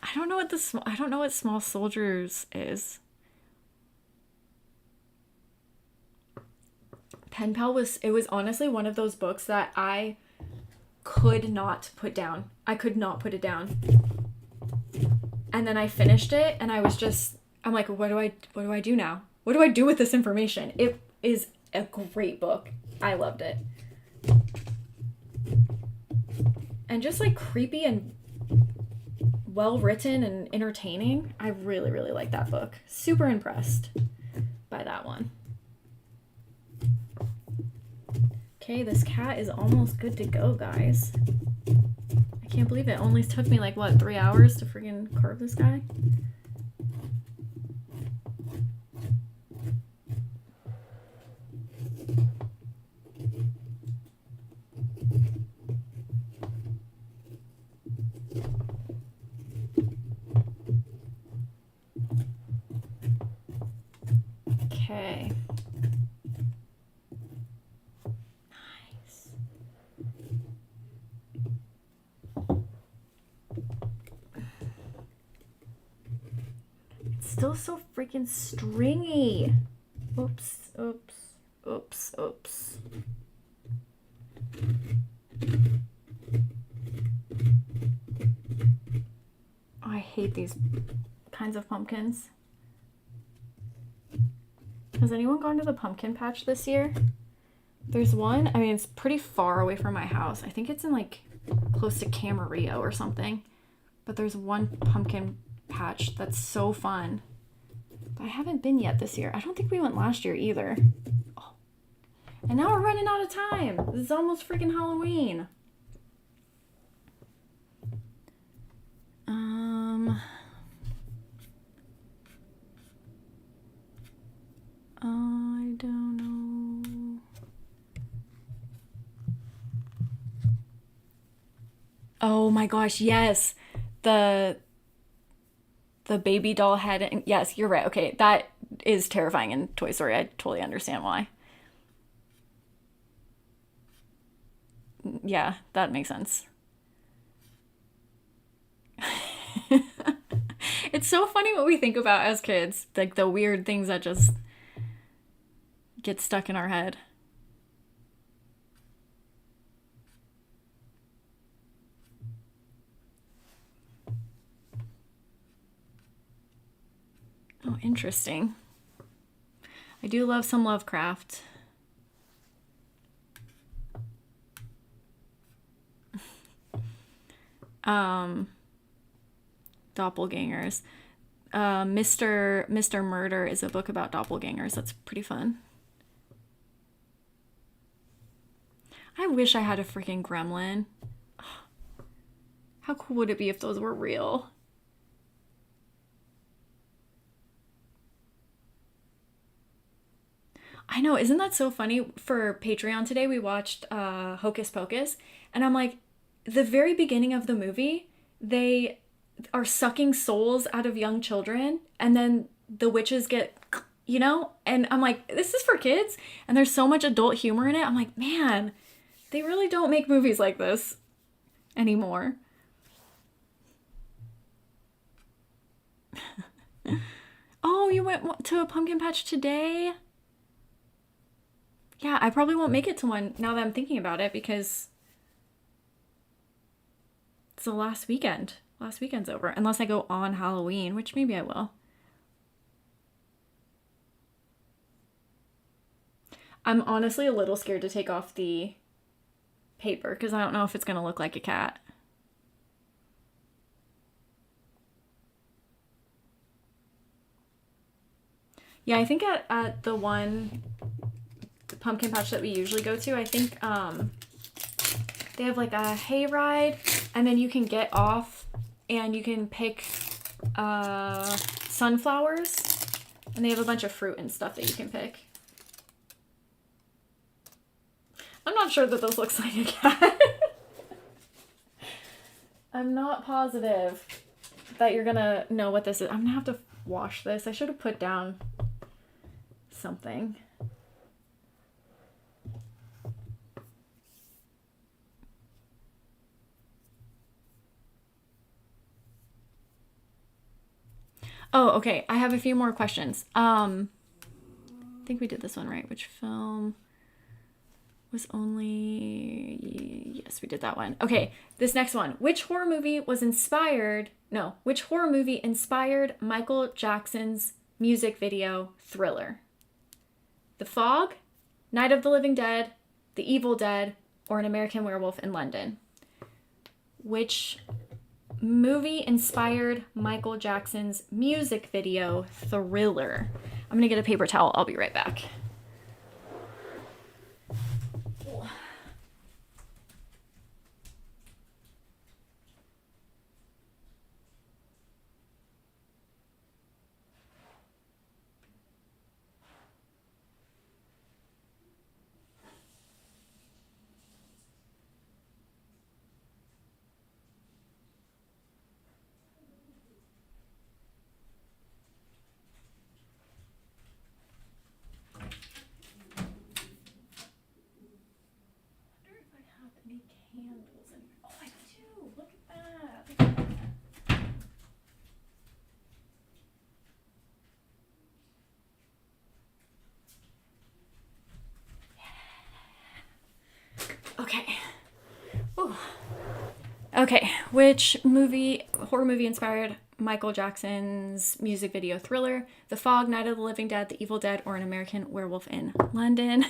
Speaker 1: I don't know what Small Soldiers is. Pen Pal was honestly one of those books that I could not put down. I could not put it down. And then I finished it and I'm like, what do I do now? What do I do with this information? It is a great book. I loved it. And just like creepy and well written and entertaining. I really, really like that book. Super impressed by that one. Okay, this cat is almost good to go, guys. I can't believe it only took me like, what, 3 hours to freaking carve this guy? Still so freaking stringy. Oops, oops, oops, oops. Oh, I hate these kinds of pumpkins. Has anyone gone to the pumpkin patch this year? There's one, I mean, it's pretty far away from my house. I think it's in like close to Camarillo or something. But there's one pumpkin patch that's so fun. But I haven't been yet this year. I don't think we went last year either. Oh. And now we're running out of time. This is almost freaking Halloween. I don't know. Oh my gosh, yes. The baby doll head. And yes, you're right. Okay, that is terrifying in Toy Story. I totally understand why. Yeah, that makes sense. It's so funny what we think about as kids, like the weird things that just get stuck in our head. Oh, interesting. I do love some Lovecraft. Doppelgangers. Mr. Murder is a book about doppelgangers. That's pretty fun. I wish I had a freaking gremlin. How cool would it be if those were real? I know, isn't that so funny? For Patreon today, we watched Hocus Pocus, and I'm like, the very beginning of the movie, they are sucking souls out of young children, and then the witches get, and I'm like, this is for kids, and there's so much adult humor in it. I'm like, man, they really don't make movies like this anymore. Oh, you went to a pumpkin patch today? Yeah, I probably won't make it to one now that I'm thinking about it because it's the last weekend. Last weekend's over. Unless I go on Halloween, which maybe I will. I'm honestly a little scared to take off the paper because I don't know if it's going to look like a cat. Yeah, I think at the one pumpkin patch that we usually go to, I think they have like a hayride, and then you can get off and you can pick sunflowers, and they have a bunch of fruit and stuff that you can pick. I'm not sure that this looks like a cat. I'm not positive that you're gonna know what this is. I'm gonna have to wash this. I should have put down something. Oh, okay. I have a few more questions. I think we did this one right. Which film was only... Yes, we did that one. Okay, this next one. Which horror movie inspired Michael Jackson's music video Thriller? The Fog, Night of the Living Dead, The Evil Dead, or An American Werewolf in London? Which movie inspired Michael Jackson's music video Thriller? I'm gonna get a paper towel. I'll be right back. Okay, which horror movie inspired Michael Jackson's music video Thriller, The Fog, Night of the Living Dead, The Evil Dead, or An American Werewolf in London?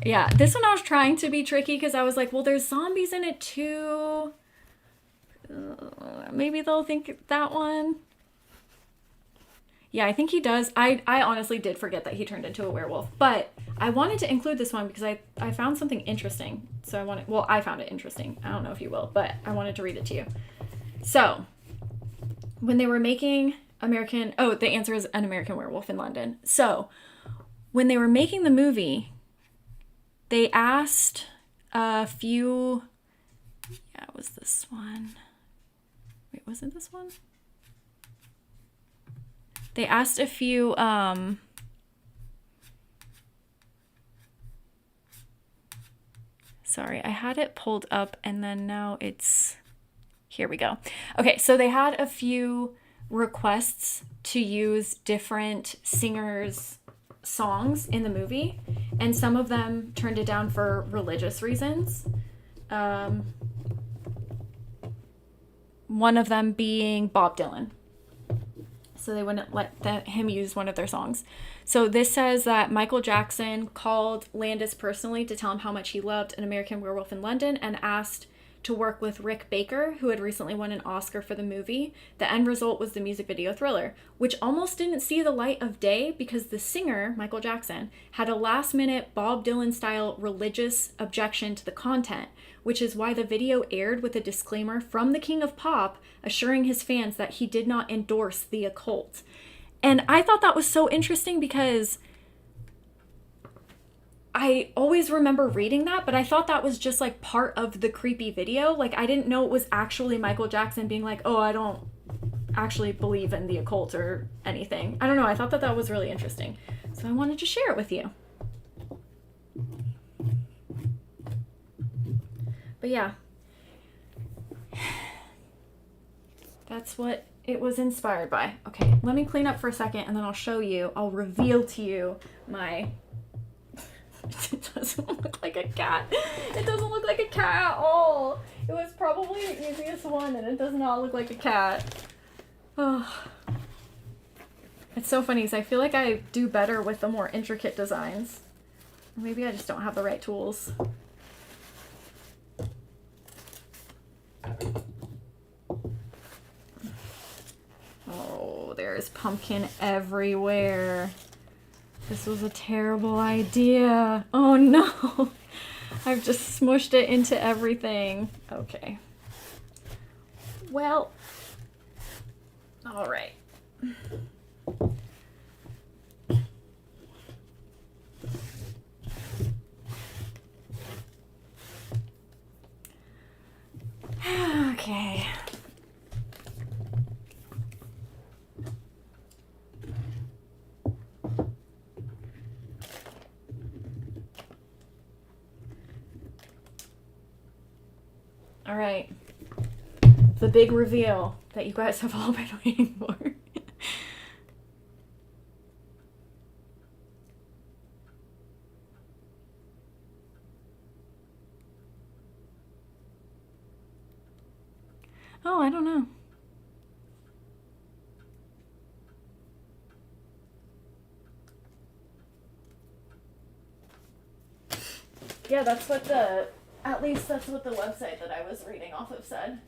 Speaker 1: Yeah, this one I was trying to be tricky because I was like, well, there's zombies in it too. Maybe they'll think that one. Yeah, I think he does. I honestly did forget that he turned into a werewolf, but I wanted to include this one because I found something interesting. So I found it interesting. I don't know if you will, but I wanted to read it to you. So, when they were making the answer is An American Werewolf in London. So, when they were making the movie, they asked a few. Yeah, it was this one. Wait, was it this one? They asked a few. Sorry, I had it pulled up and then now it's. Here we go. Okay, so they had a few requests to use different singers' songs in the movie, and some of them turned it down for religious reasons. One of them being Bob Dylan. So they wouldn't let him use one of their songs. So this says that Michael Jackson called Landis personally to tell him how much he loved An American Werewolf in London and asked to work with Rick Baker, who had recently won an Oscar for the movie. The end result was the music video Thriller, which almost didn't see the light of day because the singer, Michael Jackson, had a last-minute Bob Dylan-style religious objection to the content, which is why the video aired with a disclaimer from the King of Pop assuring his fans that he did not endorse the occult. And I thought that was so interesting because I always remember reading that, but I thought that was just like part of the creepy video. Like, I didn't know it was actually Michael Jackson being like, oh, I don't actually believe in the occult or anything. I don't know. I thought that was really interesting. So I wanted to share it with you. But yeah, that's what it was inspired by. Okay, let me clean up for a second and then I'll show you. I'll reveal to you my... It doesn't look like a cat. It doesn't look like a cat at all. It was probably the easiest one and it does not look like a cat. Oh. It's so funny because I feel like I do better with the more intricate designs. Maybe I just don't have the right tools. Oh, there's pumpkin everywhere. This was a terrible idea. Oh no. I've just smushed it into everything. Okay. Well. All right. Okay. All right. The big reveal that you guys have all been waiting for. Oh, I don't know. Yeah, that's what at least that's what the website that I was reading off of said.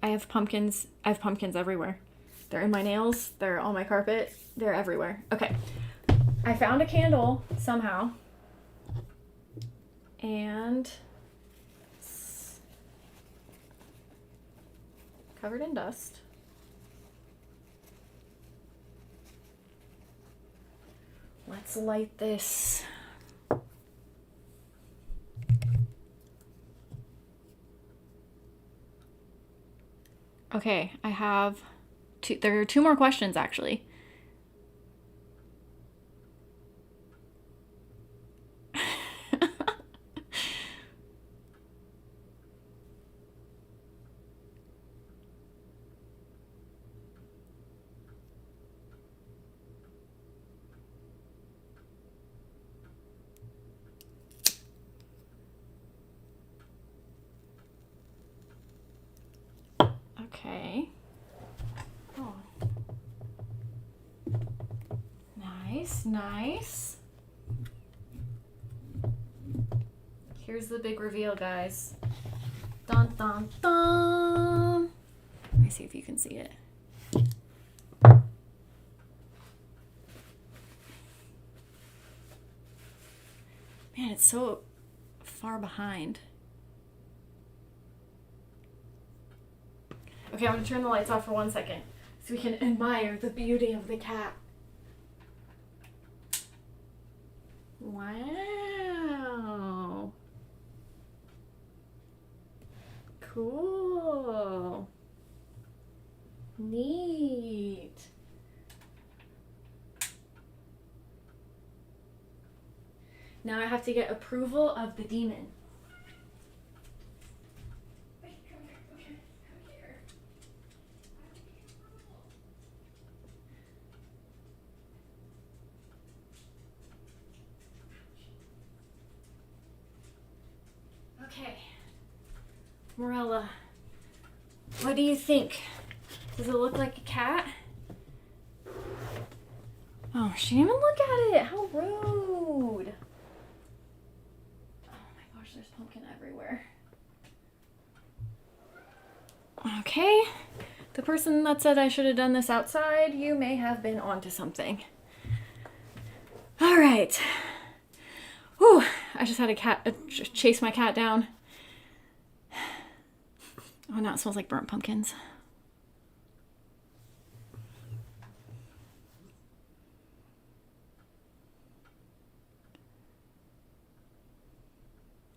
Speaker 1: I have pumpkins everywhere. They're in my nails, they're on my carpet, they're everywhere. Okay. I found a candle somehow. And it's covered in dust. Let's light this. Okay, I have there are two more questions actually. Okay. Oh. Nice, nice. Here's the big reveal, guys. Dun dun dun. Let me see if you can see it. Man, it's so far behind. Okay, I'm gonna turn the lights off for 1 second so we can admire the beauty of the cat. Wow. Cool. Neat. Now I have to get approval of the demon. Wait, come here, come here, come here. Okay. Morella, what do you think? Does it look like a cat? Oh, she didn't even look at it. How rude. Oh my gosh, there's pumpkin everywhere. Okay. The person that said I should have done this outside, you may have been onto something. All right. Whew, I just had a chase my cat down. Oh, now it smells like burnt pumpkins.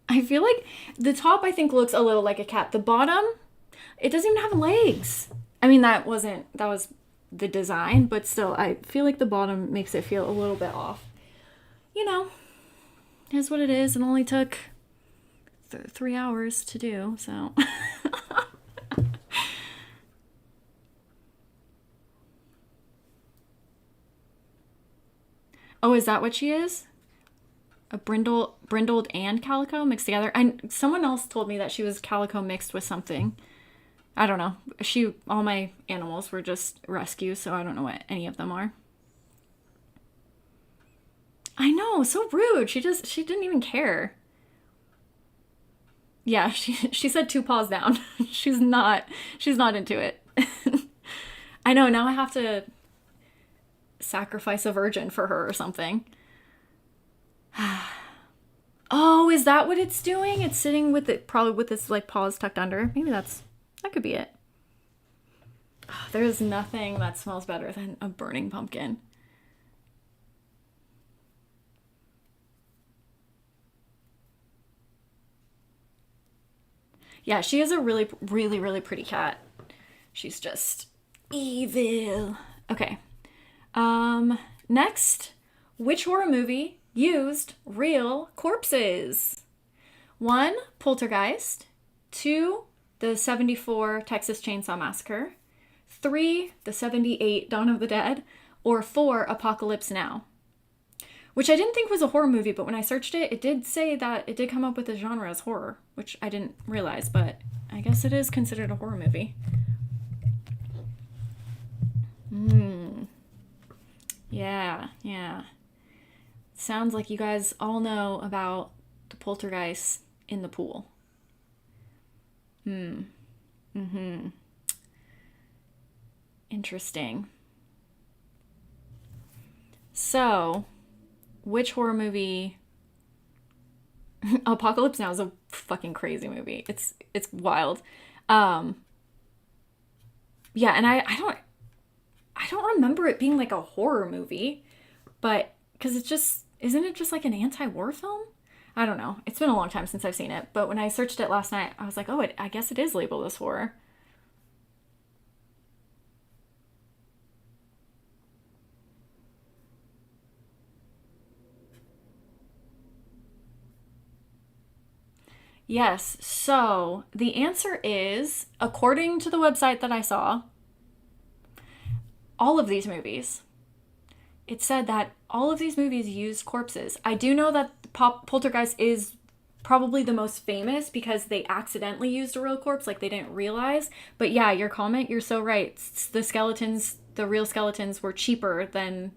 Speaker 1: I feel like the top, I think, looks a little like a cat. The bottom, it doesn't even have legs. I mean, that was the design, but still, I feel like the bottom makes it feel a little bit off. You know, is what it is. It only took 3 hours to do, so. Oh, is that what she is? A brindled and calico mixed together. Someone else told me that she was calico mixed with something. I don't know. All my animals were just rescues, so I don't know what any of them are. I know, so rude. She didn't even care. Yeah, she said 2 paws down. she's not into it. I know, now I have to sacrifice a virgin for her or something. Oh, is that what it's doing? It's sitting with it, probably with its like paws tucked under. Maybe that could be it. Oh, there's nothing that smells better than a burning pumpkin. Yeah, she is a really, really, really pretty cat. She's just evil. Okay. Next, which horror movie used real corpses? 1, Poltergeist. 2, the 74 Texas Chainsaw Massacre. 3, the 78 Dawn of the Dead. Or 4, Apocalypse Now. Which I didn't think was a horror movie, but when I searched it, it did say that it did come up with the genre as horror, which I didn't realize, but I guess it is considered a horror movie. Yeah. Sounds like you guys all know about the poltergeist in the pool. Interesting. So, which horror movie? Apocalypse Now is a fucking crazy movie. It's wild. Yeah, and I don't remember it being like a horror movie, but because isn't it just like an anti-war film? I don't know. It's been a long time since I've seen it, but when I searched it last night, I was like, oh, I guess it is labeled as horror. Yes, so the answer is, according to the website that I saw, all of these movies. It said that all of these movies used corpses. I do know that Poltergeist is probably the most famous because they accidentally used a real corpse, like they didn't realize. But yeah, your comment, you're so right. The skeletons, the real skeletons, were cheaper than.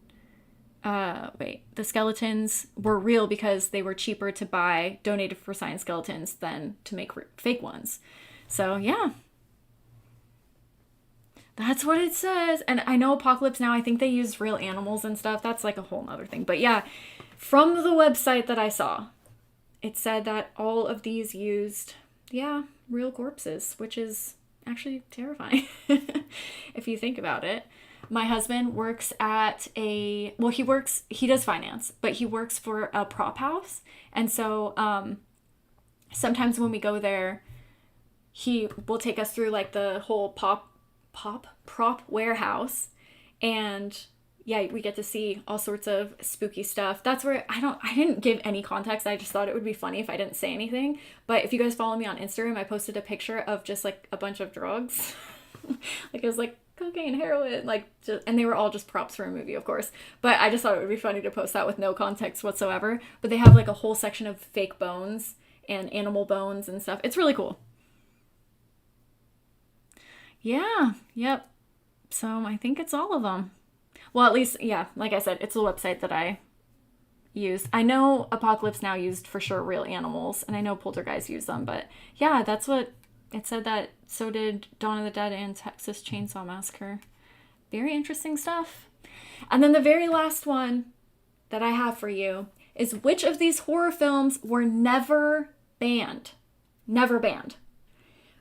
Speaker 1: The skeletons were real because they were cheaper to buy donated for science skeletons than to make fake ones. So yeah, that's what it says. And I know Apocalypse Now, I think they use real animals and stuff. That's like a whole nother thing. But yeah, from the website that I saw, it said that all of these used, yeah, real corpses, which is actually terrifying if you think about it. My husband works at he does finance, but he works for a prop house. And so sometimes when we go there, he will take us through like the whole prop warehouse, and yeah, we get to see all sorts of spooky stuff. That's where I didn't give any context. I just thought it would be funny if I didn't say anything. But if you guys follow me on Instagram, I posted a picture of just like a bunch of drugs. Like it was like cocaine, heroin, like and they were all just props for a movie, of course. But I just thought it would be funny to post that with no context whatsoever. But they have like a whole section of fake bones and animal bones and stuff. It's really cool. Yeah, yep. So I think it's all of them. Well, at least, yeah, like I said, it's the website that I used. I know Apocalypse Now used for sure real animals, and I know Poltergeist used them, but yeah, that's what it said, that so did Dawn of the Dead and Texas Chainsaw Massacre. Very interesting stuff. And then the very last one that I have for you is, which of these horror films were never banned? Never banned.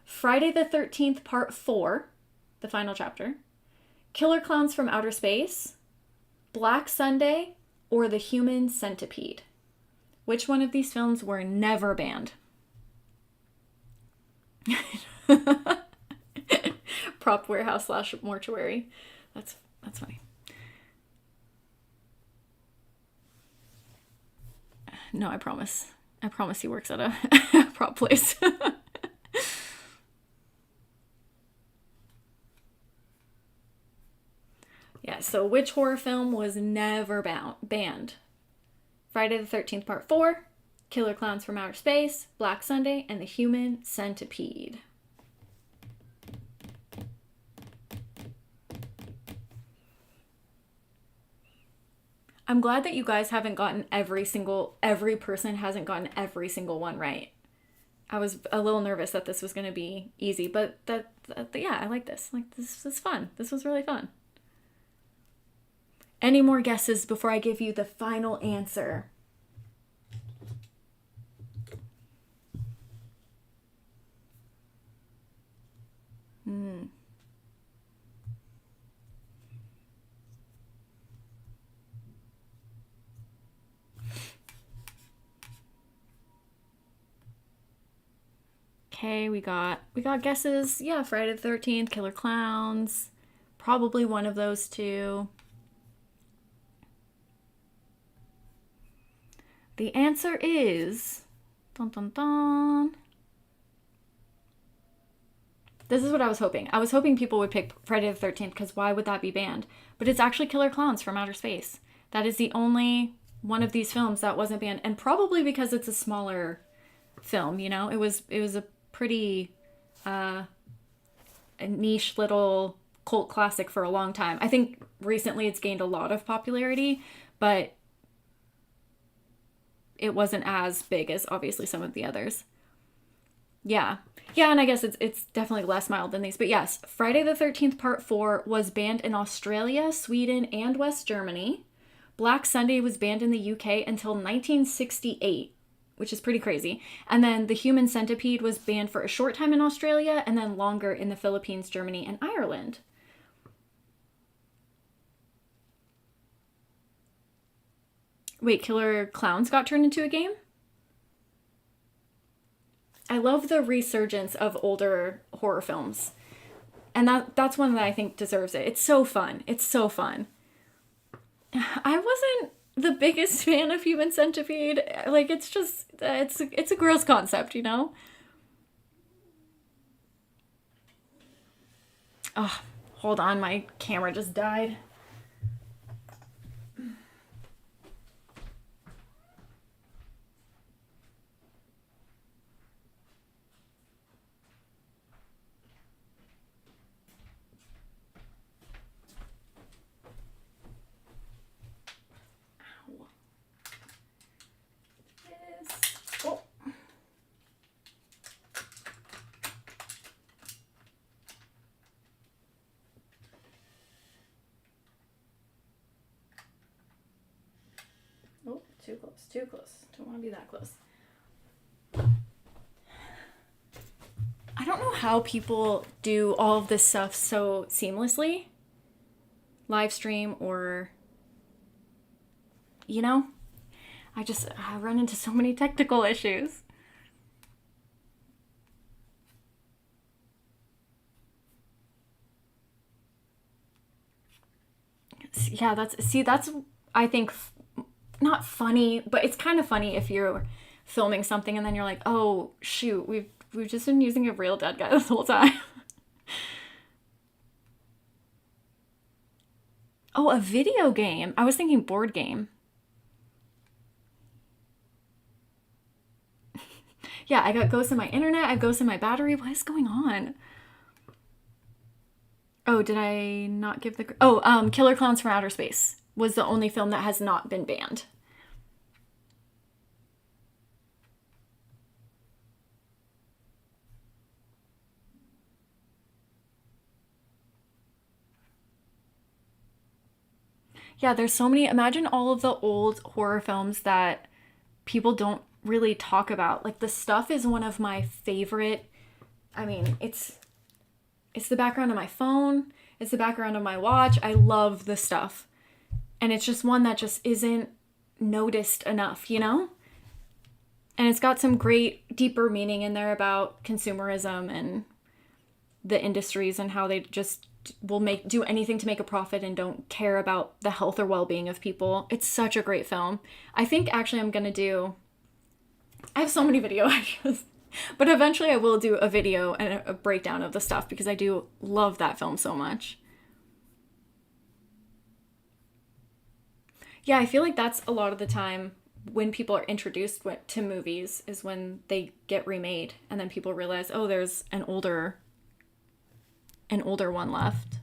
Speaker 1: Friday the 13th, Part 4, the final chapter, Killer Clowns from Outer Space, Black Sunday, or The Human Centipede? Which one of these films were never banned? Prop warehouse / mortuary. That's funny. No, I promise. I promise he works at a prop place. Yeah, so which horror film was never banned? Friday the 13th, Part 4, Killer Clowns from Outer Space, Black Sunday, and The Human Centipede. I'm glad that you guys haven't gotten every person hasn't gotten every single one right. I was a little nervous that this was going to be easy, but yeah, I like this. Like, this is fun. This was really fun. Any more guesses before I give you the final answer? Okay, we got guesses. Yeah, Friday the 13th, Killer Clowns. Probably one of those two. The answer is, dun dun dun. This is what I was hoping. I was hoping people would pick Friday the 13th, because why would that be banned? But it's actually Killer Clowns from Outer Space. That is the only one of these films that wasn't banned, and probably because it's a smaller film, you know? It was a pretty a niche little cult classic for a long time. I think recently it's gained a lot of popularity, but it wasn't as big as obviously some of the others. Yeah. Yeah, and I guess it's definitely less mild than these. But yes, Friday the 13th Part 4 was banned in Australia, Sweden, and West Germany. Black Sunday was banned in the UK until 1968, which is pretty crazy. And then The Human Centipede was banned for a short time in Australia and then longer in the Philippines, Germany, and Ireland. Wait, Killer Clowns got turned into a game? I love the resurgence of older horror films. And that's one that I think deserves it. It's so fun. It's so fun. I wasn't the biggest fan of Human Centipede. Like, it's just, it's a gross concept, you know? Oh, hold on, my camera just died. Too close. Too close. Don't want to be that close. I don't know how people do all of this stuff so seamlessly. Live stream or, you know, I run into so many technical issues. Yeah, that's I think not funny, but it's kind of funny if you're filming something and then you're like, "Oh, shoot, we've just been using a real dead guy this whole time." Oh, a video game. I was thinking board game. Yeah, I got ghosts in my internet, I have ghosts in my battery. What is going on? Oh, did I not give the Oh, Killer Clowns from Outer Space was the only film that has not been banned. Yeah, there's so many. Imagine all of the old horror films that people don't really talk about. Like The Stuff is one of my favorite. I mean, it's the background of my phone, it's the background of my watch. I love The Stuff. And it's just one that just isn't noticed enough, you know? And it's got some great deeper meaning in there about consumerism and the industries and how they just will make do anything to make a profit and don't care about the health or well-being of people. It's such a great film. I think actually I'm going to do I have so many video ideas. But eventually I will do a video and a breakdown of The Stuff because I do love that film so much. Yeah, I feel like that's a lot of the time when people are introduced to movies is when they get remade and then people realize, "Oh, there's an older one left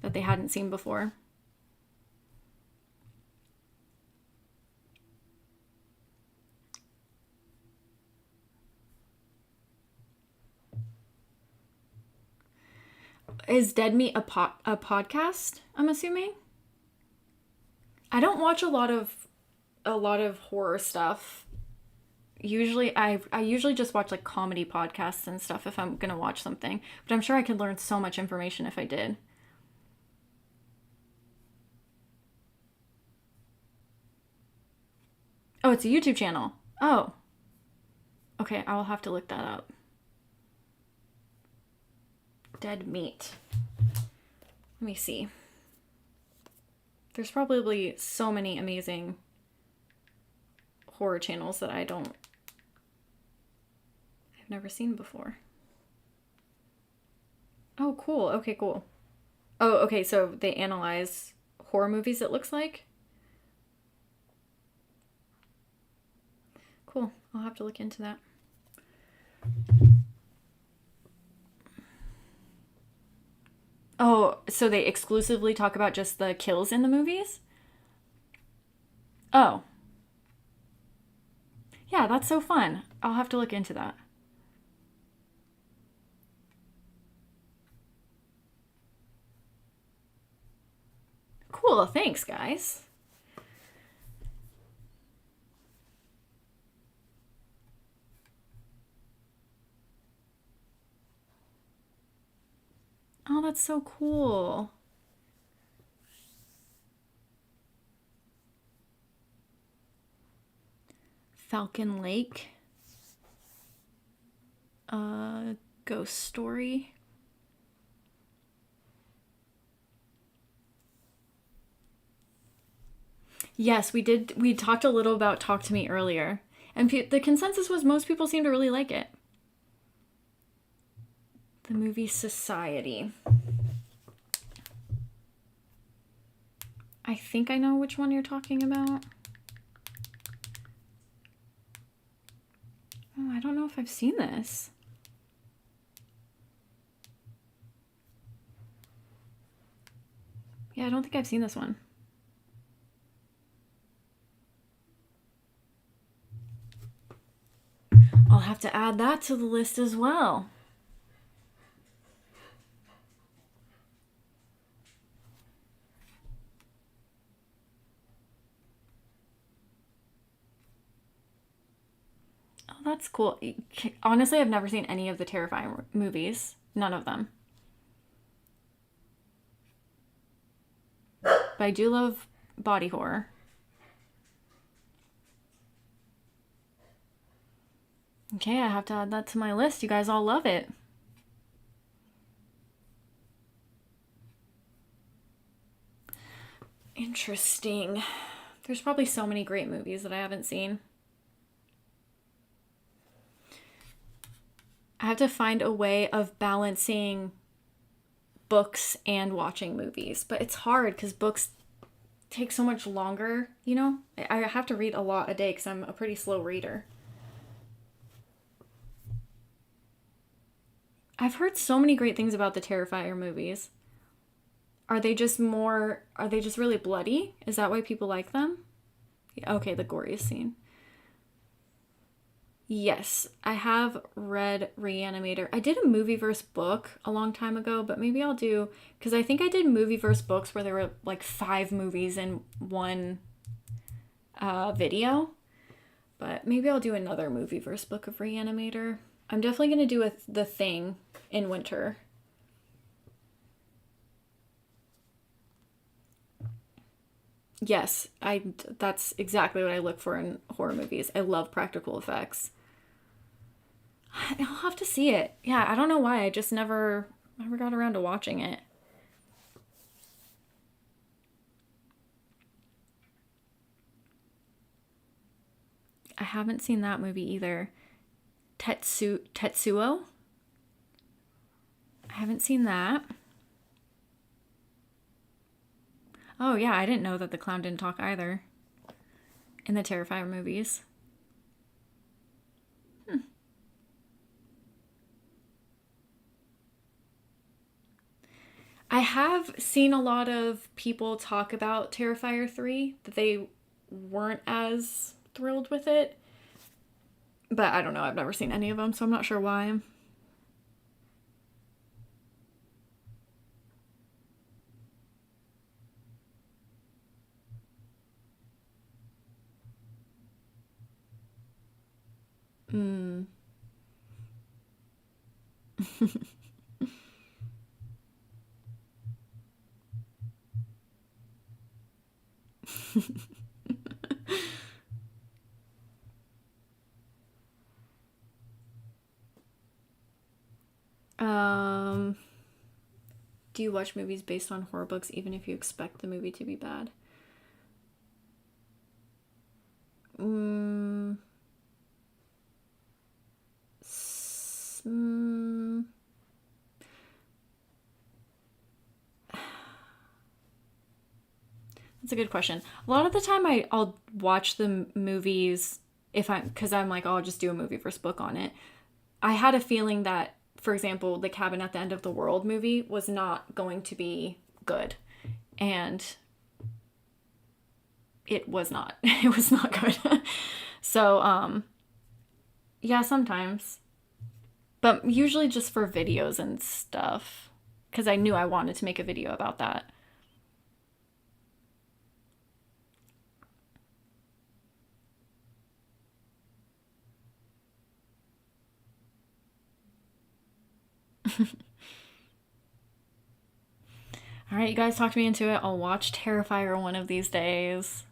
Speaker 1: that they hadn't seen before." Is Dead Meat a podcast? I'm assuming. I don't watch a lot of horror stuff. Usually, I usually just watch like comedy podcasts and stuff if I'm gonna watch something. But I'm sure I could learn so much information if I did. Oh, it's a YouTube channel. Oh, okay. I will have to look that up. Dead Meat. Let me see. There's probably so many amazing horror channels that I've never seen before. Oh, cool. Okay, cool. Oh, okay. So they analyze horror movies, it looks like. Cool. I'll have to look into that. Oh, so they exclusively talk about just the kills in the movies? Oh, yeah, that's so fun. I'll have to look into that. Cool. Thanks, guys. Oh, that's so cool. Falcon Lake. Ghost Story. Yes, we did. We talked a little about Talk to Me earlier. And the consensus was most people seem to really like it. The movie Society. I think I know which one you're talking about. Oh, I don't know if I've seen this. Yeah, I don't think I've seen this one. I'll have to add that to the list as well. That's cool. Honestly, I've never seen any of the Terrifying movies. None of them. But I do love body horror. Okay, I have to add that to my list. You guys all love it. Interesting. There's probably so many great movies that I haven't seen. I have to find a way of balancing books and watching movies, but it's hard because books take so much longer, you know? I have to read a lot a day because I'm a pretty slow reader. I've heard so many great things about the Terrifier movies. Are they just really bloody? Is that why people like them? Yeah, okay, the goriest scene. Yes, I have read Reanimator. I did a movie verse book a long time ago, but maybe I'll do, because I think I did movie verse books where there were like 5 movies in one video. But maybe I'll do another movie verse book of Reanimator. I'm definitely going to do The Thing in winter. Yes, that's exactly what I look for in horror movies. I love practical effects. I'll have to see it. Yeah, I don't know why. I just never got around to watching it. I haven't seen that movie either. Tetsuo? I haven't seen that. Oh yeah, I didn't know that the clown didn't talk either in the Terrifier movies. I have seen a lot of people talk about Terrifier 3, that they weren't as thrilled with it. But I don't know, I've never seen any of them, so I'm not sure why. Hmm. um, do you watch movies based on horror books even if you expect the movie to be bad? Mm, mm, that's a good question. A lot of the time, I'll watch the movies if because I'm like, oh, I'll just do a movie versus book on it. I had a feeling that, for example, the Cabin at the End of the World movie was not going to be good, and it was not. It was not good. So, yeah, sometimes, but usually just for videos and stuff, because I knew I wanted to make a video about that. All right, you guys talked me into it. I'll watch Terrifier one of these days.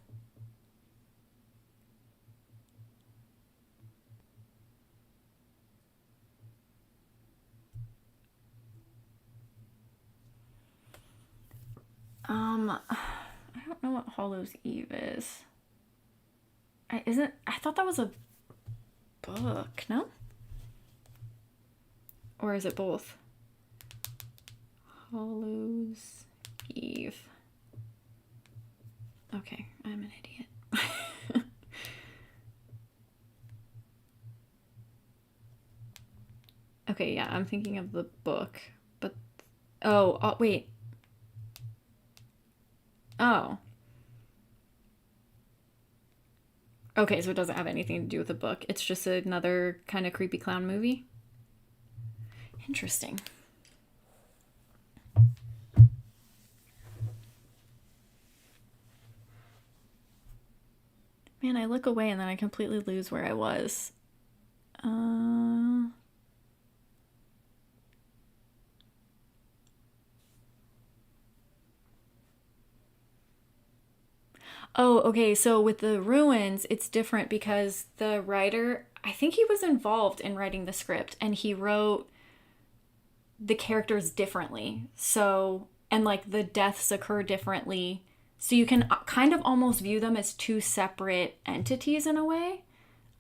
Speaker 1: I don't know what Hollow's Eve is. I thought that was a book, no? Or is it both? Hollow's Eve. Okay, I'm an idiot. Okay, yeah, I'm thinking of the book. But oh, wait. Oh. Okay, so it doesn't have anything to do with the book. It's just another kind of creepy clown movie. Interesting. Man, I look away and then I completely lose where I was. Uh, oh, okay. So with the ruins, it's different because the writer, I think he was involved in writing the script and he wrote the characters differently. So, and like the deaths occur differently. So you can kind of almost view them as two separate entities in a way.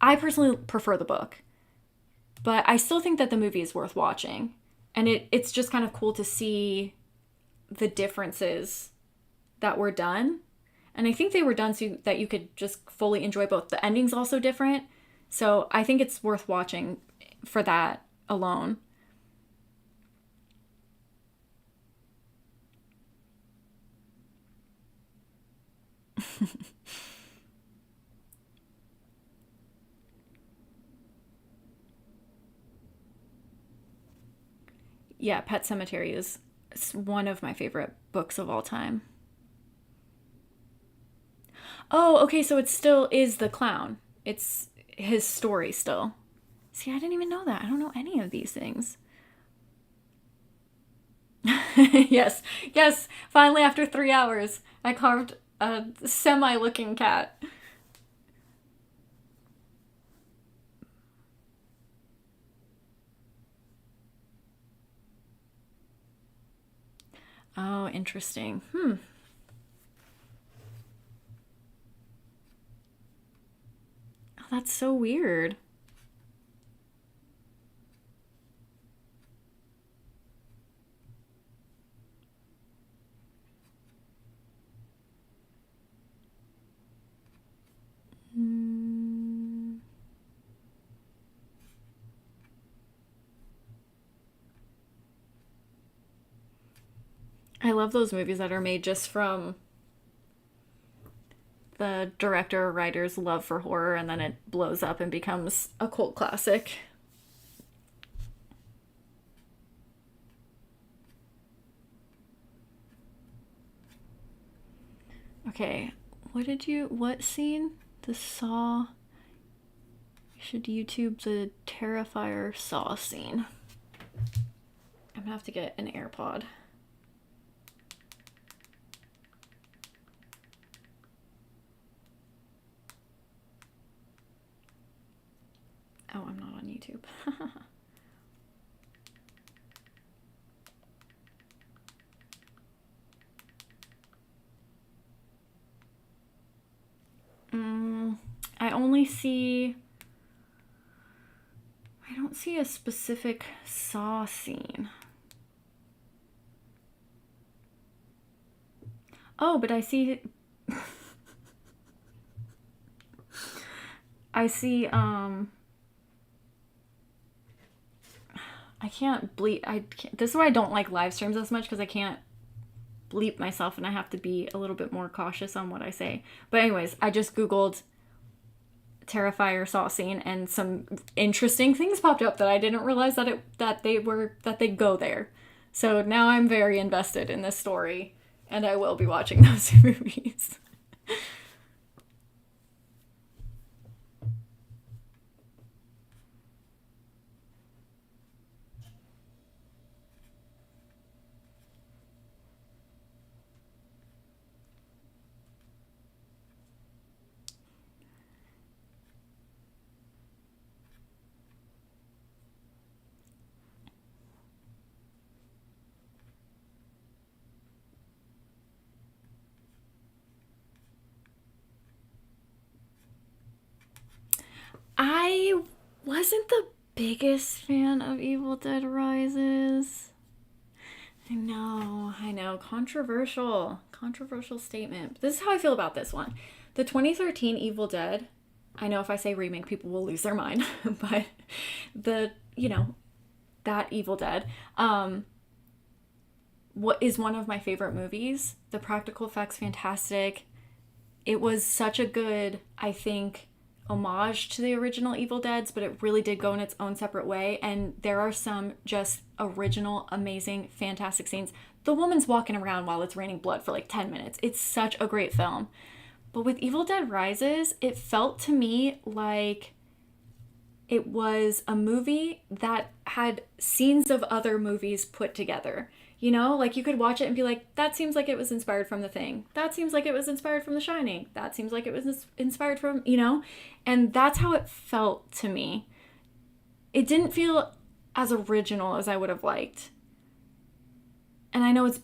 Speaker 1: I personally prefer the book, but I still think that the movie is worth watching. And it's just kind of cool to see the differences that were done. And I think they were done so that you could just fully enjoy both. The ending's also different. So I think it's worth watching for that alone. Yeah, Pet Cemetery is one of my favorite books of all time. Oh, okay, so it still is the clown. It's his story still. See, I didn't even know that. I don't know any of these things. Yes, yes, finally, after 3 hours, I carved a semi looking cat. Oh, interesting. Oh, that's so weird. Mm, I love those movies that are made just from the director or writer's love for horror and then it blows up and becomes a cult classic. Okay, what scene? The Saw. You should YouTube the Terrifier Saw scene. I'm gonna have to get an AirPod. Oh, I'm not on YouTube. mm, I only see. I don't see a specific Saw scene. Oh, but I see. I see. I can't bleep. This is why I don't like live streams as much because I can't bleep myself and I have to be a little bit more cautious on what I say. But anyways, I just googled Terrifier Saw scene and some interesting things popped up that I didn't realize that they go there. So now I'm very invested in this story and I will be watching those movies. I wasn't the biggest fan of Evil Dead Rises. I know. Controversial statement. This is how I feel about this one. The 2013 Evil Dead, I know if I say remake, people will lose their mind, but the, that Evil Dead, what is one of my favorite movies. The practical effects, fantastic. It was such a good, I think, homage to the original Evil Deads, but it really did go in its own separate way. And there are some just original, amazing, fantastic scenes. The woman's walking around while it's raining blood for like 10 minutes. It's such a great film. But with Evil Dead Rises, it felt to me like it was a movie that had scenes of other movies put together. You know, like you could watch it and be like, that seems like it was inspired from The Thing. That seems like it was inspired from The Shining. That seems like it was inspired from, you know? And that's how it felt to me. It didn't feel as original as I would have liked. And I know it's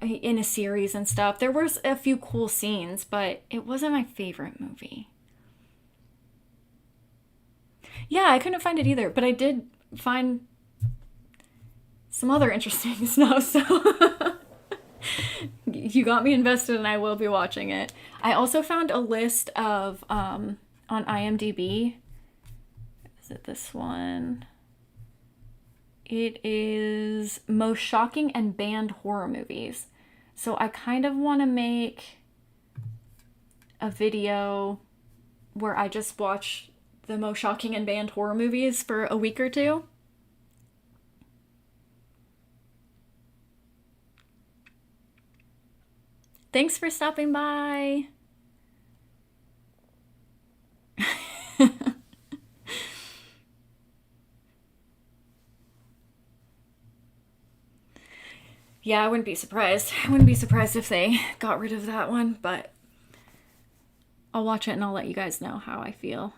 Speaker 1: in a series and stuff. There was a few cool scenes, but it wasn't my favorite movie. Yeah, I couldn't find it either, but I did find some other interesting stuff. So you got me invested, and I will be watching it. I also found a list of on IMDb. Is it this one? It is most shocking and banned horror movies. So I kind of want to make a video where I just watch the most shocking and banned horror movies for a week or two. Thanks for stopping by. Yeah, I wouldn't be surprised. I wouldn't be surprised if they got rid of that one, but I'll watch it and I'll let you guys know how I feel.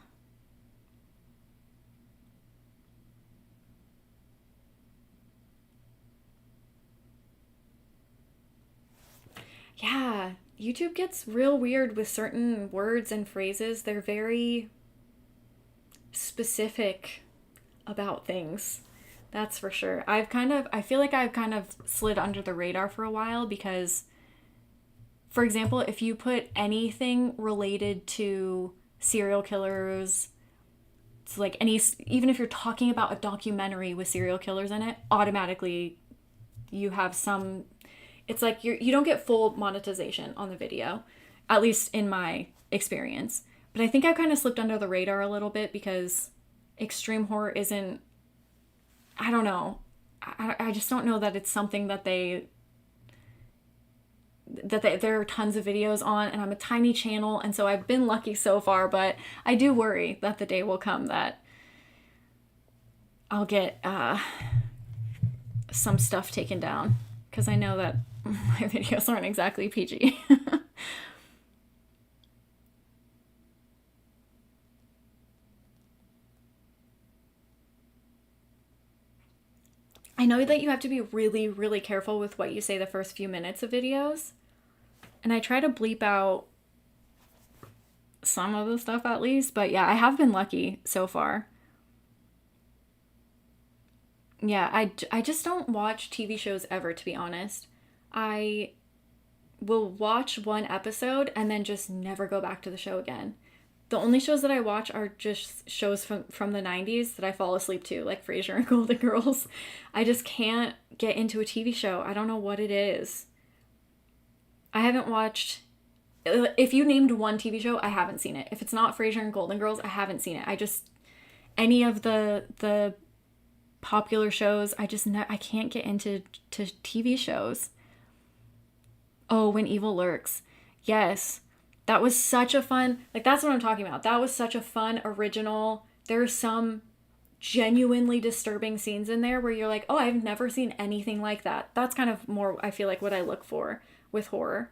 Speaker 1: Yeah, YouTube gets real weird with certain words and phrases. They're very specific about things. That's for sure. I feel like I've kind of slid under the radar for a while because, for example, if you put anything related to serial killers, it's like even if you're talking about a documentary with serial killers in it, automatically you have some, it's like you don't get full monetization on the video, at least in my experience. But I think I kind of slipped under the radar a little bit because extreme horror isn't, I don't know. I just don't know that it's something that there are tons of videos on, and I'm a tiny channel, and so I've been lucky so far, but I do worry that the day will come that I'll get some stuff taken down, because I know that my videos aren't exactly PG. I know that you have to be really, really careful with what you say the first few minutes of videos. And I try to bleep out some of the stuff at least. But yeah, I have been lucky so far. Yeah, I just don't watch TV shows ever, to be honest. I will watch one episode and then just never go back to the show again. The only shows that I watch are just shows from the 90s that I fall asleep to, like Frasier and Golden Girls. I just can't get into a TV show. I don't know what it is. I haven't watched, if you named one TV show, I haven't seen it. If it's not Frasier and Golden Girls, I haven't seen it. I just, any of the popular shows, I can't get into TV shows. Oh, When Evil Lurks. Yes. That was such a fun, like, that's what I'm talking about. That was such a fun, original. There are some genuinely disturbing scenes in there where you're like, oh, I've never seen anything like that. That's kind of more, I feel like, what I look for with horror.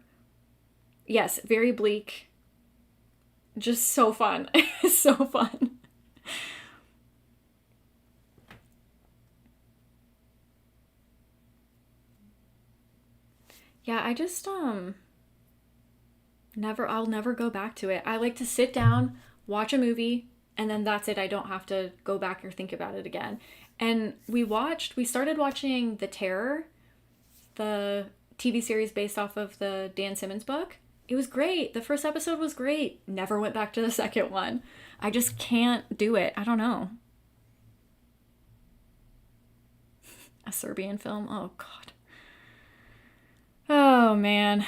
Speaker 1: Yes, very bleak. Just so fun. So fun. Yeah, I just, I'll never go back to it. I like to sit down, watch a movie, and then that's it. I don't have to go back or think about it again. And we started watching The Terror, the TV series based off of the Dan Simmons book. It was great. The first episode was great. Never went back to the second one. I just can't do it. I don't know. A Serbian film? Oh, God. Oh, man.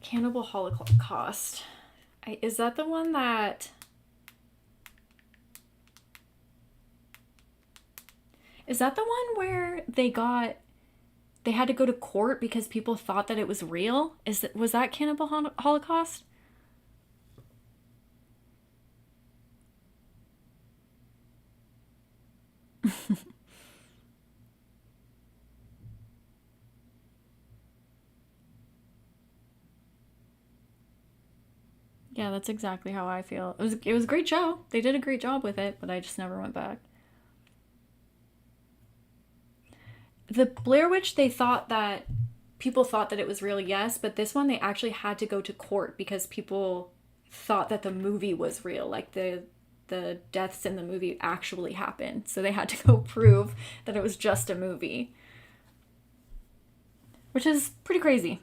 Speaker 1: Cannibal Holocaust. Is that the one that... Is that the one where they got they had to go to court because people thought that it was real. Was that Cannibal Holocaust? Yeah, that's exactly how I feel. It was a great show. They did a great job with it, but I just never went back. The Blair Witch, they thought that people thought that it was real, yes, but this one they actually had to go to court because people thought that the movie was real, like the deaths in the movie actually happened. So they had to go prove that it was just a movie, which is pretty crazy.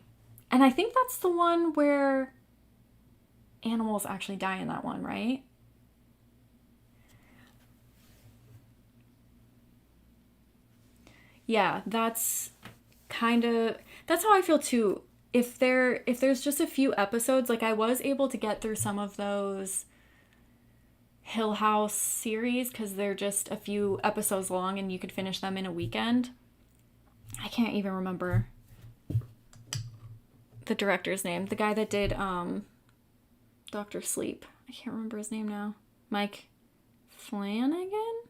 Speaker 1: And I think that's the one where animals actually die in that one, right? Yeah, that's how I feel too. If there's just a few episodes, like I was able to get through some of those Hill House series because they're just a few episodes long and you could finish them in a weekend. I can't even remember the director's name. The guy that did Doctor Sleep. I can't remember his name now. Mike Flanagan?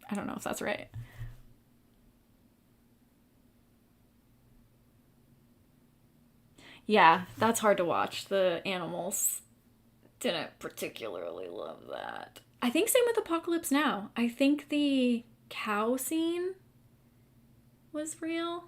Speaker 1: I don't know if that's right. Yeah, that's hard to watch. The animals didn't particularly love that. I think same with Apocalypse Now. I think the cow scene was real.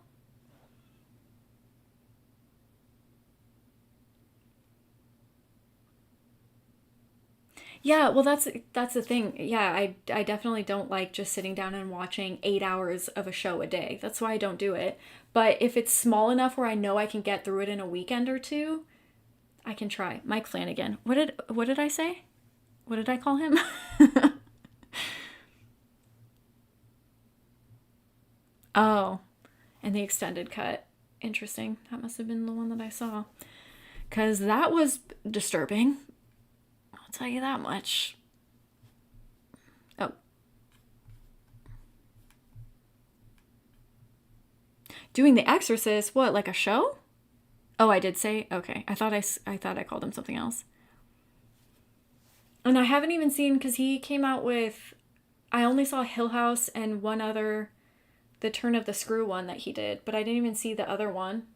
Speaker 1: Yeah, well that's the thing. Yeah, I definitely don't like just sitting down and watching 8 hours of a show a day. That's why I don't do it. But if it's small enough where I know I can get through it in a weekend or two, I can try. Mike Flanagan. What did I say? What did I call him? Oh, and the extended cut. Interesting. That must have been the one that I saw. Cuz that was disturbing. I'll tell you that much. Oh, doing The Exorcist, what, like a show? Oh, I did say. Okay. I thought I called him something else. And I haven't even seen cuz he came out with I only saw Hill House and one other the Turn of the Screw one that he did, but I didn't even see the other one.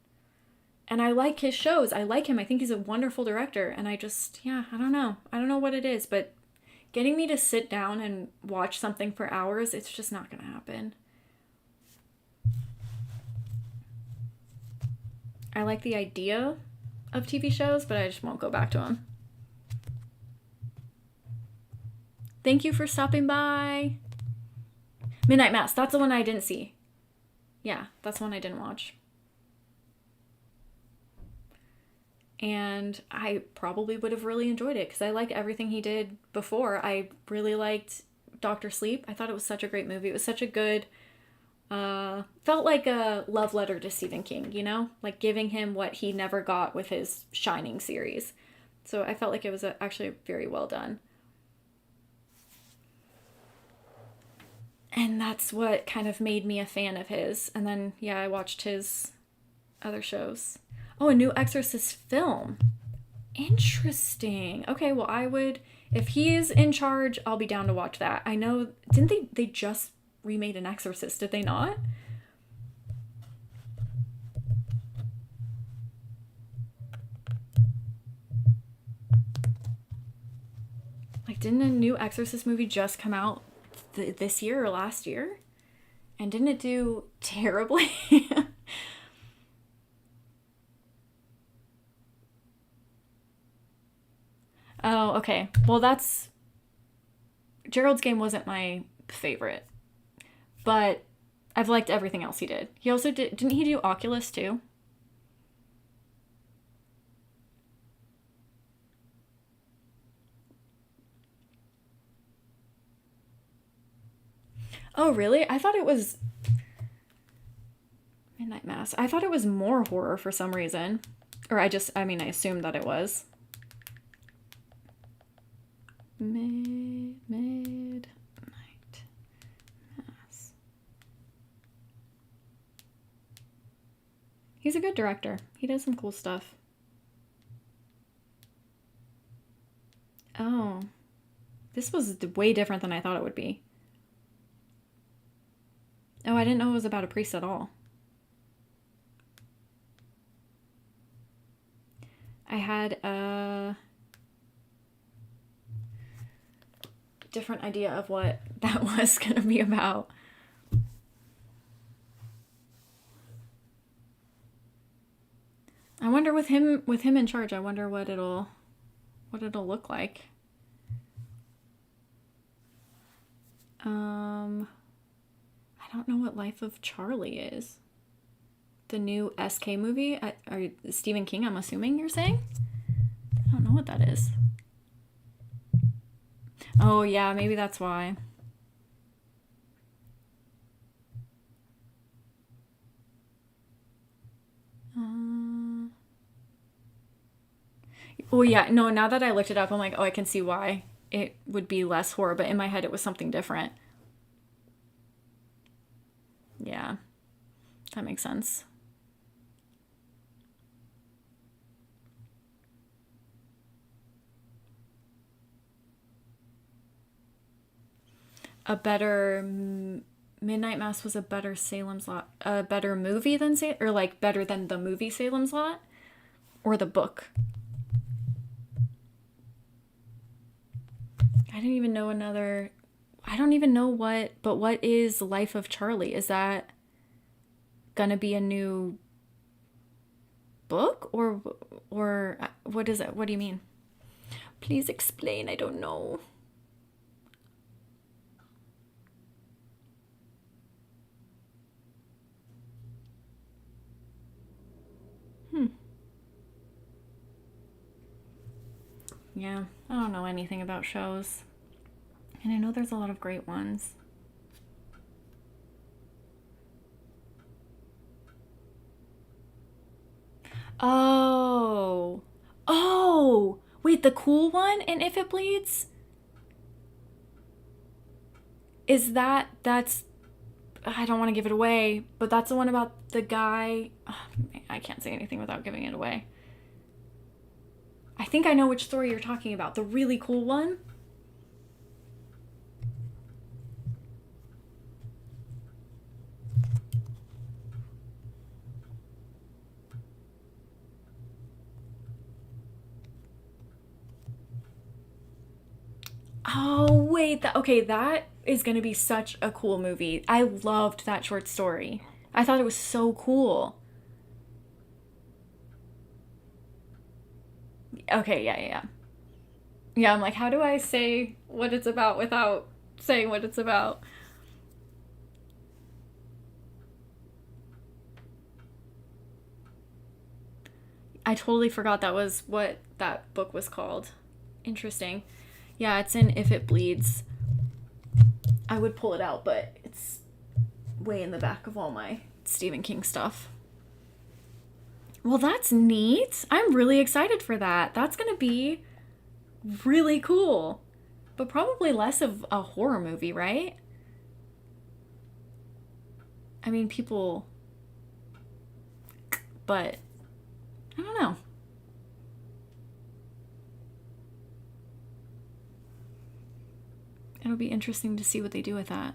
Speaker 1: And I like his shows. I like him. I think he's a wonderful director and I just yeah, I don't know. I don't know what it is, but getting me to sit down and watch something for hours, it's just not going to happen. I like the idea of TV shows, but I just won't go back to them. Thank you for stopping by. Midnight Mass, that's the one I didn't see. Yeah, that's one I didn't watch. And I probably would have really enjoyed it because I like everything he did before. I really liked Doctor Sleep. I thought it was such a great movie. It was such a good, felt like a love letter to Stephen King, you know? Like giving him what he never got with his Shining series. So I felt like it was actually very well done. And that's what kind of made me a fan of his. And then, yeah, I watched his other shows. Oh, a new Exorcist film. Interesting. Okay, well, if he's in charge, I'll be down to watch that. I know, didn't they just remade an Exorcist, did they not? Like, didn't a new Exorcist movie just come out this year or last year? And didn't it do terribly? Oh, okay. Well, Gerald's Game wasn't my favorite, but I've liked everything else he did. He also didn't he do Oculus too? Oh, really? I thought it was Midnight Mass. I thought it was more horror for some reason. Or I assumed that it was. Midnight Mass. He's a good director. He does some cool stuff. Oh, this was way different than I thought it would be. Oh, I didn't know it was about a priest at all. I had a different idea of what that was going to be about. I wonder with him in charge, I wonder what it'll look like. I don't know what Life of Charlie is. The new SK movie? Are Stephen King, I'm assuming you're saying? I don't know what that is. Oh, yeah, maybe that's why. Oh, yeah, no, now that I looked it up, I'm like, oh, I can see why it would be less horror, but in my head it was something different. Yeah, that makes sense. A better Midnight Mass was a better Salem's Lot, a better movie than or like better than the movie Salem's Lot, or the book. I didn't even know another. I don't even know what is Life of Charlie? Is that gonna be a new book or what is it? What do you mean? Please explain. I don't know. Yeah, I don't know anything about shows. And I know there's a lot of great ones. Oh. Oh! Wait, the cool one in If It Bleeds? Is that's I don't want to give it away, but that's the one about the guy. Oh, I can't say anything without giving it away. I think I know which story you're talking about. The really cool one. Oh, wait. Okay, that is going to be such a cool movie. I loved that short story. I thought it was so cool. Okay, yeah. Yeah, I'm like, how do I say what it's about without saying what it's about? I totally forgot that was what that book was called. Interesting. Yeah, it's in If It Bleeds. I would pull it out, but it's way in the back of all my Stephen King stuff. Well, that's neat. I'm really excited for that. That's going to be really cool. But probably less of a horror movie, right? I mean, people. But I don't know. It'll be interesting to see what they do with that.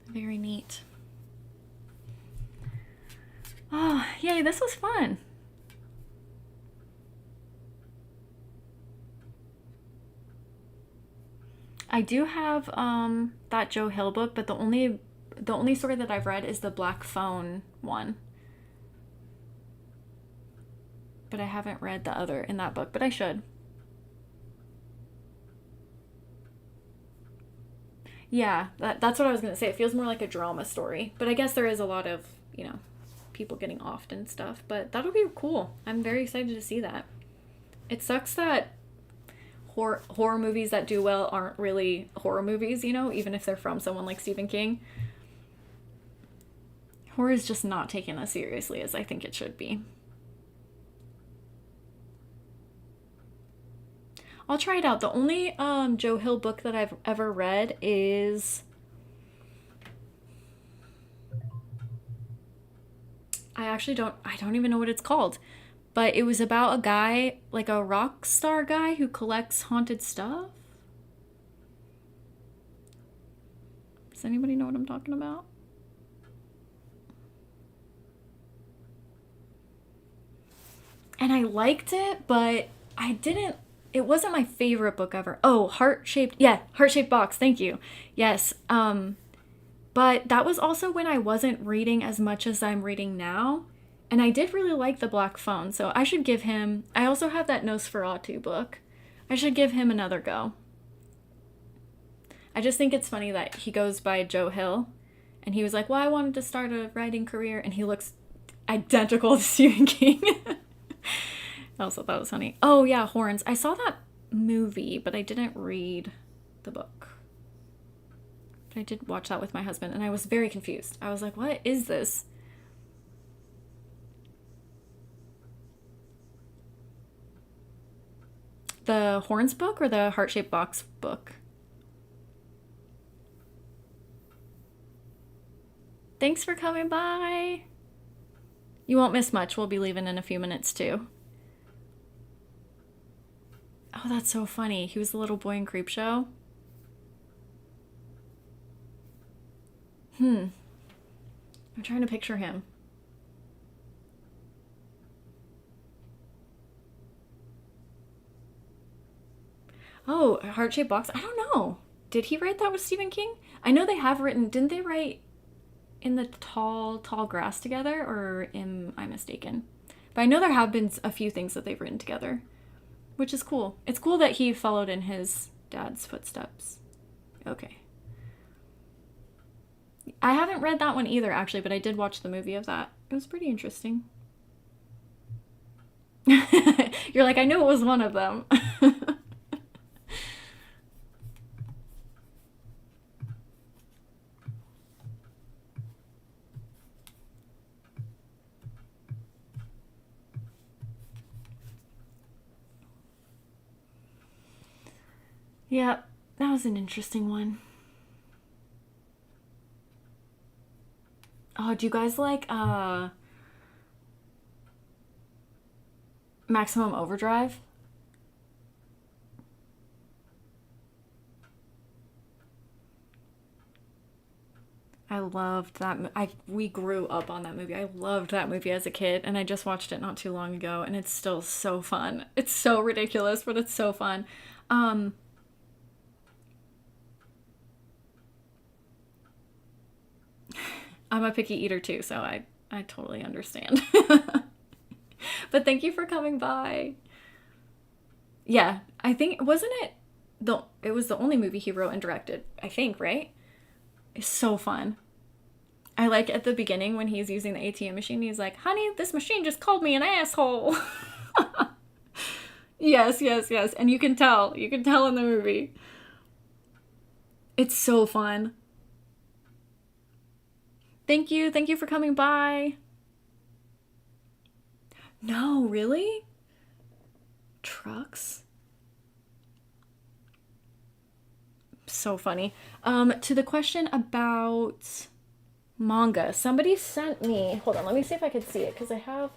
Speaker 1: Very neat. Oh, yay, this was fun. I do have that Joe Hill book, but the only story that I've read is the Black Phone one. But I haven't read the other in that book, but I should. Yeah, that's what I was going to say. It feels more like a drama story. But I guess there is a lot of, people getting offed and stuff. But that'll be cool. I'm very excited to see that. It sucks that horror movies that do well aren't really horror movies, even if they're from someone like Stephen King. Horror is just not taken as seriously as I think it should be. I'll try it out. The only Joe Hill book that I've ever read is I don't even know what it's called. But it was about a guy, like a rock star guy who collects haunted stuff. Does anybody know what I'm talking about? And I liked it, but I didn't. It wasn't my favorite book ever. Oh, heart shaped. Yeah, heart shaped box. Thank you. Yes. But that was also when I wasn't reading as much as I'm reading now. And I did really like The Black Phone, so I should give him. I also have that Nosferatu book. I should give him another go. I just think it's funny that he goes by Joe Hill, and he was like, "Well, I wanted to start a writing career," and he looks identical to Stephen King. I also thought it was funny. Oh yeah, Horns. I saw that movie, but I didn't read the book. I did watch that with my husband, and I was very confused. I was like, "What is this?" The Horns book or the heart shaped box book? Thanks for coming by. You won't miss much. We'll be leaving in a few minutes too. Oh, that's so funny. He was the little boy in Creepshow. I'm trying to picture him. Oh, a heart-shaped box. I don't know. Did he write that with Stephen King? I know they have written. Didn't they write in the tall grass together, or am I mistaken? But I know there have been a few things that they've written together, which is cool. It's cool that he followed in his dad's footsteps. Okay. I haven't read that one either, actually, but I did watch the movie of that. It was pretty interesting. You're like, I knew it was one of them. Yeah, that was an interesting one. Oh, do you guys like Maximum Overdrive? I loved that. We grew up on that movie. I loved that movie as a kid, and I just watched it not too long ago, and it's still so fun. It's so ridiculous, but it's so fun. Um, I'm a picky eater too, so I totally understand. But thank you for coming by. Yeah, I think wasn't it it was the only movie he wrote and directed, I think, right? It's so fun. I like at the beginning when he's using the ATM machine, he's like, "Honey, this machine just called me an asshole." Yes, yes, yes. And you can tell. You can tell in the movie. It's so fun. Thank you. Thank you for coming by. No, really? Trucks? So funny. To the question about manga, somebody sent me. Hold on, let me see if I can see it because I have.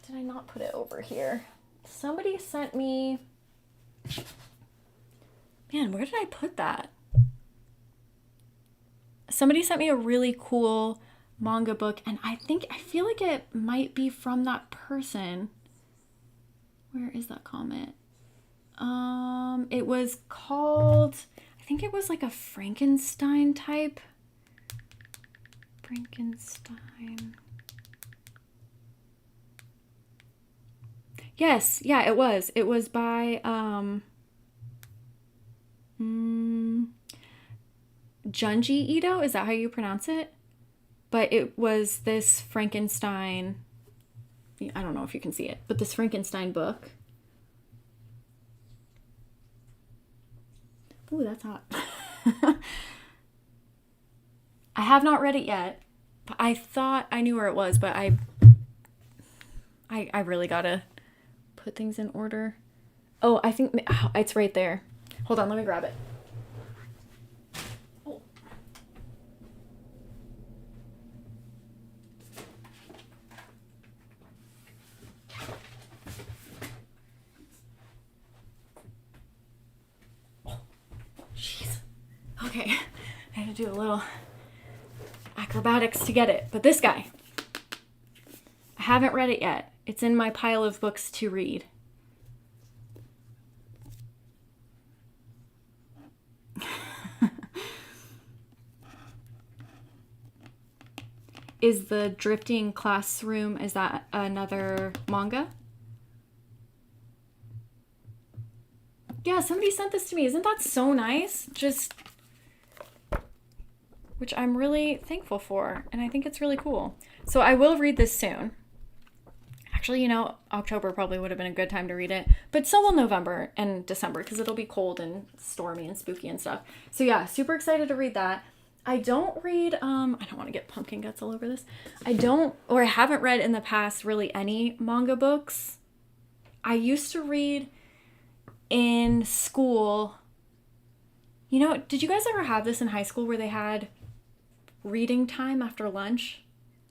Speaker 1: Did I not put it over here? Somebody sent me. Man, where did I put that? Somebody sent me a really cool manga book, and I feel like it might be from that person. Where is that comment? It was called, I think it was like a Frankenstein type. Frankenstein. Yes, yeah, it was. It was by Junji Ito, is that how you pronounce it? But it was this Frankenstein. I don't know if you can see it, but this Frankenstein book. Ooh, that's hot. I have not read it yet. I thought I knew where it was, but I really gotta put things in order. Oh, I think it's right there. Hold on, let me grab it. Oh. Jeez. Okay, I had to do a little acrobatics to get it. But this guy, I haven't read it yet. It's in my pile of books to read. Is the Drifting Classroom, is that another manga? Yeah, somebody sent this to me. Isn't that so nice? Just, which I'm really thankful for, and I think it's really cool. So I will read this soon. Actually, you know, October probably would have been a good time to read it, but so will November and December because it'll be cold and stormy and spooky and stuff. So yeah, super excited to read that. I don't read, I don't want to get pumpkin guts all over this. I haven't read in the past really any manga books. I used to read in school. You know, did you guys ever have this in high school where they had reading time after lunch?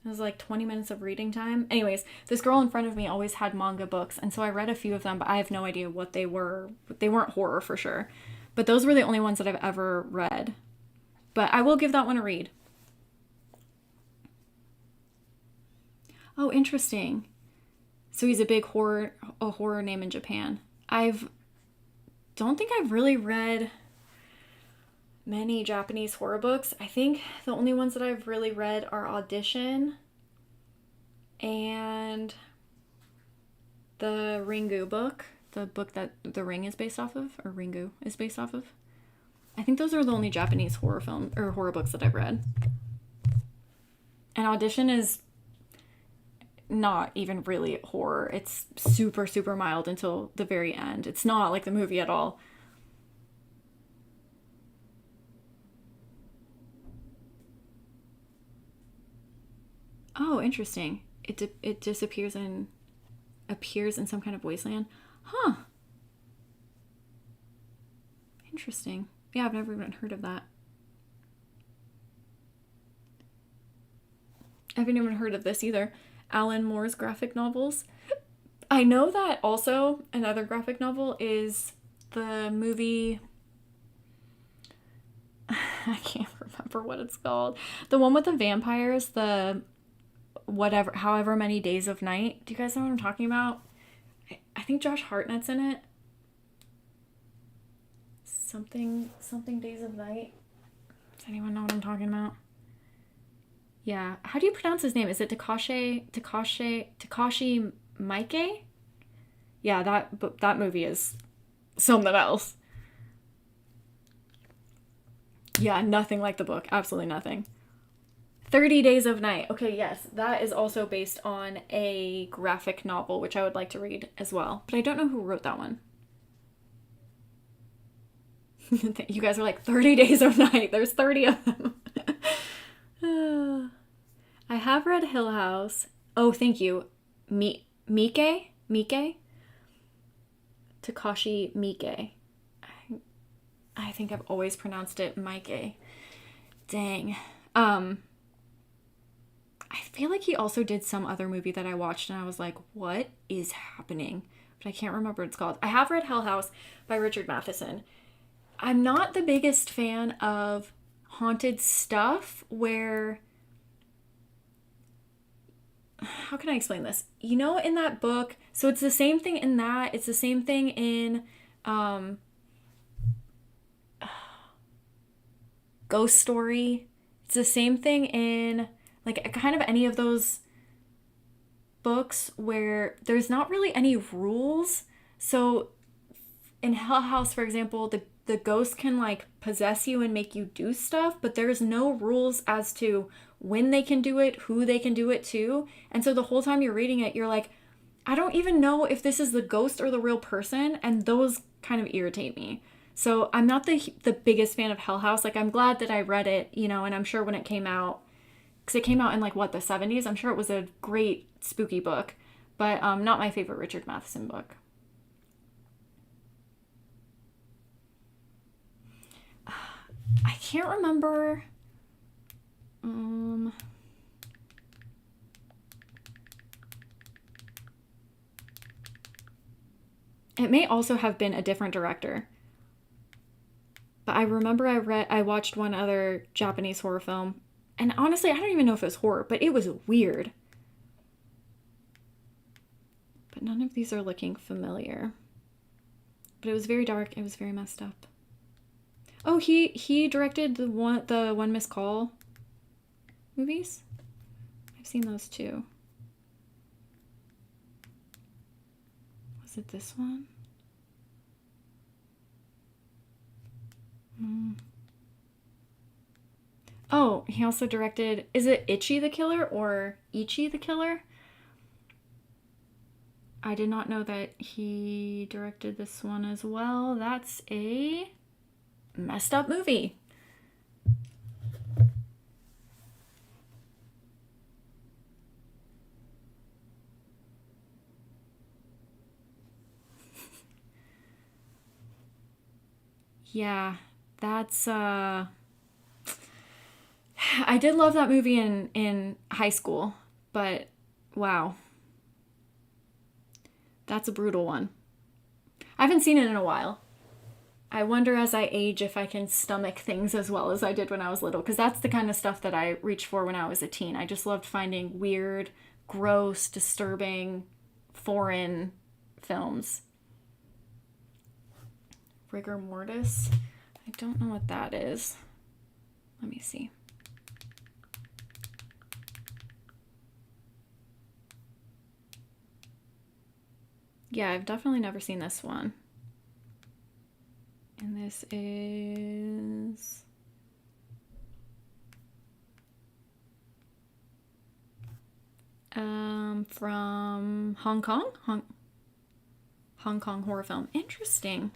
Speaker 1: It was like 20 minutes of reading time. Anyways, this girl in front of me always had manga books, and so I read a few of them, but I have no idea what they were. They weren't horror for sure. But those were the only ones that I've ever read. But I will give that one a read. Oh, interesting. So he's a horror name in Japan. Don't think I've really read many Japanese horror books. I think the only ones that I've really read are Audition and the Ringu book, the book that The Ring is based off of, or Ringu is based off of. I think those are the only Japanese horror books that I've read. And Audition is not even really horror. It's super, super mild until the very end. It's not like the movie at all. Oh, interesting. It just appears in some kind of wasteland. Huh. Interesting. Yeah, I've never even heard of that. I haven't even heard of this either. Alan Moore's graphic novels. I know that also another graphic novel is the movie. I can't remember what it's called. The one with the vampires, the however many days of night. Do you guys know what I'm talking about? I think Josh Hartnett's in it. Something days of night. Does anyone know what I'm talking about? Yeah. How do you pronounce his name? Is it Takashi Miike? Yeah, that movie is something else. Yeah, nothing like the book. Absolutely nothing. 30 Days of Night. Okay, yes, that is also based on a graphic novel, which I would like to read as well. But I don't know who wrote that one. You guys are like 30 Days of Night. There's 30 of them. I have read Hill House. Oh, thank you. Mike? Takashi Miike. I think I've always pronounced it Mike. Dang. I feel like he also did some other movie that I watched and I was like, what is happening? But I can't remember what it's called. I have read Hell House by Richard Matheson. I'm not the biggest fan of haunted stuff where... How can I explain this? You know, in that book, so it's the same thing in that. It's the same thing in Ghost Story. It's the same thing in like kind of any of those books where there's not really any rules. So in Hell House, for example, the ghost can like possess you and make you do stuff, but there's no rules as to when they can do it, who they can do it to. And so the whole time you're reading it, you're like, I don't even know if this is the ghost or the real person, and those kind of irritate me. So I'm not the biggest fan of Hell House. Like, I'm glad that I read it, you know, and I'm sure when it came out, because it came out in like what, the 70s, I'm sure it was a great spooky book, but not my favorite Richard Matheson book. can't remember. It may also have been a different director. But I remember I watched one other Japanese horror film, and honestly, I don't even know if it was horror, but it was weird. But none of these are looking familiar. But it was very dark. It was very messed up. Oh, he directed the one Miss Call movies. I've seen those too. Was it this one? Oh, he also directed, is it Itchy the Killer or Ichi the Killer? I did not know that he directed this one as well. That's a messed up movie. Yeah, that's I did love that movie in high school, but wow. That's a brutal one. I haven't seen it in a while. I wonder as I age if I can stomach things as well as I did when I was little, because that's the kind of stuff that I reached for when I was a teen. I just loved finding weird, gross, disturbing, foreign films. Rigor mortis? I don't know what that is. Let me see. Yeah, I've definitely never seen this one. And this is from Hong Kong? Hong Kong horror film. Interesting.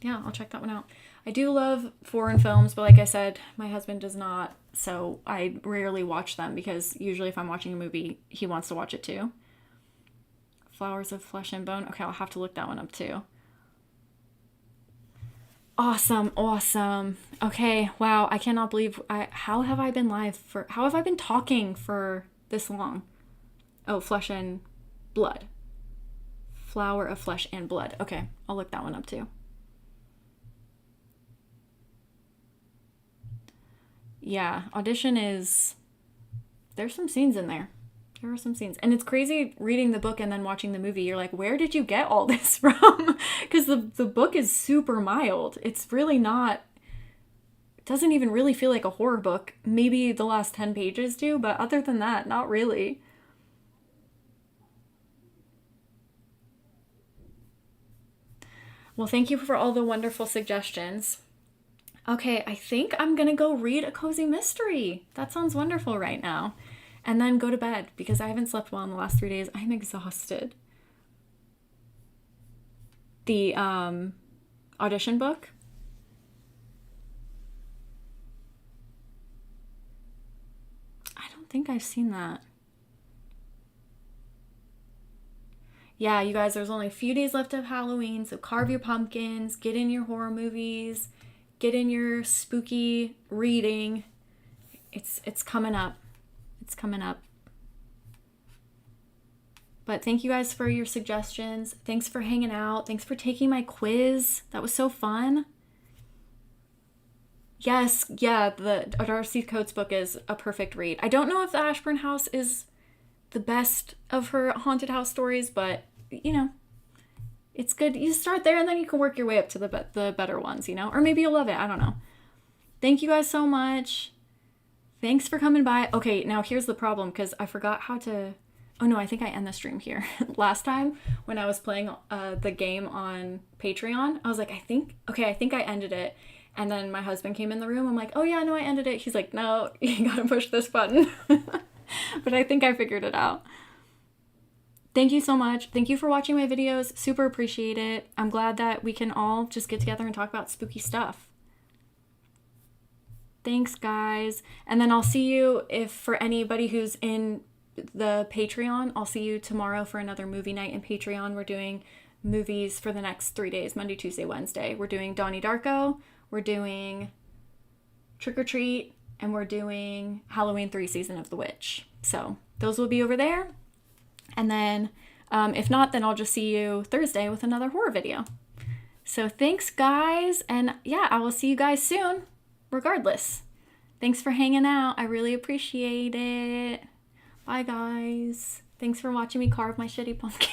Speaker 1: Yeah, I'll check that one out. I do love foreign films, but like I said, my husband does not, so I rarely watch them because usually if I'm watching a movie, he wants to watch it too. Flowers of Flesh and Bone. Okay, I'll have to look that one up too. Awesome, awesome. Okay, wow, I cannot believe how have I been how have I been talking for this long? Oh, Flesh and Blood. Flower of Flesh and Blood. Okay, I'll look that one up too. Yeah, Audition is there's some scenes in there. There are some scenes. And it's crazy reading the book and then watching the movie. You're like, where did you get all this from? Because the book is super mild. It's really not, it doesn't even really feel like a horror book. Maybe the last 10 pages do, but other than that, not really. Well, thank you for all the wonderful suggestions. Okay, I think I'm gonna go read a cozy mystery. That sounds wonderful right now. And then go to bed because I haven't slept well in the last 3 days. I'm exhausted. The audition book. I don't think I've seen that. Yeah, you guys, there's only a few days left of Halloween, so carve your pumpkins, get in your horror movies, get in your spooky reading. It's coming up. It's coming up. But thank you guys for your suggestions. Thanks for hanging out. Thanks for taking my quiz. That was so fun. Yes, yeah, the Darcy Coates book is a perfect read. I don't know if the Ashburn House is the best of her haunted house stories, but you know, it's good. You start there and then you can work your way up to the better ones, you know? Or maybe you'll love it. I don't know. Thank you guys so much. Thanks for coming by. Okay, now here's the problem because I forgot how to. Oh no, I think I end the stream here. Last time when I was playing the game on Patreon, I was like, I think I ended it. And then my husband came in the room. I'm like, oh yeah, no, I ended it. He's like, no, you gotta push this button. But I think I figured it out. Thank you so much. Thank you for watching my videos. Super appreciate it. I'm glad that we can all just get together and talk about spooky stuff. Thanks, guys. And then I'll see you if for anybody who's in the Patreon, I'll see you tomorrow for another movie night in Patreon. We're doing movies for the next 3 days, Monday, Tuesday, Wednesday. We're doing Donnie Darko. We're doing Trick or Treat, and we're doing Halloween 3 Season of the Witch. So those will be over there. And then if not, then I'll just see you Thursday with another horror video. So thanks, guys. And yeah, I will see you guys soon, regardless. Thanks for hanging out. I really appreciate it. Bye, guys. Thanks for watching me carve my shitty pumpkin.